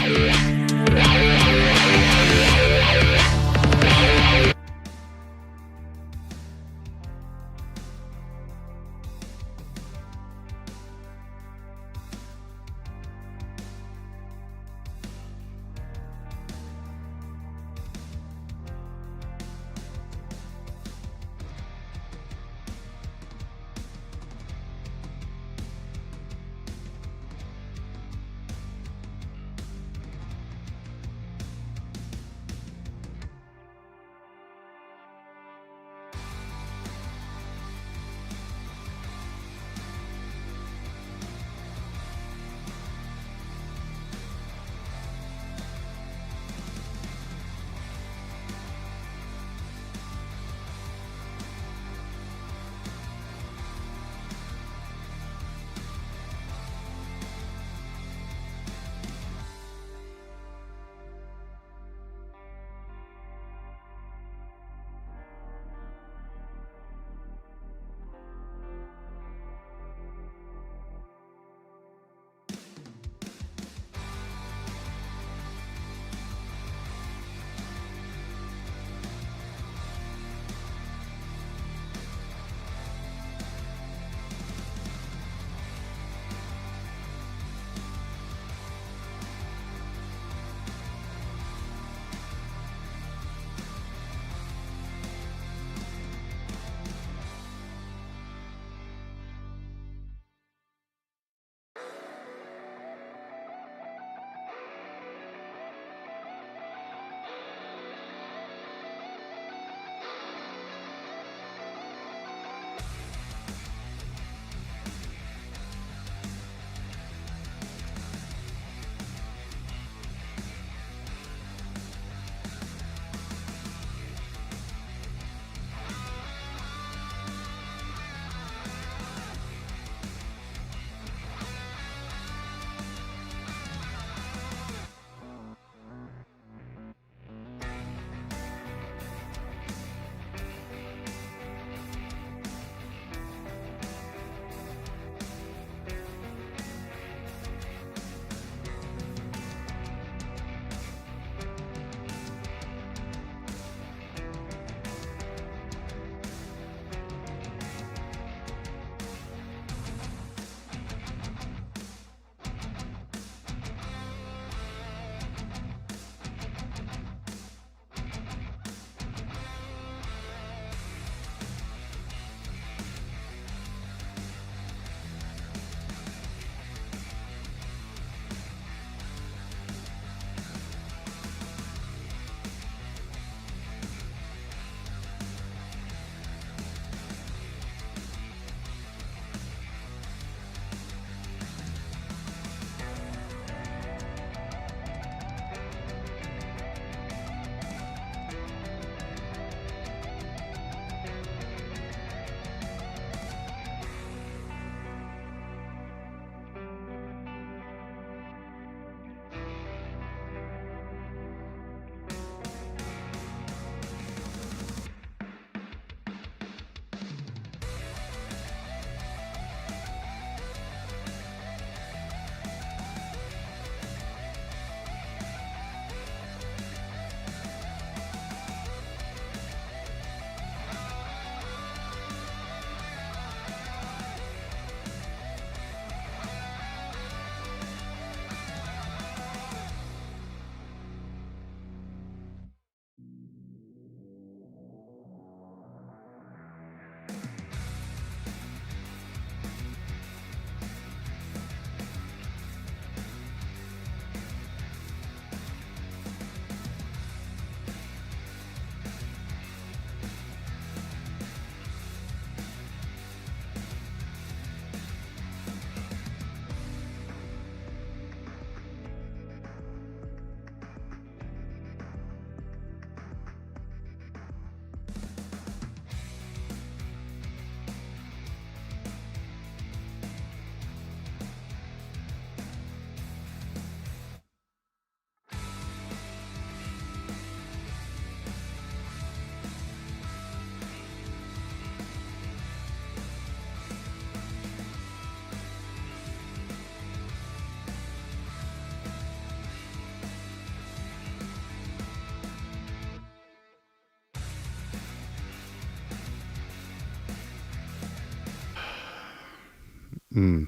The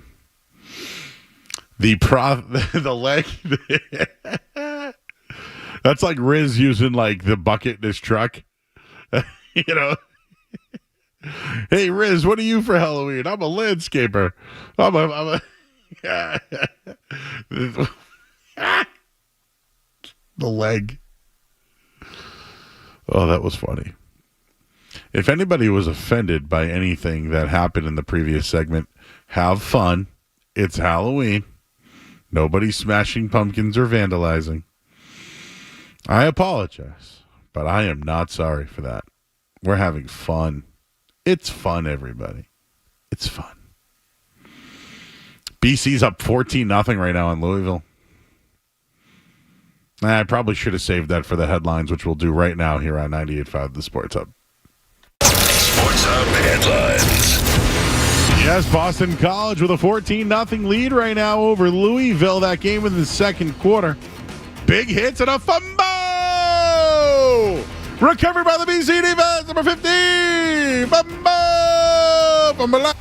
leg. That's like Riz using like the bucket in his truck. You know. Hey Riz, what are you for Halloween? I'm a landscaper. I'm a the leg. Oh, that was funny. If anybody was offended by anything that happened in the previous segment, have fun. It's Halloween. Nobody's smashing pumpkins or vandalizing. I apologize, but I am not sorry for that. We're having fun. It's fun, everybody. It's fun. BC's up 14-0 right now in Louisville. I probably should have saved that for the headlines, which we'll do right now here on 98.5 The Sports Hub. Sports Hub headlines. Yes, Boston College with a 14-0 lead right now over Louisville. That game in the second quarter. Big hits and a fumble! Recovered by the BC defense, number 15! Fumble! Fumble!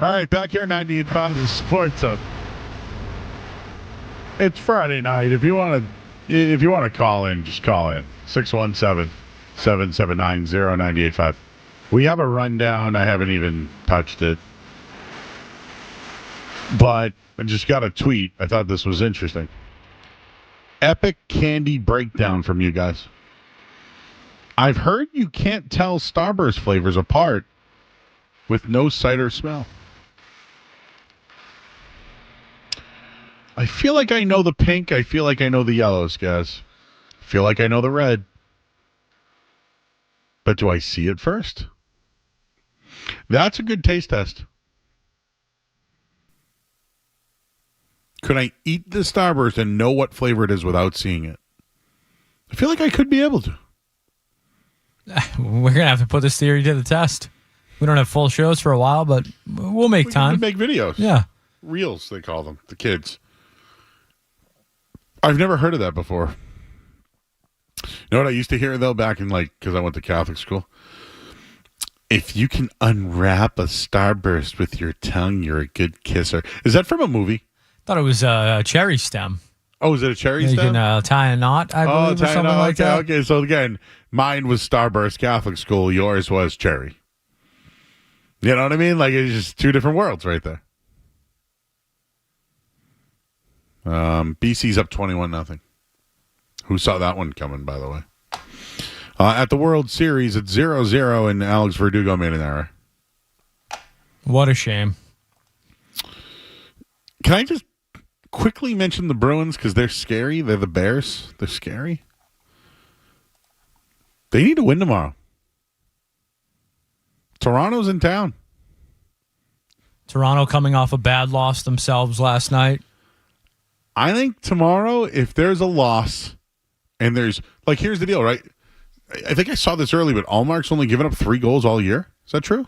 All right, back here, 98.5 the Sports Hub. It's Friday night. If you want to call in, just call in. 617-779-0985. We have a rundown. I haven't even touched it. But I just got a tweet. I thought this was interesting. Epic candy breakdown from you guys. I've heard you can't tell Starburst flavors apart with no sight or smell. I feel like I know the pink. I feel like I know the yellows, guys. I feel like I know the red. But do I see it first? That's a good taste test. Could I eat the Starburst and know what flavor it is without seeing it? I feel like I could be able to. We're going to have to put this theory to the test. We don't have full shows for a while, but we'll make time. We make videos. Yeah. Reels, they call them. The kids. I've never heard of that before. You know what I used to hear, though, back in, because I went to Catholic school? If you can unwrap a Starburst with your tongue, you're a good kisser. Is that from a movie? Thought it was a cherry stem. Oh, is it a cherry stem? You can tie a knot, I believe, or something like that. Okay, so again, mine was Starburst Catholic school. Yours was cherry. You know what I mean? It's just two different worlds right there. BC's up 21-0. Who saw that one coming, by the way? At the World Series, it's 0-0, and Alex Verdugo made an error. What a shame. Can I just quickly mention the Bruins because they're scary? They're the Bears. They're scary. They need to win tomorrow. Toronto's in town. Toronto coming off a bad loss themselves last night. I think tomorrow, if there's a loss, and there's, here's the deal, right? I think I saw this early, but Allmark's only given up 3 goals all year. Is that true? I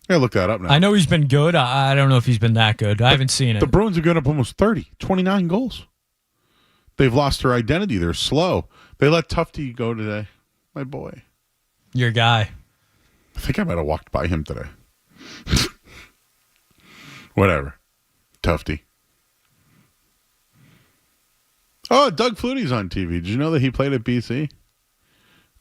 gotta look that up now. I know he's been good. I don't know if he's been that good. I haven't seen it. The Bruins have given up almost 29 goals. They've lost their identity. They're slow. They let Tufte go today. My boy. Your guy. I think I might have walked by him today. Whatever. Tufte. Oh, Doug Flutie's on TV. Did you know that he played at BC?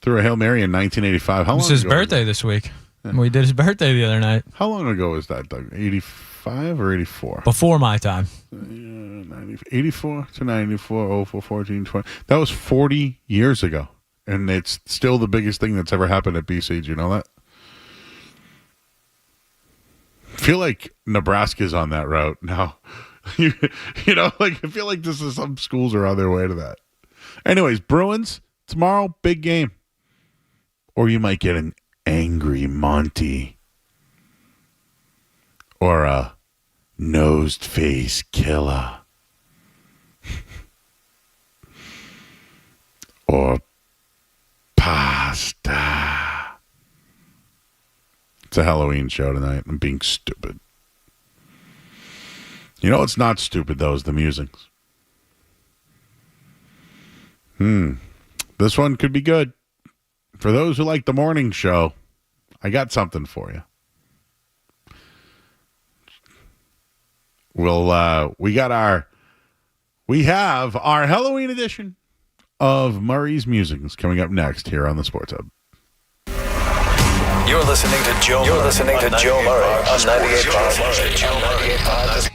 Threw a Hail Mary in 1985. How long ago? It's his birthday this week. Yeah. We did his birthday the other night. How long ago was that, Doug? 85 or 84? Before my time. 84 to 94, 04, 14, 20. That was 40 years ago. And it's still the biggest thing that's ever happened at BC. Do you know that? I feel like Nebraska's on that route now. I feel like some schools are on their way to that. Anyways, Bruins, tomorrow, big game. Or you might get an angry Monty. Or a nosed face killer. Or pasta. It's a Halloween show tonight. I'm being stupid. You know what's not stupid, though, is the musings. This one could be good. For those who like the morning show, I got something for you. We have our Halloween edition of Murray's Musings coming up next here on the Sports Hub. You're listening to Joe Murray on 98.5.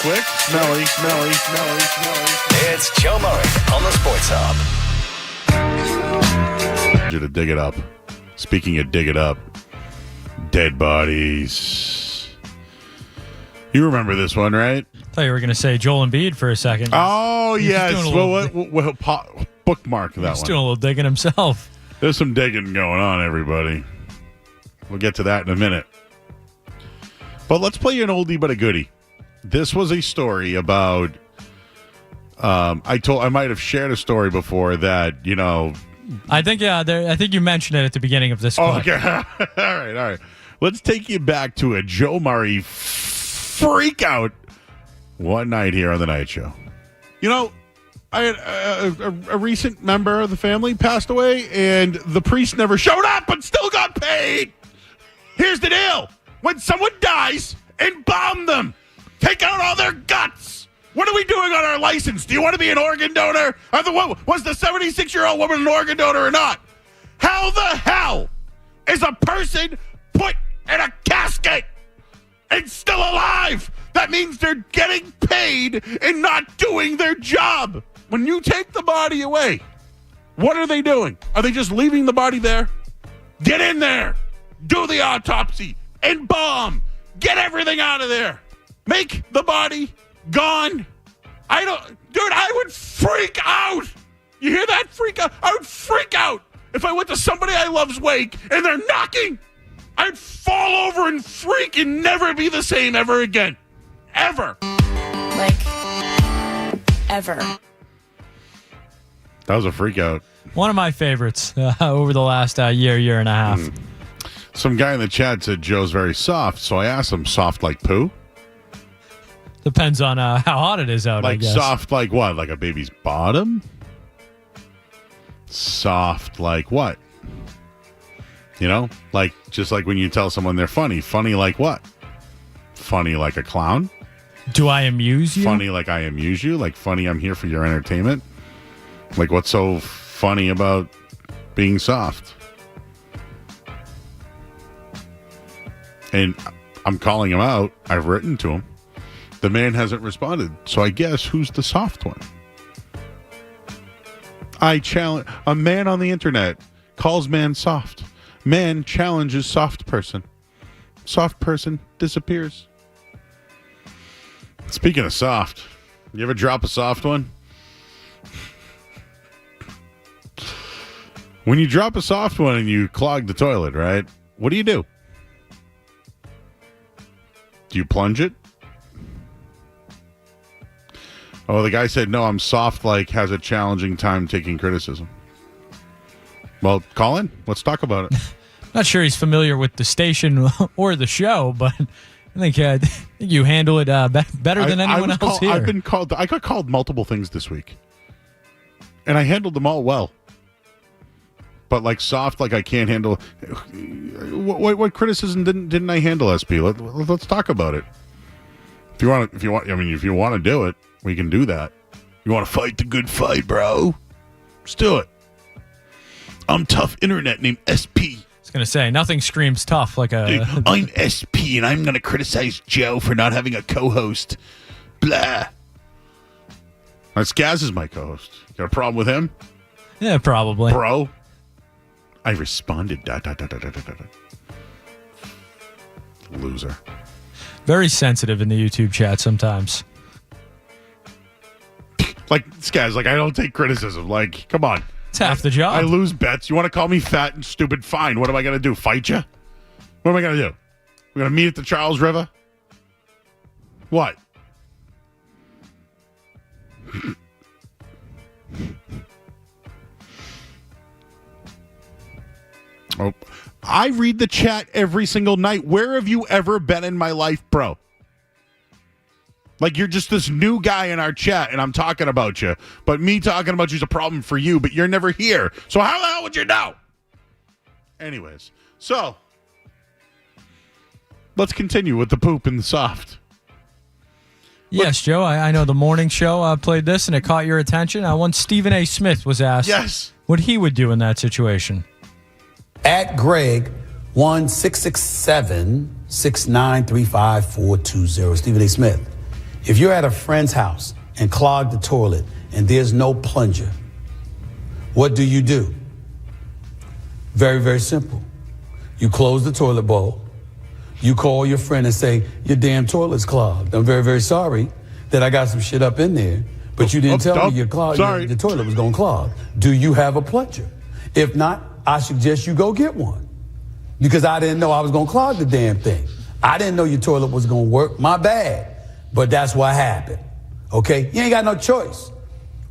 quick. Smelly. It's Joe Murray on the Sports Hub. You to dig it up. Speaking of dig it up, dead bodies. You remember this one, right? I thought you were going to say Joel Embiid for a second. Oh, yes. Well, bookmark that He's one. doing a little digging himself. There's some digging going on, everybody. We'll get to that in a minute. But let's play an oldie but a goodie. This was a story about. I might have shared a story before that, I think I think you mentioned it at the beginning of this clip. Okay. all right. Let's take you back to a Joe Murray freak out one night here on the Night Show. I had a recent member of the family passed away, and the priest never showed up but still got paid. Here's the deal. When someone dies, embalm them. Take out all their guts. What are we doing on our license? Do you want to be an organ donor? Was the 76-year-old woman an organ donor or not? How the hell is a person put in a casket and still alive? That means they're getting paid and not doing their job. When you take the body away, what are they doing? Are they just leaving the body there? Get in there. Do the autopsy. Embalm. Get everything out of there. Make the body gone. I would freak out. You hear that? Freak out. I would freak out if I went to somebody I love's wake and they're knocking. I'd fall over and freak and never be the same ever again. Ever. Ever. That was a freak out. One of my favorites over the last year and a half. Some guy in the chat said Joe's very soft, so I asked him, soft like poo? Depends on how hot it is out, I guess. Soft like what? Like a baby's bottom? Soft like what? Just like when you tell someone they're funny. Funny like what? Funny like a clown? Do I amuse you? Funny like I amuse you? Like funny I'm here for your entertainment? Like what's so funny about being soft? And I'm calling him out. I've written to him. The man hasn't responded. So I guess who's the soft one? I challenge a man on the internet calls man soft. Man challenges soft person. Soft person disappears. Speaking of soft, you ever drop a soft one? When you drop a soft one and you clog the toilet, right? What do? Do you plunge it? Oh, the guy said, no, I'm soft like has a challenging time taking criticism. Well, Colin, let's talk about it. Not sure he's familiar with the station or the show, but I think you handle it better than anyone else here. I got called multiple things this week, and I handled them all well. But like soft, like I can't handle. What criticism didn't I handle, SP? Let's talk about it. If you want, if you want to do it, we can do that. You want to fight the good fight, bro? Let's do it. I'm tough internet named SP. I was going to say, nothing screams tough like a... I'm SP, and I'm going to criticize Joe for not having a co-host. Blah. Skaz is my co-host. Got a problem with him? Yeah, probably. Bro, I responded. Loser. Very sensitive in the YouTube chat sometimes. Like, Skaz, I don't take criticism. Like, come on. It's half the job. I lose bets. You want to call me fat and stupid? Fine. What am I going to do? Fight you? What am I going to do? We're going to meet at the Charles River? What? Oh, I read the chat every single night. Where have you ever been in my life, bro? Like, you're just this new guy in our chat, and I'm talking about you. But me talking about you is a problem for you, but you're never here. So how the hell would you know? Anyways, so let's continue with the poop and the soft. Yes, Joe, I know the morning show played this, and it caught your attention. Once Stephen A. Smith was asked what he would do in that situation. At Greg, 1-667-693-5420. Stephen A. Smith. If you're at a friend's house and clog the toilet and there's no plunger, what do you do? Very, very simple. You close the toilet bowl. You call your friend and say, your damn toilet's clogged. I'm very, very sorry that I got some shit up in there, but you didn't tell me your toilet was going to clog. Do you have a plunger? If not, I suggest you go get one, because I didn't know I was going to clog the damn thing. I didn't know your toilet was going to work. My bad. But that's what happened. Okay? You ain't got no choice.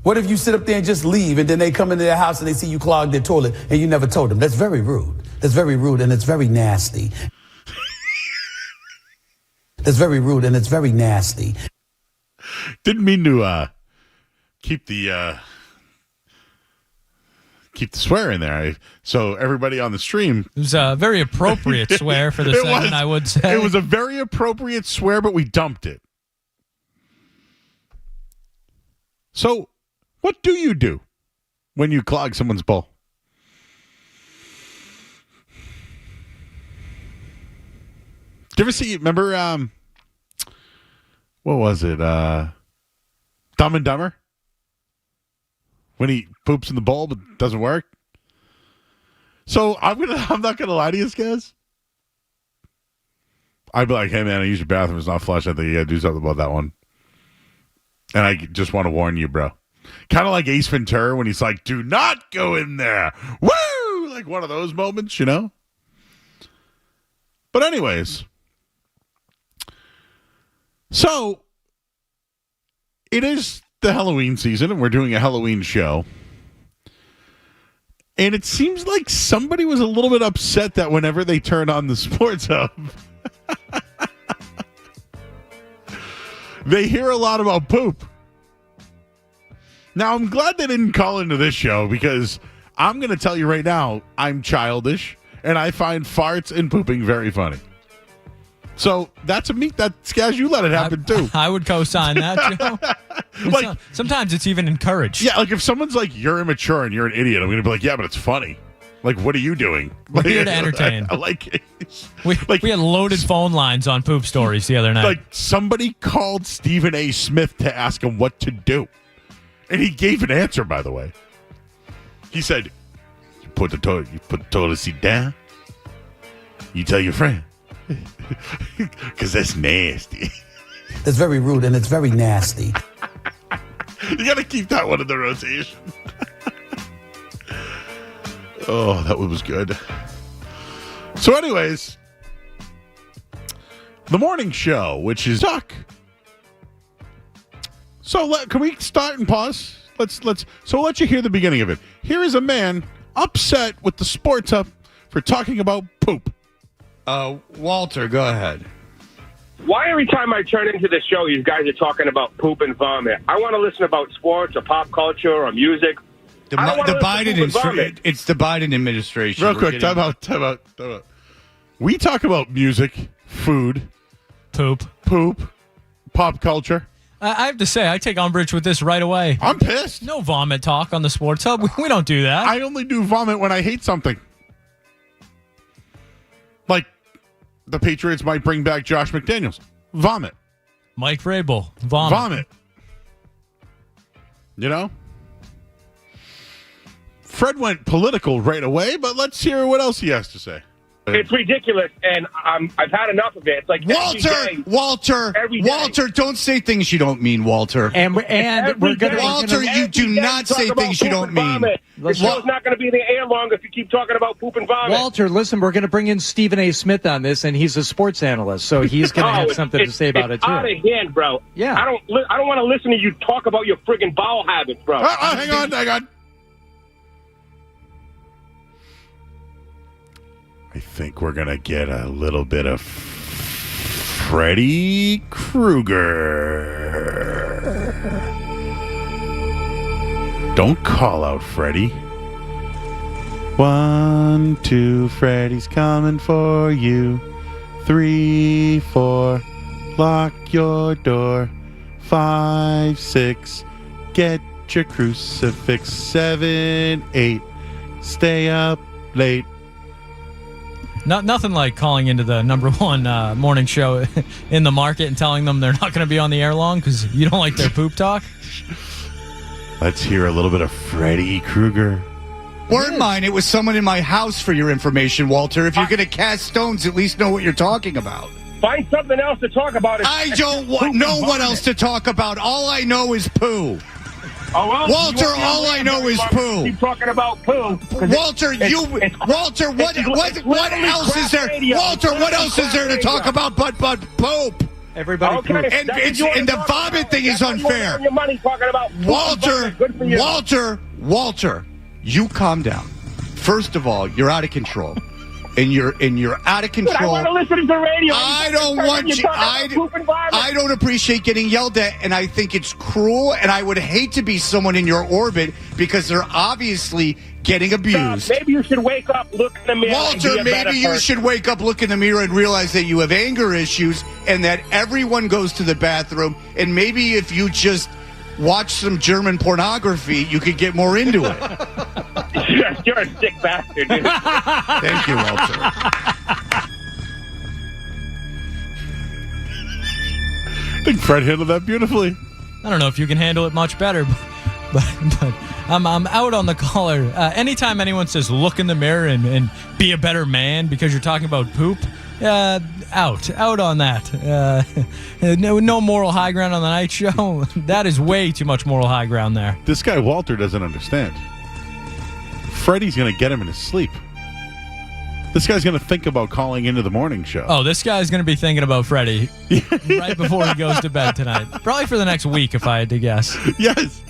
What if you sit up there and just leave, and then they come into their house and they see you clog their toilet and you never told them? That's very rude. That's very rude, and it's very nasty. That's very rude, and it's very nasty. Didn't mean to keep the swear in there. So everybody on the stream. It was a very appropriate swear for the segment, I would say. It was a very appropriate swear, but we dumped it. So, what do you do when you clog someone's bowl? Did you ever see, remember, what was it? Dumb and Dumber? When he poops in the bowl but doesn't work? So, I'm not gonna lie to you guys. I'd be like, hey man, I use your bathroom, it's not flush. I think you gotta do something about that one. And I just want to warn you, bro. Kind of like Ace Ventura when he's like, do not go in there. Woo! Like one of those moments, you know? But anyways. So, it is the Halloween season, and we're doing a Halloween show. And it seems like somebody was a little bit upset that whenever they turn on the Sports Hub, they hear a lot about poop. Now, I'm glad they didn't call into this show, because I'm going to tell you right now, I'm childish, and I find farts and pooping very funny. So that's Skaz, you let it happen too. I would co-sign that, Joe. Sometimes it's even encouraged. Yeah, like if someone's like, you're immature and you're an idiot, I'm going to be like, yeah, but it's funny. Like, what are you doing? We're here to entertain. I like it. We had loaded phone lines on poop stories the other night. Like, somebody called Stephen A. Smith to ask him what to do. And he gave an answer, by the way. He said, you put the toilet seat down. You tell your friend. Because that's nasty. That's very rude, and it's very nasty. You got to keep that one in the rotation. Oh, that one was good. So anyways, the morning show, which is Duck. So can we start and pause? We'll let you hear the beginning of it. Here is a man upset with the Sports Hub for talking about poop. Walter, go ahead. Why every time I turn into the show, you guys are talking about poop and vomit? I want to listen about sports or pop culture or music. The Biden it's the Biden administration. Real quick, time out. We talk about music, food, poop, pop culture. I have to say, I take umbrage with this right away. I'm pissed. No vomit talk on the Sports Hub. We don't do that. I only do vomit when I hate something. Like, the Patriots might bring back Josh McDaniels. Vomit. Mike Vrabel. Vomit. You know? Fred went political right away, but let's hear what else he has to say. It's ridiculous, and I've had enough of it. It's like Walter, don't say things you don't mean, Walter. And we're going to... Walter, you do not say things you don't mean. The show's not going to be in the air long if you keep talking about poop and vomit. Walter, listen, we're going to bring in Stephen A. Smith on this, and he's a sports analyst, so he's going to have something to say about it, too. It's out of hand, bro. Yeah. I don't want to listen to you talk about your friggin' bowel habits, bro. Hang on. I think we're going to get a little bit of Freddy Krueger. Don't call out Freddy. 1, 2, Freddy's coming for you. 3, 4, lock your door. 5, 6, get your crucifix. 7, 8, stay up late. Nothing like calling into the number one morning show in the market and telling them they're not going to be on the air long because you don't like their poop talk. Let's hear a little bit of Freddy Krueger. Weren't mine. It was someone in my house, for your information, Walter. If you're going to cast stones, at least know what you're talking about. Find something else to talk about. I don't know what else to talk about. All I know is poo. Oh, well, Walter, all I know is poo. Keep talking about poo. Walter, what else is there? Walter, what else is there to talk about but poop? Everybody poops. And the vomit thing is unfair. Your money talking about Walter, you calm down. First of all, you're out of control. And you're out of control. But I want to listen to the radio. I don't want you. I don't appreciate getting yelled at, and I think it's cruel. And I would hate to be someone in your orbit because they're obviously getting abused. Maybe you should wake up, look in the mirror. Walter, maybe you should wake up, look in the mirror, and realize that you have anger issues, and that everyone goes to the bathroom. And maybe if you just watch some German pornography, you could get more into it. You're a sick bastard, dude. Thank you, Walter. I think Fred handled that beautifully. I don't know if you can handle it much better, but I'm out on the caller. Anytime anyone says look in the mirror and be a better man because you're talking about poop, out on that. No moral high ground on the night show. That is way too much moral high ground there. This guy Walter doesn't understand. Freddie's going to get him in his sleep. This guy's going to think about calling into the morning show. Oh, this guy's going to be thinking about Freddie right before he goes to bed tonight. Probably for the next week, if I had to guess. Yes.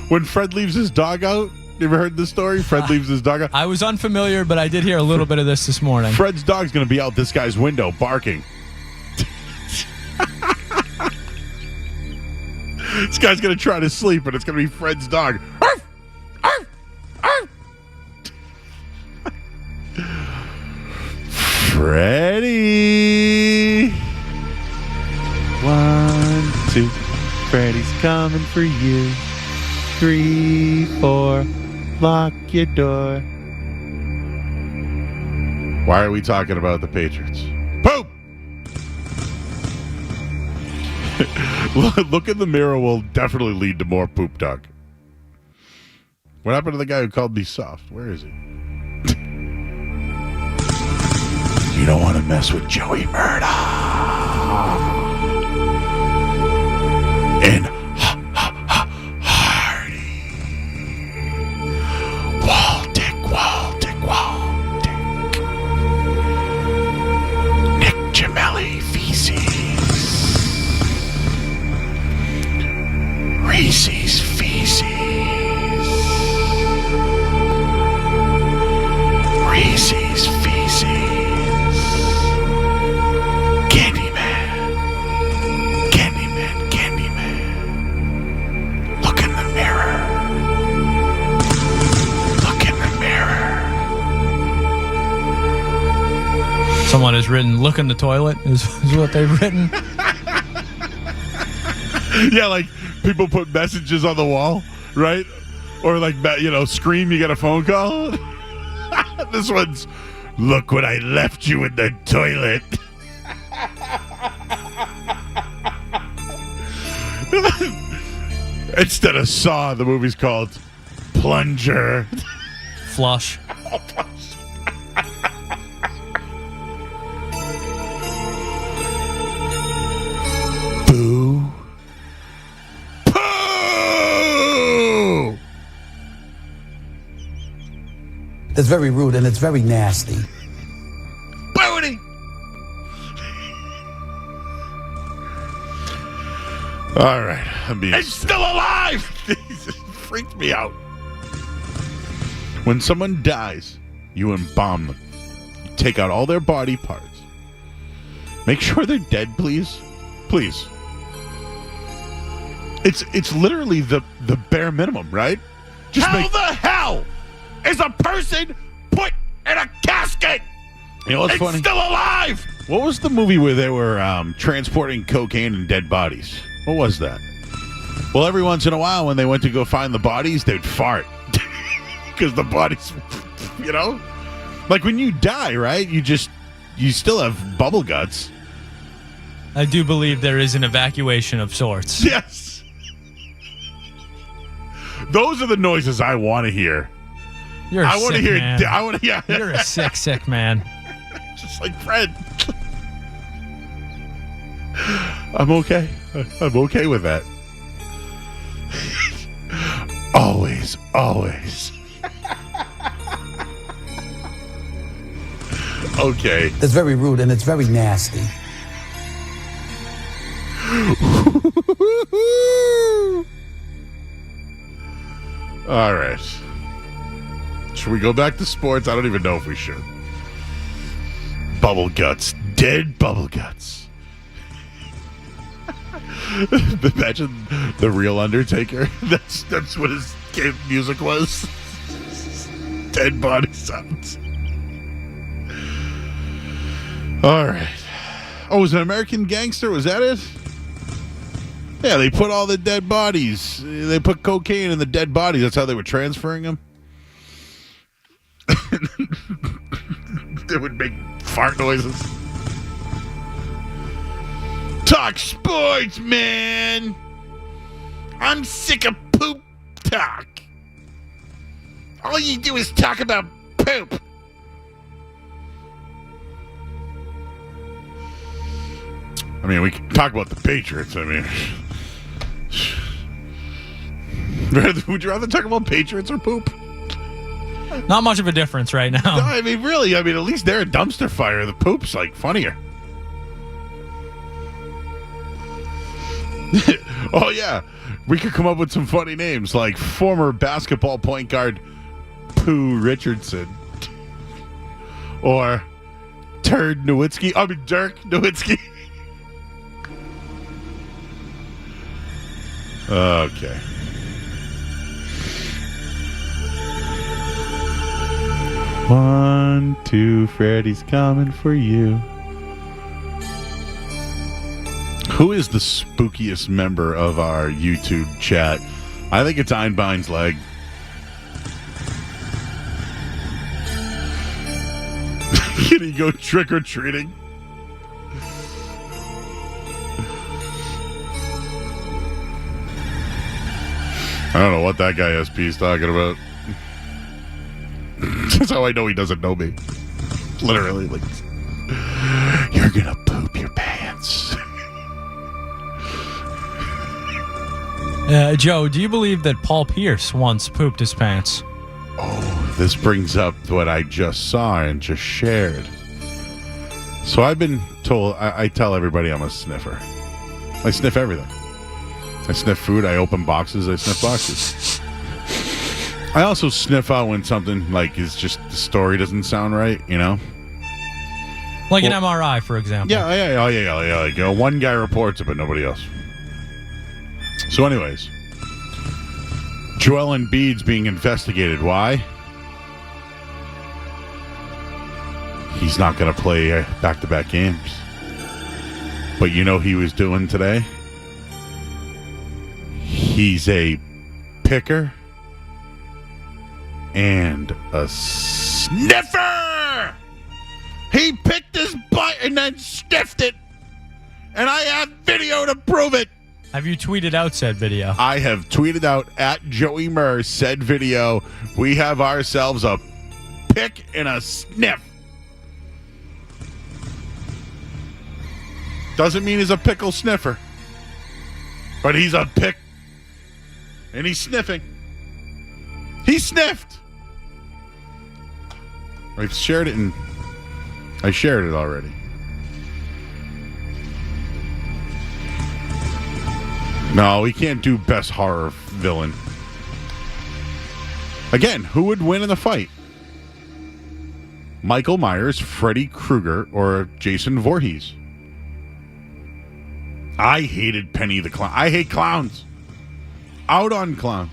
When Fred leaves his dog out, you ever heard this story? Fred leaves his dog out. I was unfamiliar, but I did hear a little bit of this morning. Fred's dog's going to be out this guy's window barking. This guy's going to try to sleep, and it's going to be Fred's dog. Arf! Arf! Arf! Freddie. 1, 2. Freddie's coming for you. 3, 4. Lock your door. Why are we talking about the Patriots? Poop! Look in the mirror will definitely lead to more poop talk. What happened to the guy who called me soft? Where is he? You don't want to mess with Joey Murdoch. And Hardy. Waldick. Nick Gemelli feces. Reese's feces. Reese's feces. Candyman. Look in the mirror. Someone has written, look in the toilet, is what they've written. Yeah, like people put messages on the wall, right? Or like, scream, you get a phone call. This one's, look what I left you in the toilet. Instead of Saw, the movie's called Plunger. Flush. Boo. Poo! It's very rude and it's very nasty. Booty! All right. It's still alive! Jesus, freaked me out. When someone dies, you embalm them. You take out all their body parts. Make sure they're dead, please. Please. It's literally the bare minimum, right? How the hell is a person put in a casket? You know what's funny? It's still alive! What was the movie where they were transporting cocaine and dead bodies? What was that? Well, every once in a while when they went to go find the bodies, they'd fart. Because the bodies, Like when you die, right? You still have bubble guts. I do believe there is an evacuation of sorts. Yes. Those are the noises I want to hear. You're a sick man. I want to hear. You're a sick man. Just like Fred. I'm okay. I'm okay with that. Always. Okay. It's very rude and it's very nasty. All right. Should we go back to sports? I don't even know if we should. Bubble guts. Dead bubble guts. Imagine the real Undertaker. That's what his music was. Dead body sounds. All right. Oh, was it American Gangster? Was that it? Yeah, they put all the dead bodies. They put cocaine in the dead bodies. That's how they were transferring them. They would make fart noises. Talk sports, man. I'm sick of poop talk. All you do is talk about poop. I mean, we can talk about the Patriots. I mean, would you rather talk about Patriots or poop? Not much of a difference right now. No, I mean, really. I mean, at least they're a dumpster fire. The poop's, like, funnier. Oh, yeah. We could come up with some funny names, like former basketball point guard Pooh Richardson. Or Dirk Nowitzki. Okay. One, two, Freddy's coming for you. Who is the spookiest member of our YouTube chat? I think it's Einbein's leg. Can he go trick-or-treating? I don't know what that guy SP is talking about. That's how I know he doesn't know me. Literally, like, you're gonna poop your pants. Joe, do you believe that Paul Pierce once pooped his pants? Oh, this brings up what I just saw and just shared. So I've been told, I tell everybody I'm a sniffer. I sniff everything. I sniff food, I open boxes, I sniff boxes. I also sniff out when something, like, is just, the story doesn't sound right, you know? Like an MRI, for example. Yeah. Like, one guy reports it, but nobody else. So anyways, Joel Embiid's being investigated. Why? He's not going to play back-to-back games. But you know he was doing today? He's a picker and a sniffer! He picked his butt and then sniffed it. And I have video to prove it. Have you tweeted out said video? I have tweeted out at Joey Murr said video. We have ourselves a pick and a sniff. Doesn't mean he's a pickle sniffer. But he's a pick. And he's sniffing. He sniffed. I've shared it and I shared it already. No, we can't do best horror villain. Again, who would win in the fight? Michael Myers, Freddy Krueger, or Jason Voorhees? I hated Penny the Clown. I hate clowns. Out on clowns.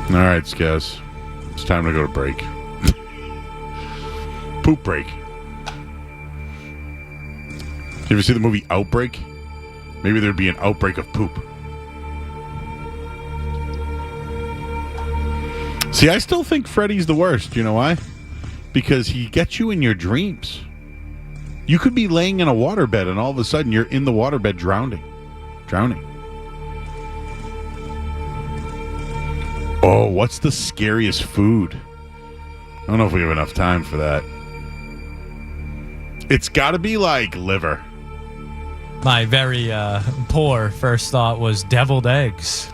All right, Skaz. It's time to go to break. Poop break. You ever see the movie Outbreak? Maybe there'd be an outbreak of poop. See, I still think Freddy's the worst. You know why? Because he gets you in your dreams. You could be laying in a waterbed and all of a sudden you're in the waterbed drowning. Oh, what's the scariest food? I don't know if we have enough time for that. It's got to be like liver. My very poor first thought was deviled eggs.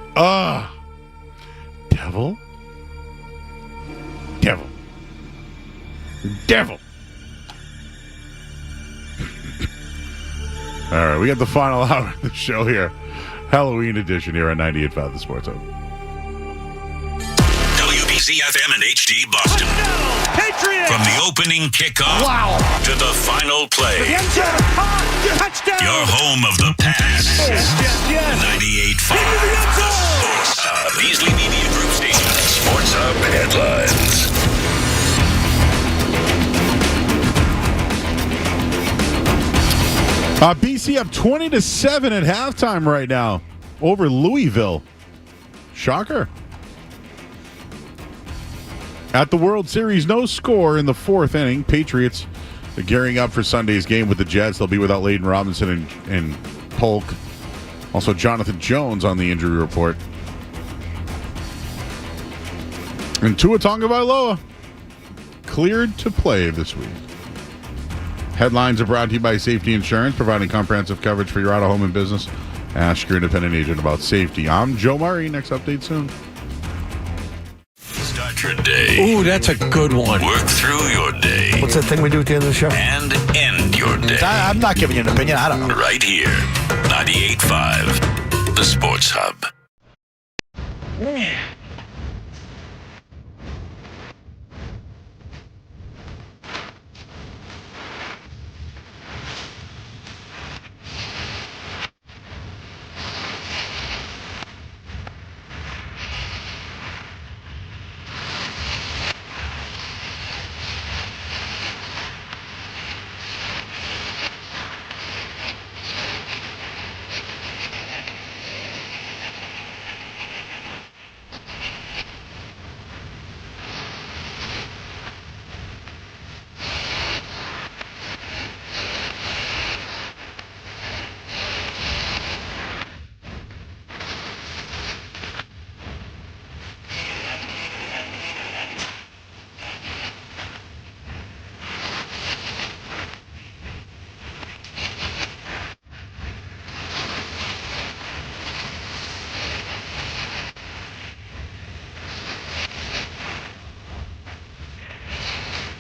Devil. All right, we got the final hour of the show here. Halloween edition here on 98.5 The Sports Hub. WBZ-FM and HD Boston. Patriots! From the opening kickoff to the final play. Touchdown! Your home of the past. 98.5 The Sports Hub. Beasley Media Group Station. Sports Hub headlines. BC up 20-7 at halftime right now over Louisville. Shocker. At the World Series, no score in the fourth inning. Patriots are gearing up for Sunday's game with the Jets. They'll be without Layden Robinson and Polk. Also, Jonathan Jones on the injury report. And Tua Tagovailoa cleared to play this week. Headlines are brought to you by Safety Insurance, providing comprehensive coverage for your auto, home, and business. Ask your independent agent about safety. I'm Joe Murray. Next update soon. Start your day. Ooh, that's a good one. Work through your day. What's that thing we do at the end of the show? And end your day. I'm not giving you an opinion. I don't know. Right here. 98.5 The Sports Hub.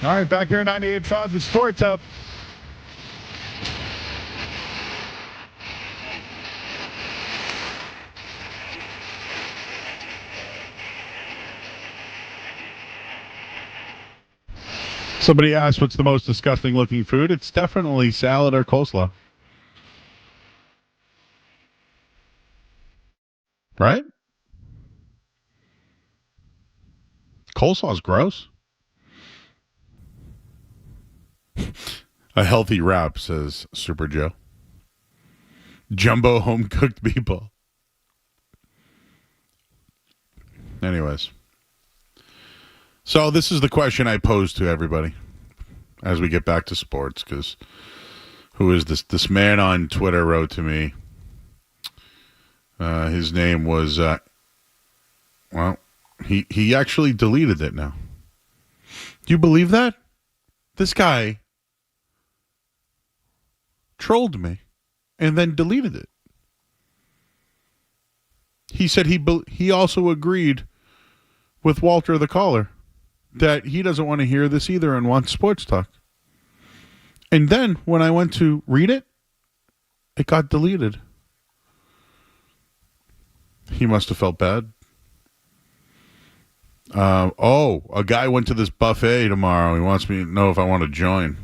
All right, back here at 98.5 The Sports Hub. Somebody asked what's the most disgusting looking food. It's definitely salad or coleslaw. Right? Coleslaw's gross. A healthy wrap, says Super Joe. Jumbo home cooked meatball. Anyways. So this is the question I pose to everybody as we get back to sports, because who is this? This man on Twitter wrote to me. His name was, he actually deleted it now. Do you believe that? This guy trolled me and then deleted it. He said he also agreed with Walter the caller that he doesn't want to hear this either and wants sports talk. And then when I went to read it, it got deleted. He must have felt bad. A guy went to this buffet tomorrow. He wants me to know if I want to join.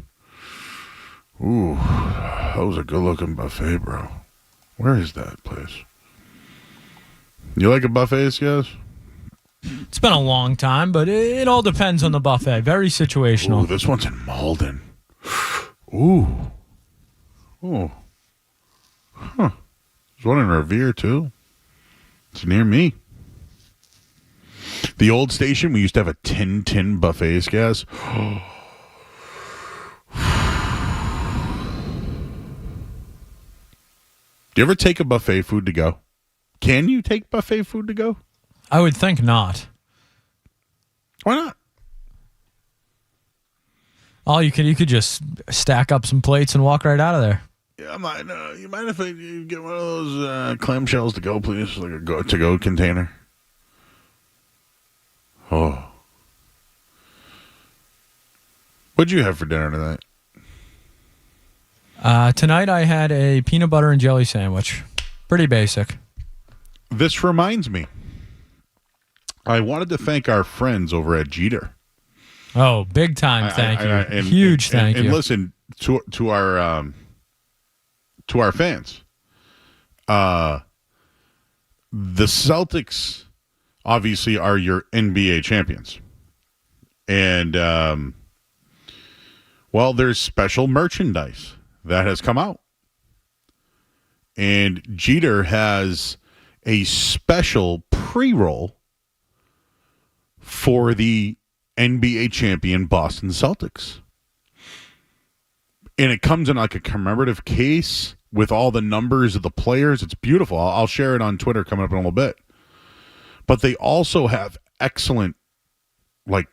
Ooh, that was a good-looking buffet, bro. Where is that place? You like a buffet, guys? It's been a long time, but it all depends on the buffet. Very situational. Ooh, this one's in Malden. Ooh. Huh. There's one in Revere, too. It's near me. The old station, we used to have a 10 buffets, guys. Do you ever take a buffet food to go? Can you take buffet food to go? I would think not. Why not? Oh, you could just stack up some plates and walk right out of there. Yeah, you mind if I get one of those clamshells to go, please? Like a to-go container. Oh. What'd you have for dinner tonight? Tonight I had a peanut butter and jelly sandwich. Pretty basic. This reminds me. I wanted to thank our friends over at Jeter. Oh, big time! Thank you, huge thank you. And listen to our fans. The Celtics obviously are your NBA champions, and well, there's special merchandise that has come out, and Jeter has a special pre-roll for the NBA champion Boston Celtics. And it comes in like a commemorative case with all the numbers of the players. It's beautiful. I'll share it on Twitter coming up in a little bit. But they also have excellent, like,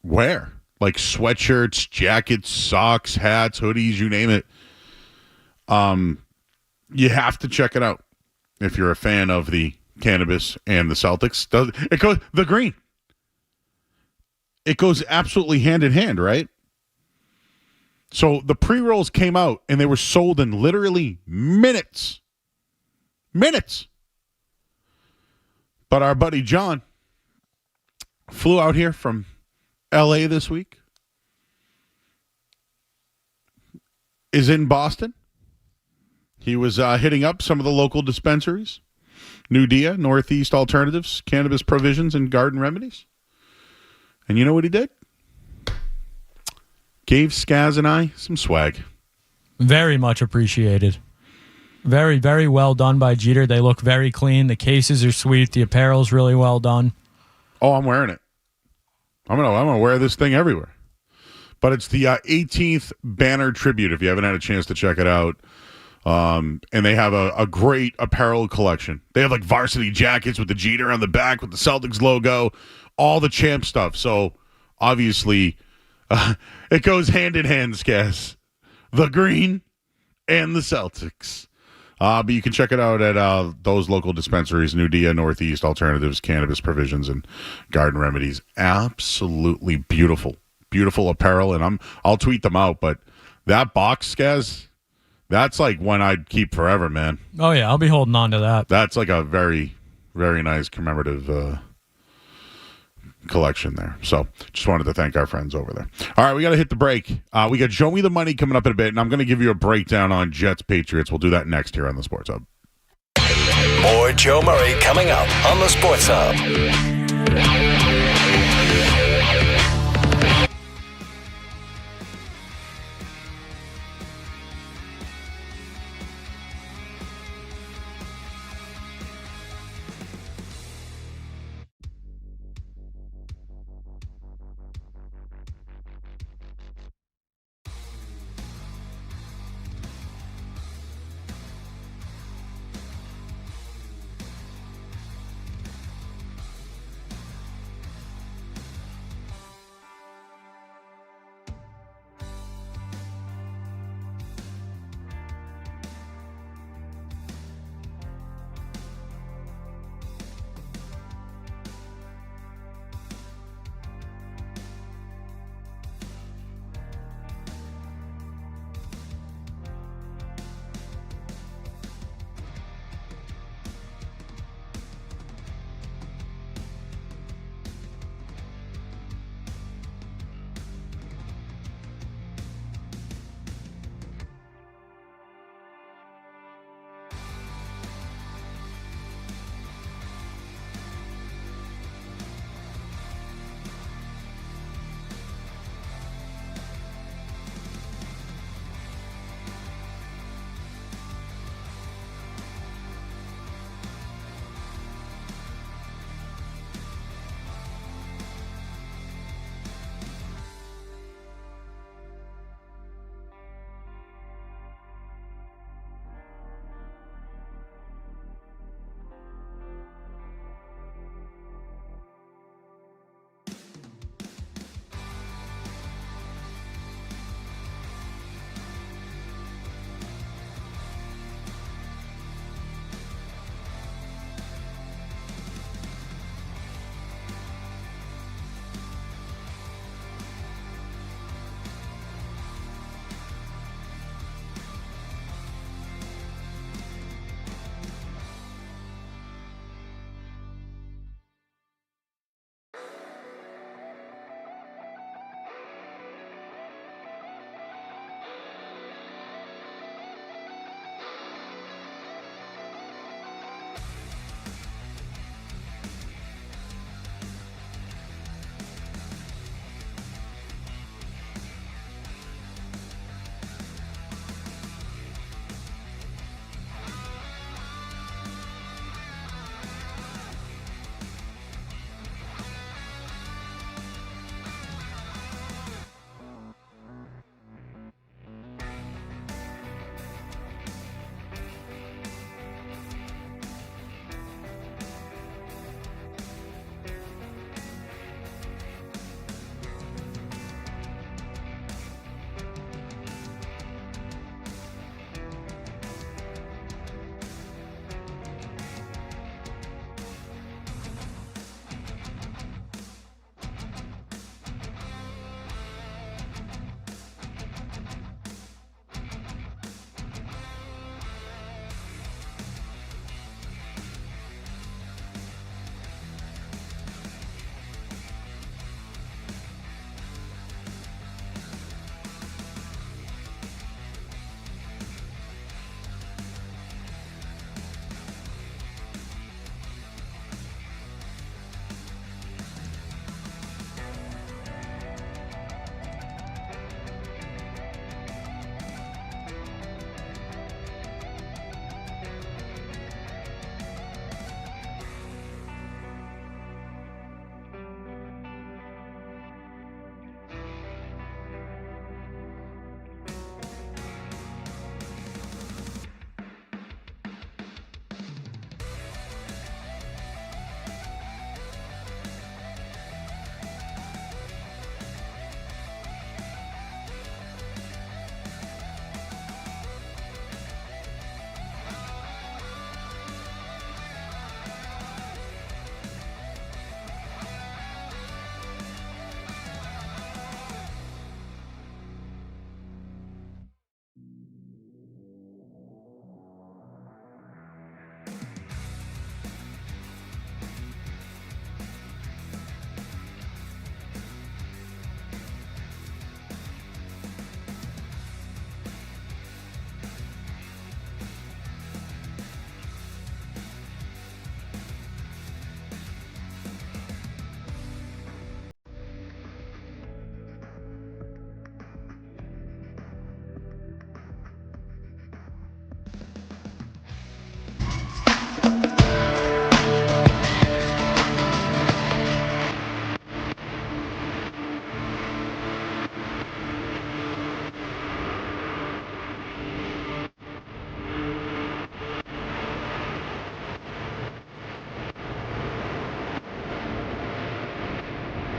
wear. Like sweatshirts, jackets, socks, hats, hoodies, you name it. You have to check it out if you're a fan of the cannabis and the Celtics. It goes the green. It goes absolutely hand in hand, right? So the pre-rolls came out and they were sold in literally minutes. Minutes. But our buddy John flew out here from LA this week. Is in Boston. He was hitting up some of the local dispensaries. New Dia, Northeast Alternatives, Cannabis Provisions, and Garden Remedies. And you know what he did? Gave Skaz and I some swag. Very much appreciated. Very, very well done by Jeter. They look very clean. The cases are sweet. The apparel's really well done. Oh, I'm wearing it. I'm gonna wear this thing everywhere. But it's the 18th banner tribute, if you haven't had a chance to check it out. And they have a great apparel collection. They have like varsity jackets with the Jeter on the back with the Celtics logo, all the champ stuff. So obviously it goes hand in hand, Skaz. The green and the Celtics. But you can check it out at those local dispensaries, New Dia, Northeast Alternatives, Cannabis Provisions, and Garden Remedies. Absolutely beautiful. Beautiful apparel, and I'll tweet them out, but that box, Skaz, that's like one I'd keep forever, man. Oh, yeah, I'll be holding on to that. That's like a very, very nice commemorative collection there. So just wanted to thank our friends over there. All right, we got to hit the break. We got Show Me the Money coming up in a bit, and I'm going to give you a breakdown on Jets Patriots. We'll do that next here on the Sports Hub. More Joe Murray coming up on the Sports Hub.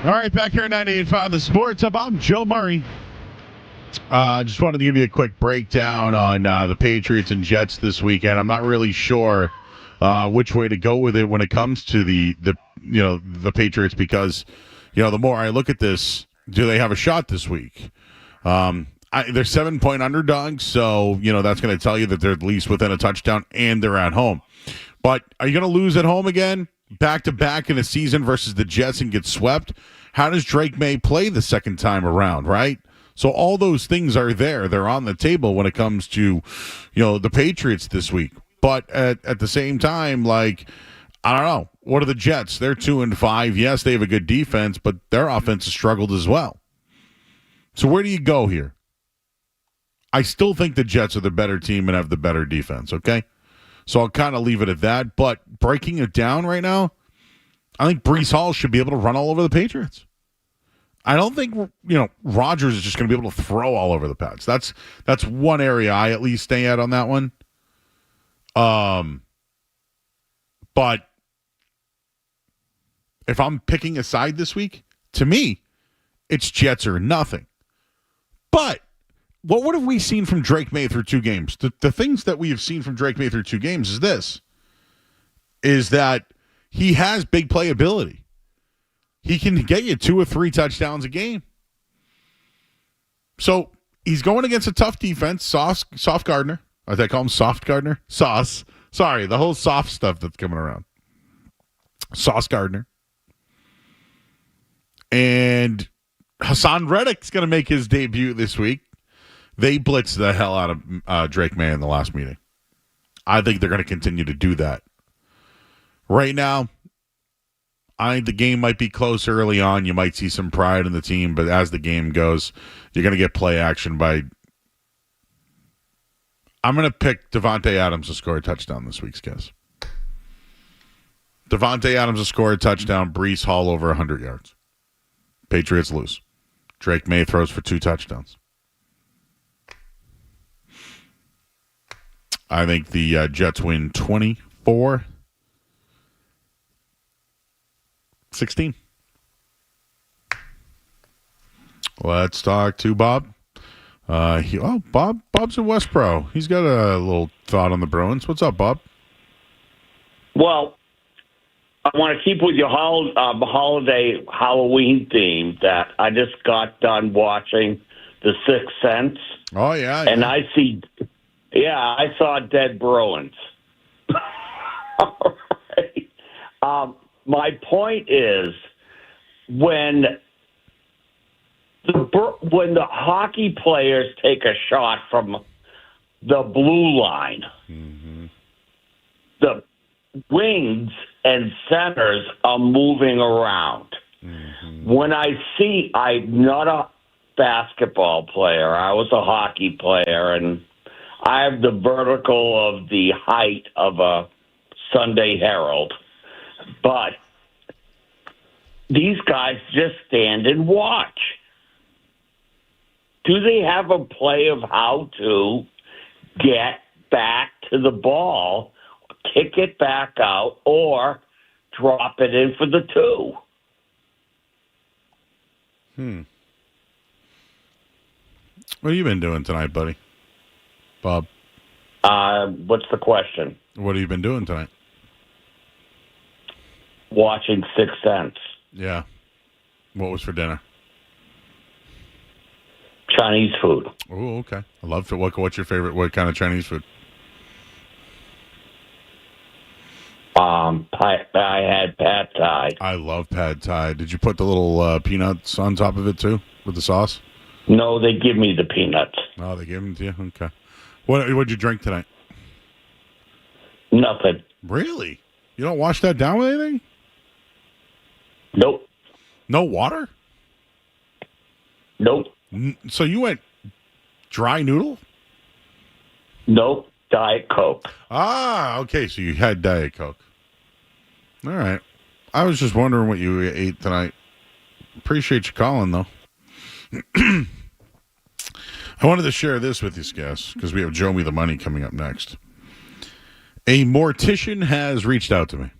All right, back here at 98.5 The Sports Hub. I'm Joe Murray. Just wanted to give you a quick breakdown on the Patriots and Jets this weekend. I'm not really sure which way to go with it when it comes to the Patriots because, the more I look at this, do they have a shot this week? They're 7-point underdogs, so, that's going to tell you that they're at least within a touchdown and they're at home. But are you going to lose at home again, back-to-back in a season versus the Jets and get swept? How does Drake May play the second time around, right? So all those things are there. They're on the table when it comes to, the Patriots this week. But at the same time, I don't know. What are the Jets? They're 2-5. Yes, they have a good defense, but their offense has struggled as well. So where do you go here? I still think the Jets are the better team and have the better defense, okay? So I'll kind of leave it at that. But breaking it down right now, I think Breece Hall should be able to run all over the Patriots. I don't think, Rodgers is just going to be able to throw all over the Pats. That's one area I at least stay at on that one. But if I'm picking a side this week, to me, it's Jets or nothing. But what have we seen from Drake May through 2 games? The things that we have seen from Drake May through 2 games is that he has big playability. He can get you 2 or 3 touchdowns a game. So he's going against a tough defense, Soft Gardner. I think I call him Soft Gardner? Sauce. Sorry, the whole soft stuff that's coming around. Sauce Gardner. And Hassan Reddick's going to make his debut this week. They blitzed the hell out of Drake May in the last meeting. I think they're going to continue to do that. Right now, I think the game might be close early on. You might see some pride in the team, but as the game goes, you're going to get play action by... I'm going to pick Devontae Adams to score a touchdown this week, guys. Devontae Adams to score a touchdown, Breece Hall over 100 yards. Patriots lose. Drake May throws for 2 touchdowns. I think the Jets win 24-16. Let's talk to Bob. Bob's in Westboro. He's got a little thought on the Bruins. What's up, Bob? Well, I want to keep with your holiday Halloween theme that I just got done watching The Sixth Sense. Oh, yeah. And I saw dead Bruins. All right. My point is, when the hockey players take a shot from the blue line, the wings and centers are moving around. When I'm not a basketball player. I was a hockey player, and I have the vertical of the height of a Sunday Herald. But these guys just stand and watch. Do they have a play of how to get back to the ball, kick it back out, or drop it in for the 2? What have you been doing tonight, buddy? Bob? What's the question? What have you been doing tonight? Watching Sixth Sense. Yeah. What was for dinner? Chinese food. Oh, okay. I love it. What's your favorite? What kind of Chinese food? I had pad thai. I love pad thai. Did you put the little peanuts on top of it too with the sauce? No, they give me the peanuts. Oh, they gave them to you? Okay. What'd you drink tonight? Nothing. Really? You don't wash that down with anything? Nope. No water? Nope. So you went dry noodle? Nope. Diet Coke. Ah, okay. So you had Diet Coke. All right. I was just wondering what you ate tonight. Appreciate you calling, though. I wanted to share this with you guys because we have Joe Me the Money coming up next. A mortician has reached out to me.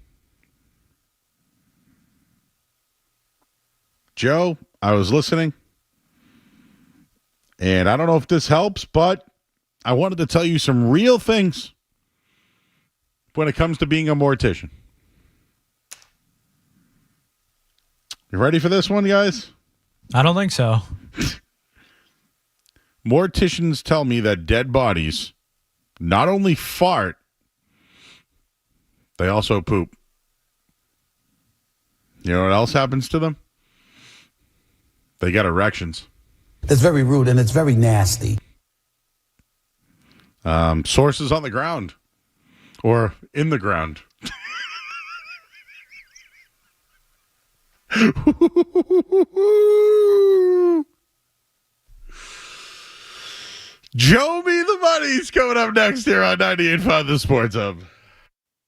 Joe, I was listening, and I don't know if this helps, but I wanted to tell you some real things when it comes to being a mortician. You ready for this one, guys? I don't think so. Morticians tell me that dead bodies not only fart, they also poop. You know what else happens to them? They got erections. That's very rude and it's very nasty. Sources on the ground or in the ground. Joe Me the Money's coming up next here on 98.5 The Sports Hub.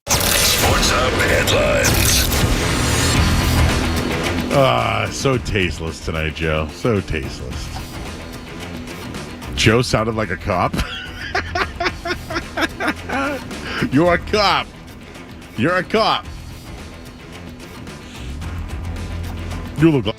Sports Hub headlines. So tasteless tonight, Joe. So tasteless. Joe sounded like a cop. You're a cop. You're a cop. You look like...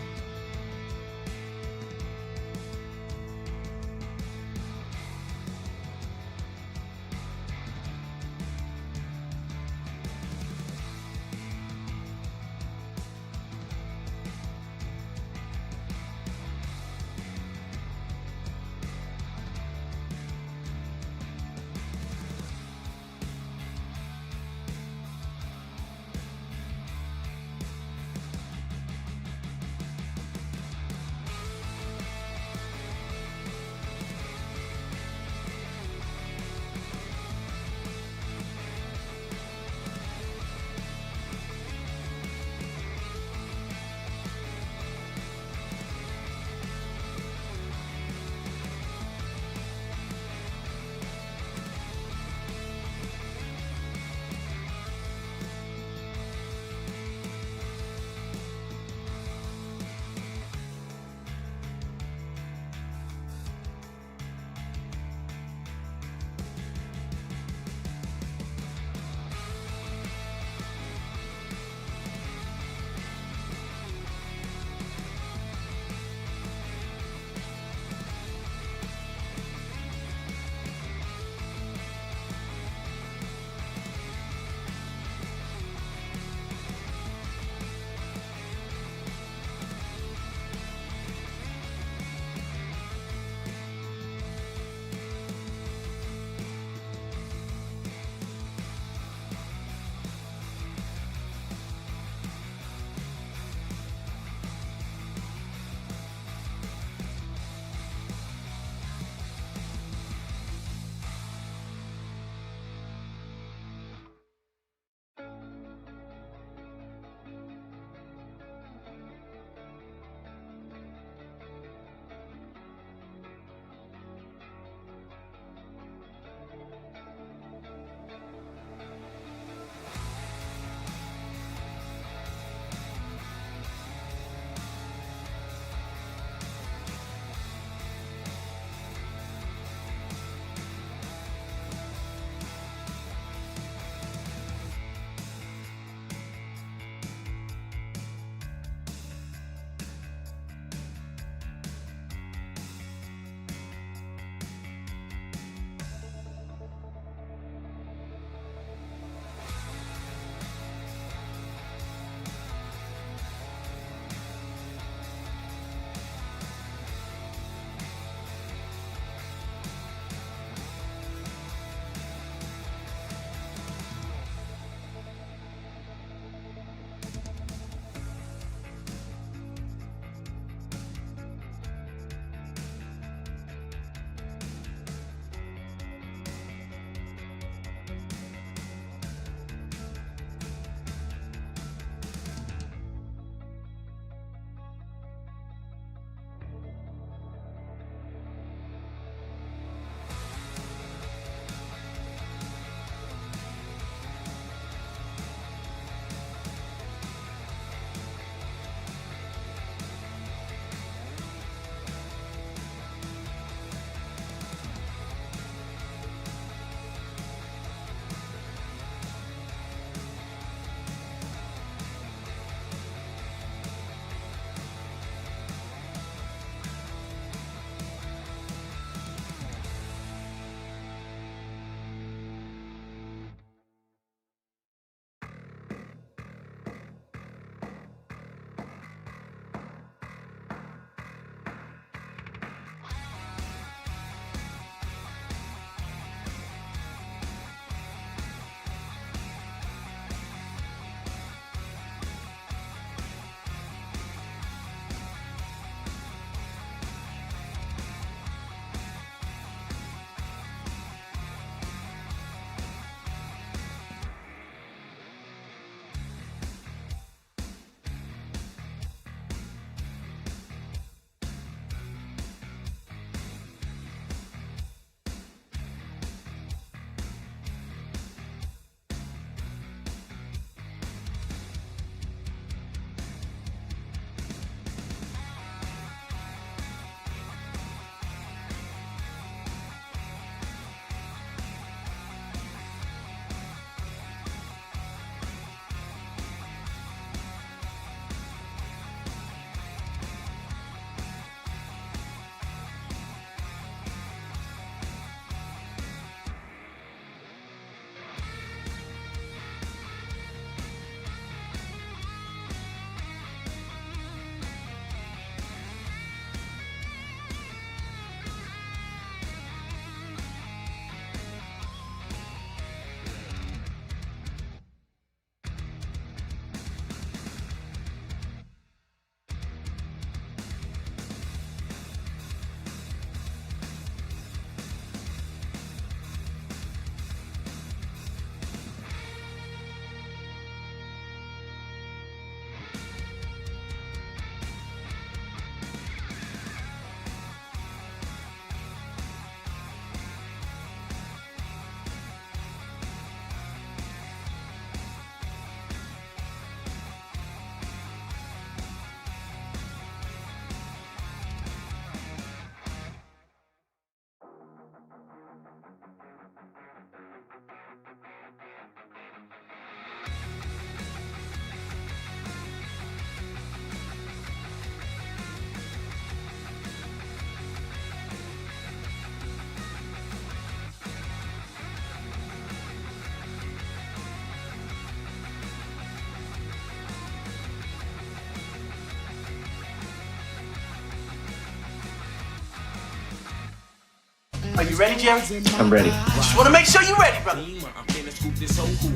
Are you ready, Jerry? I'm ready. Just want to make sure you're ready, brother.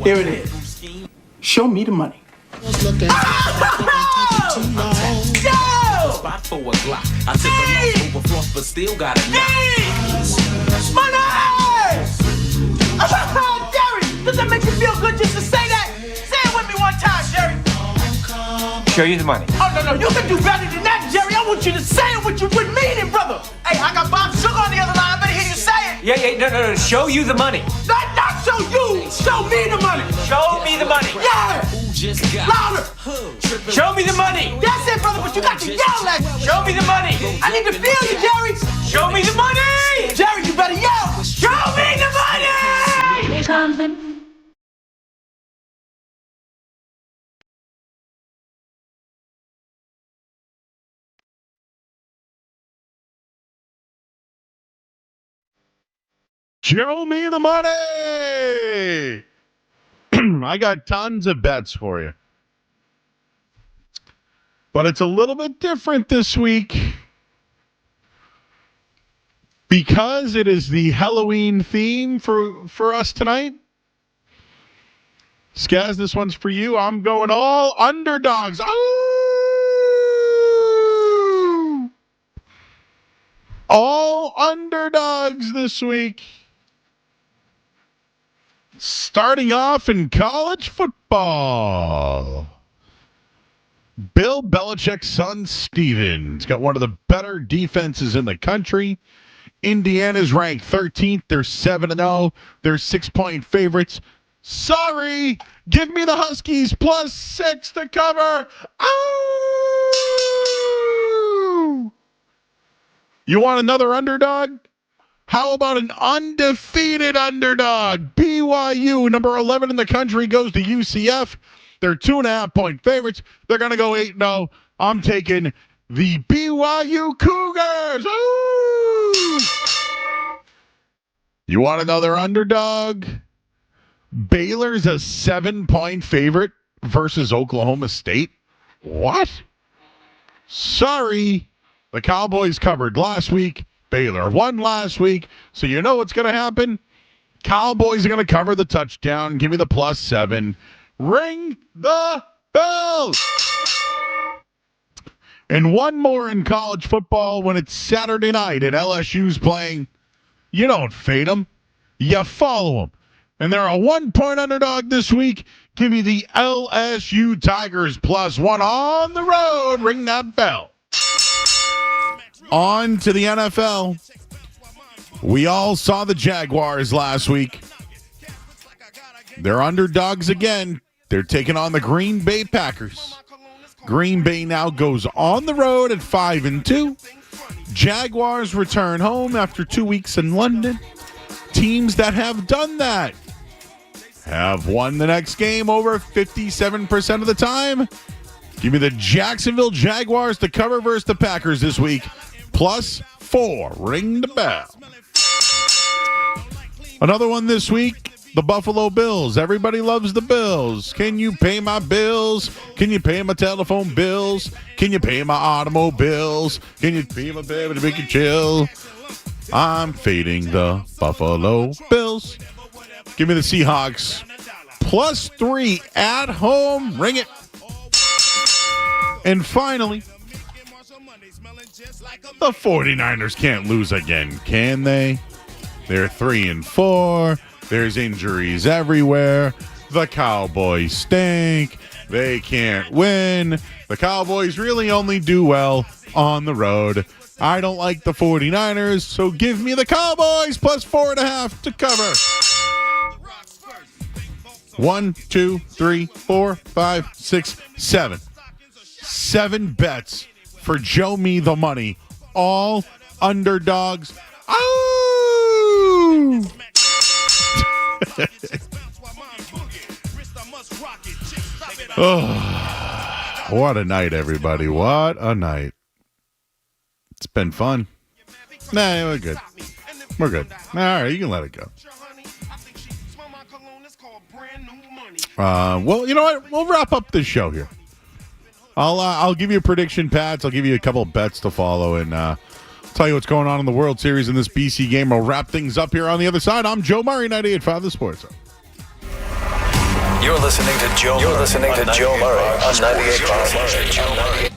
Here it is. Show me the money. Yo! Money! Jerry, does that make you feel good just to say that? Say it with me one time, Jerry. Show you the money. Oh, no, you can do better than that, Jerry. I want you to say it with meaning, brother. Hey, I got Bob Sugar on the other line. I better hear you say it. Yeah, no. Show you the money. Not show you. Show me the money. Show me the money. Yeah. Louder. Show me the money. That's it, brother, but you got to yell at me. Show me the money. I need to feel you, Jerry. Show me the money. Jerry, you better yell. Show me the money. Something. Show me the money! I got tons of bets for you. But it's a little bit different this week because it is the Halloween theme for us tonight. Skaz, this one's for you. I'm going all underdogs. Oh! All underdogs this week. Starting off in college football. Bill Belichick's son, Steven's got one of the better defenses in the country. Indiana's ranked 13th. They're 7-0. They're 6-point favorites. Sorry. Give me the Huskies +6 to cover. Oh! You want another underdog? How about an undefeated underdog? BYU, number 11 in the country, goes to UCF. They're 2.5-point favorites. They're going to go 8-0. I'm taking the BYU Cougars. Ooh! You want another underdog? Baylor's a 7-point favorite versus Oklahoma State. What? Sorry. The Cowboys covered last week. Baylor won last week. So you know what's going to happen? Cowboys are going to cover the touchdown. Give me the +7. Ring the bell. And one more in college football when it's Saturday night and LSU's playing. You don't fade them. You follow them. And they're a 1-point underdog this week. Give me the LSU Tigers +1 on the road. Ring that bell. On to the NFL. We all saw the Jaguars last week. They're underdogs again. They're taking on the Green Bay Packers. Green Bay now goes on the road at 5-2. Jaguars return home after 2 weeks in London. Teams that have done that have won the next game over 57% of the time. Give me the Jacksonville Jaguars to cover versus the Packers this week. +4. Ring the bell. Another one this week, the Buffalo Bills. Everybody loves the Bills. Can you pay my bills? Can you pay my telephone bills? Can you pay my automobiles? Can you pay my baby to make it chill? I'm fading the Buffalo Bills. Give me the Seahawks. +3 at home. Ring it. And finally, the 49ers can't lose again, can they? They're 3-4. There's injuries everywhere. The Cowboys stink. They can't win. The Cowboys really only do well on the road. I don't like the 49ers, so give me the Cowboys +4.5 to cover. 1, 2, 3, 4, 5, 6, 7. 7 bets for Joe Me the Money. All underdogs. Oh! Oh, what a night, everybody. What a night. It's been fun. Nah, we're good. We're good. All right, you can let it go. Well, you know what? We'll wrap up this show here. I'll give you a prediction, Pats. I'll give you a couple of bets to follow, and Tell you what's going on in the World Series in this BC game. We'll wrap things up here on the other side. I'm Joe Murray, 98.5 The Sports Zone. You're listening to Joe Murray on 98.5.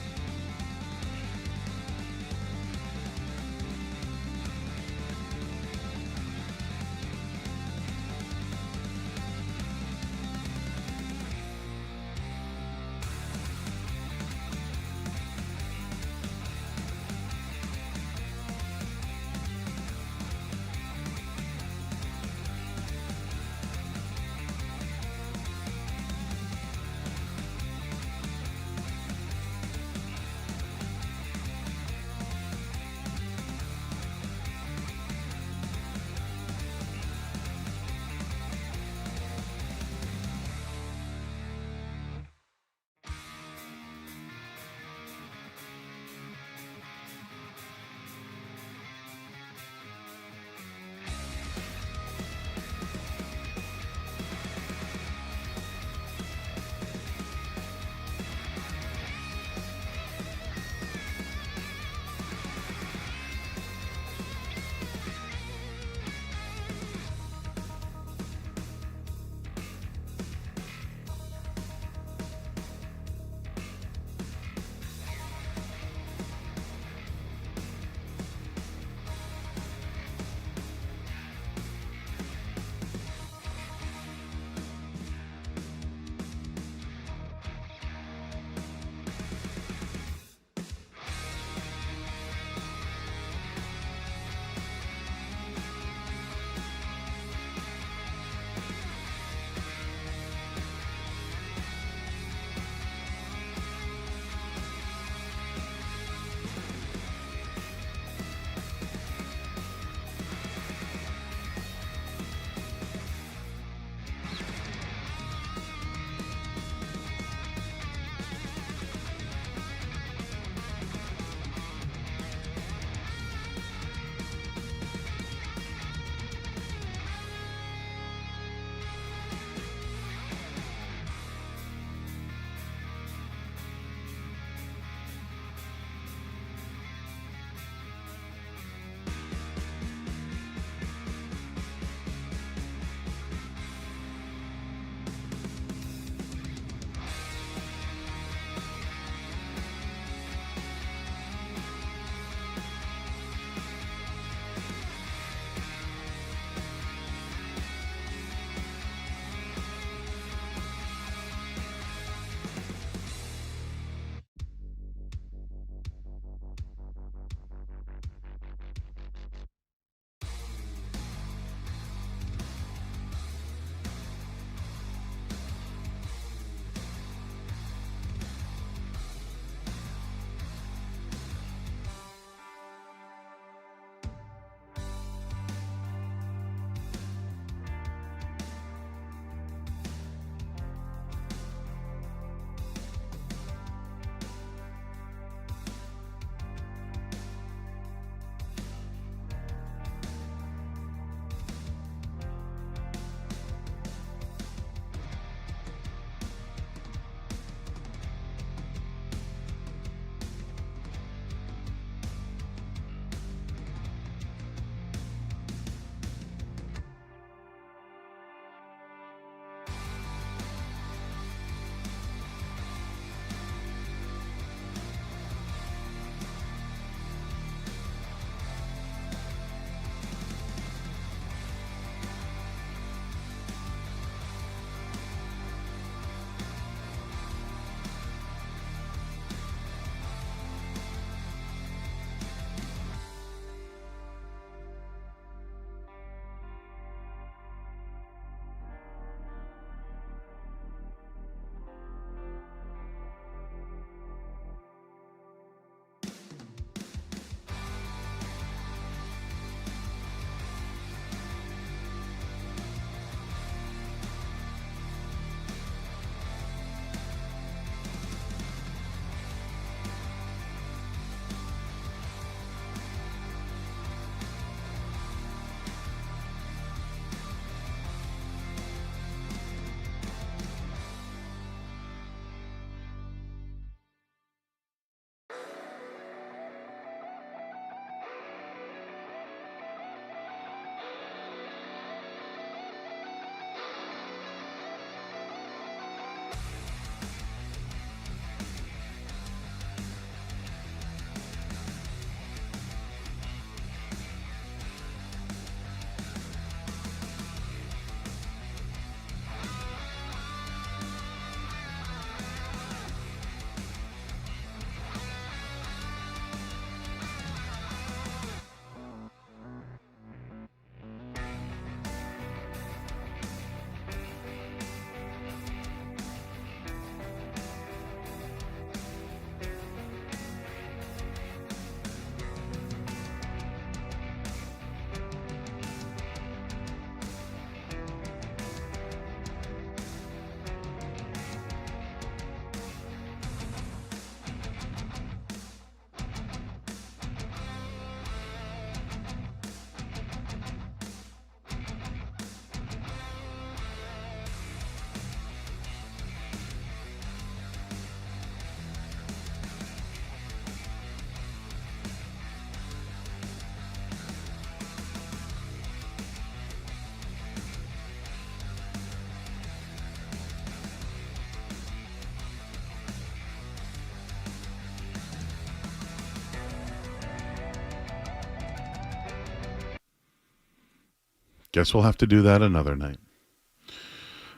Guess we'll have to do that another night.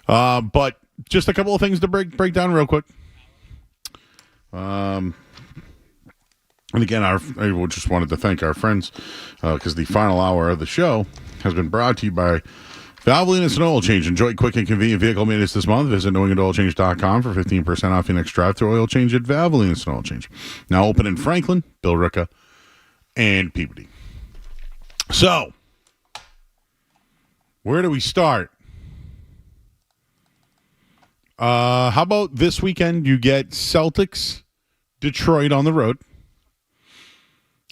But just a couple of things to break down real quick. And again, I just wanted to thank our friends because the final hour of the show has been brought to you by Valvoline and Oil Change. Enjoy quick and convenient vehicle maintenance this month. Visit knowingandoilchange.com for 15% off your next drive-through oil change at Valvoline and Oil Change. Now open in Franklin, Billerica, and Peabody. So, where do we start? How about this weekend you get Celtics, Detroit on the road.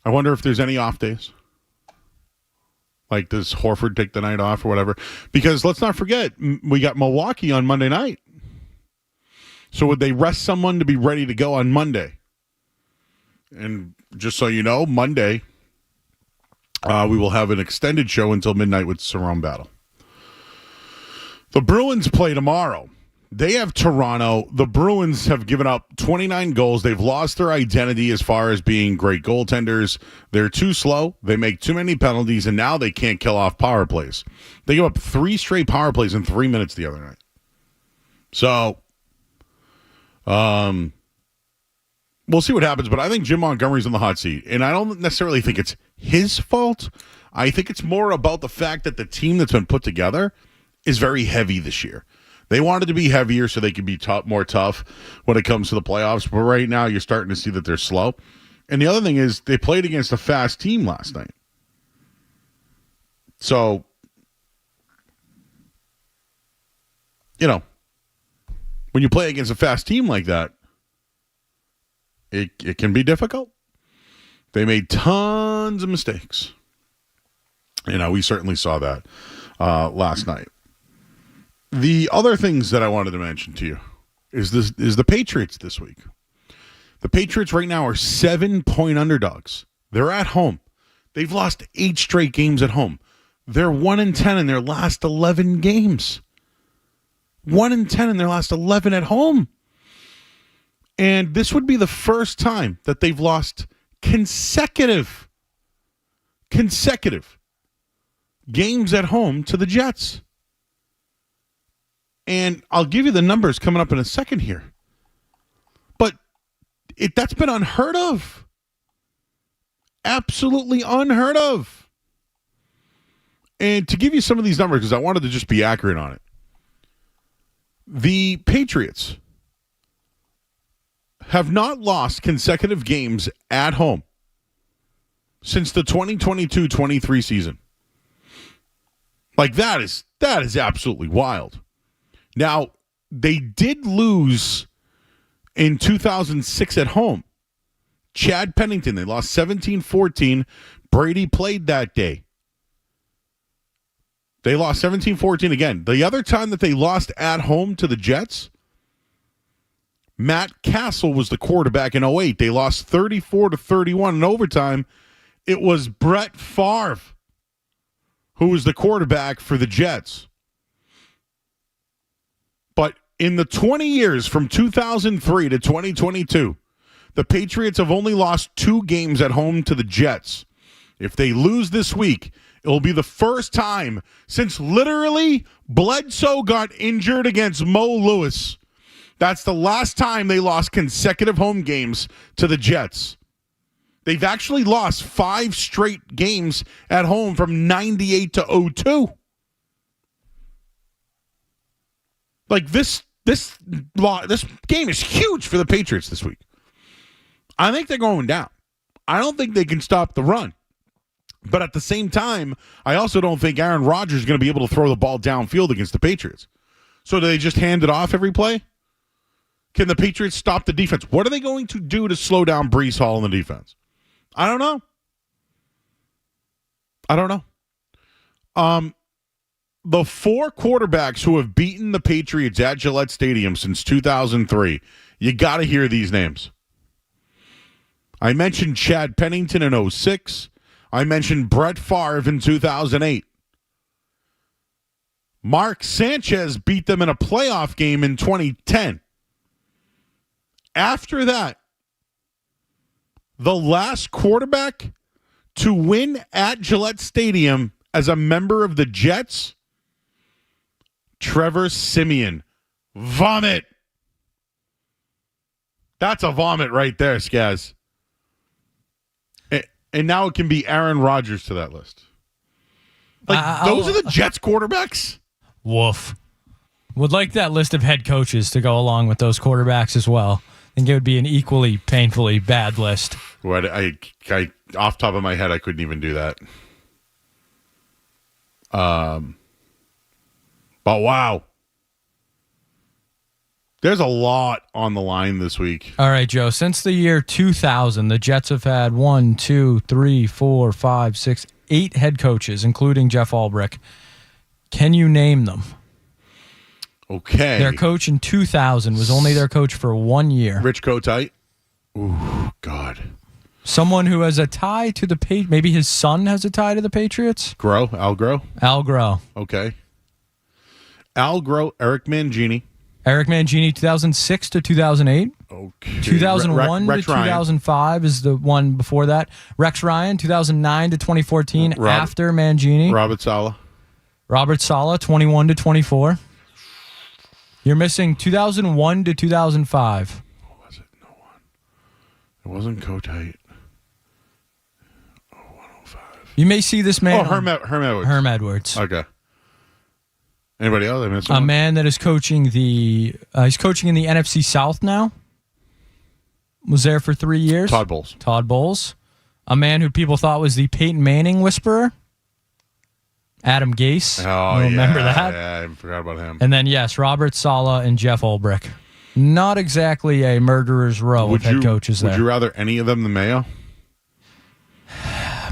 I wonder if there's any off days. Like, does Horford take the night off or whatever? Because let's not forget, we got Milwaukee on Monday night. So would they rest someone to be ready to go on Monday? And just so you know, Monday, we will have an extended show until midnight with Sarong Battle. The Bruins play tomorrow. They have Toronto. The Bruins have given up 29 goals. They've lost their identity as far as being great goaltenders. They're too slow. They make too many penalties, and now they can't kill off power plays. They give up 3 straight power plays in 3 minutes the other night. So, we'll see what happens, but I think Jim Montgomery's on the hot seat, and I don't necessarily think it's his fault. I think it's more about the fact that the team that's been put together is very heavy this year. They wanted to be heavier so they could be more tough when it comes to the playoffs. But right now, you're starting to see that they're slow. And the other thing is they played against a fast team last night. So, you know, when you play against a fast team like that, it can be difficult. They made tons of mistakes. You know, we certainly saw that last night. The other things that I wanted to mention to you is the Patriots this week. The Patriots right now are 7-point underdogs. They're at home. They've lost 8 straight games at home. They're 1-10 in their last 11 games. 1-10 in their last 11 at home. And this would be the first time that they've lost consecutive games at home to the Jets. And I'll give you the numbers coming up in a second here. But that's been unheard of. Absolutely unheard of. And to give you some of these numbers, because I wanted to just be accurate on it. The Patriots have not lost consecutive games at home since the 2022-23 season. Like, that is absolutely wild. Now, they did lose in 2006 at home. Chad Pennington, they lost 17-14. Brady played that day. They lost 17-14 again. The other time that they lost at home to the Jets, Matt Castle was the quarterback in 2008. They lost 34-31 in overtime. It was Brett Favre who was the quarterback for the Jets. But in the 20 years from 2003 to 2022, the Patriots have only lost 2 games at home to the Jets. If they lose this week, it will be the first time since literally Bledsoe got injured against Mo Lewis. That's the last time they lost consecutive home games to the Jets. They've actually lost 5 straight games at home from 98 to 02. Like, this game is huge for the Patriots this week. I think they're going down. I don't think they can stop the run. But at the same time, I also don't think Aaron Rodgers is going to be able to throw the ball downfield against the Patriots. So do they just hand it off every play? Can the Patriots stop the defense? What are they going to do to slow down Breece Hall in the defense? I don't know. The 4 quarterbacks who have beaten the Patriots at Gillette Stadium since 2003, you got to hear these names. I mentioned Chad Pennington in 2006. I mentioned Brett Favre in 2008. Mark Sanchez beat them in a playoff game in 2010. After that, the last quarterback to win at Gillette Stadium as a member of the Jets, Trevor Siemian. Vomit. That's a vomit right there, Skaz. And now it can be Aaron Rodgers to that list. Like, those are the Jets quarterbacks? Woof. Would like that list of head coaches to go along with those quarterbacks as well. I think it would be an equally painfully bad list. Well, I off top of my head, I couldn't even do that. But wow. There's a lot on the line this week. All right, Joe. Since the year 2000, the Jets have had 1, 2, 3, 4, 5, 6, 8 head coaches, including Jeff Ulbrich. Can you name them? Okay. Their coach in 2000 was only their coach for 1 year. Rich Kotite. Ooh, God. Someone who has a tie to the Patriots. Maybe his son has a tie to the Patriots? Al Groh? Al Groh. Okay. Al Groh, Eric Mangini. Eric Mangini, 2006 to 2008. Okay. 2001 Rex to 2005 is the one before that. Rex Ryan, 2009 to 2014, after Mangini. Robert Saleh. Robert Saleh, 21 to 24. You're missing 2001 to 2005. What was it? No one. It wasn't Kotite. 105. You may see this man. Herm Edwards. Herm Edwards. Okay. Anybody else? I missed A someone? man that is coaching he's coaching in the NFC South now. Was there for 3 years. Todd Bowles. A man who people thought was the Peyton Manning whisperer. Adam Gase. Oh, you remember that? Yeah, I forgot about him. And then, yes, Robert Saleh and Jeff Ulbrich. Not exactly a murderer's row of head coaches there. Would you rather any of them than Mayo?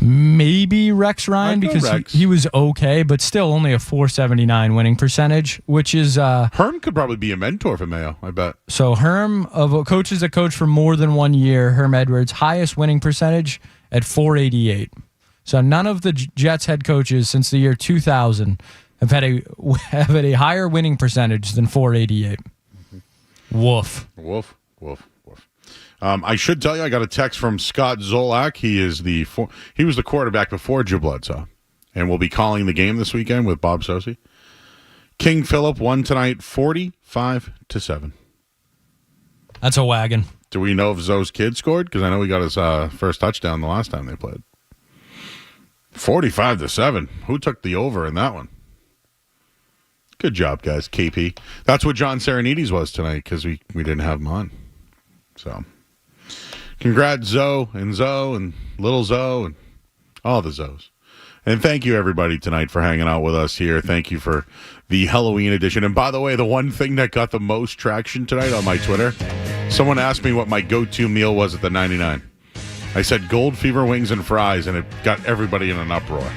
Maybe Rex Ryan, because Rex. he was okay, but still only a .479 winning percentage, which is... Herm could probably be a mentor for Mayo, I bet. So Herm, of coaches that coach for more than 1 year, Herm Edwards, highest winning percentage at .488. So none of the Jets head coaches since the year 2000 have had a higher winning percentage than .488. Woof. Woof. I should tell you, I got a text from Scott Zolak. He was the quarterback before Joe Bledsoe, and will be calling the game this weekend with Bob Sosi. King Philip won tonight, 45-7. That's a wagon. Do we know if Zoe's kid scored? Because I know he got his first touchdown the last time they played. 45-7. Who took the over in that one? Good job, guys. KP. That's what John Serenides was tonight, because we didn't have him on. So, congrats, Zoe and little Zoe and all the Zoes. And thank you, everybody, tonight for hanging out with us here. Thank you for the Halloween edition. And by the way, the one thing that got the most traction tonight on my Twitter, someone asked me what my go-to meal was at the 99. I said gold fever wings and fries, and it got everybody in an uproar.